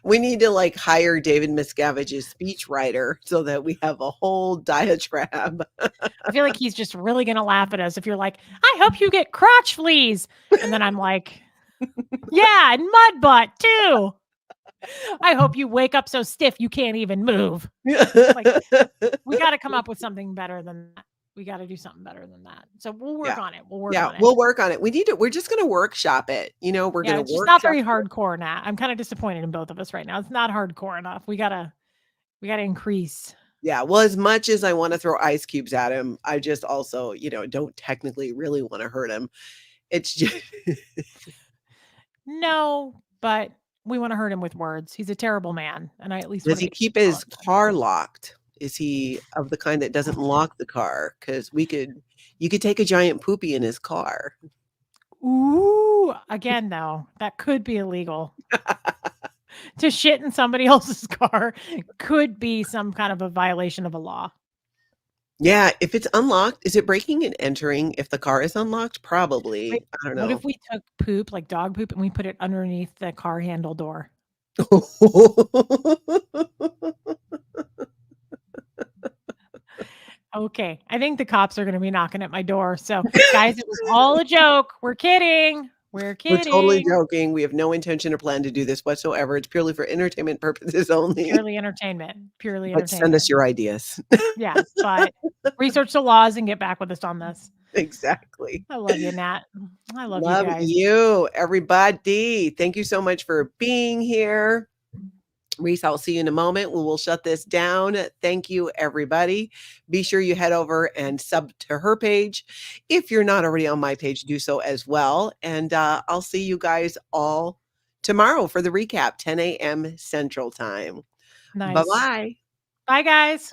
We need to like hire David Miscavige's speechwriter so that we have a whole diatribe.
I feel like he's just really gonna laugh at us if you're like, "I hope you get crotch fleas," and then I'm like, "Yeah, and mud butt too. I hope you wake up so stiff you can't even move." Like, we gotta come up with something better than that. We gotta do something better than that. So we'll work
Yeah.
on it. We'll work
Yeah,
on it.
we'll work on it. We're just gonna workshop it. We're
Yeah,
gonna
it's just not
workshop
very
it.
hardcore, Nat. I'm kinda disappointed in both of us right now. It's not hardcore enough. We gotta increase.
Yeah, well, as much as I wanna throw ice cubes at him, I just also, don't technically really wanna hurt him. It's just
No, but we wanna hurt him with words. He's a terrible man, and I at least
does
wanna
he
get
keep
well,
his car locked? Is he of the kind that doesn't lock the car? Because you could take a giant poopy in his car.
ooh, again, though, that could be illegal. To shit in somebody else's car could be some kind of a violation of a law.
Yeah, if it's unlocked, is it breaking and entering if the car is unlocked?
Wait,
Probably. I don't
what
know.
if we took poop, like dog poop, and we put it underneath the car handle door? Okay, I think the cops are gonna be knocking at my door. So, guys, it was all a joke. We're kidding. We're
We're totally
kidding.
joking. We have no intention or plan to do this whatsoever. It's purely for entertainment purposes only.
Purely entertainment. Purely
But send us
entertainment.
your ideas.
Yes, but research the laws and get back with us on this.
Exactly.
I love you, Nat. I love you
Love
guys.
you, everybody. Thank you so much for being here. Reese, I'll see you in a moment. We will shut this down. Thank you, everybody. Be sure you head over and sub to her page. If you're not already on my page, do so as well. And I'll see you guys all tomorrow for the recap, 10 a.m. Central Time.
Nice.
Bye-bye.
Bye, guys.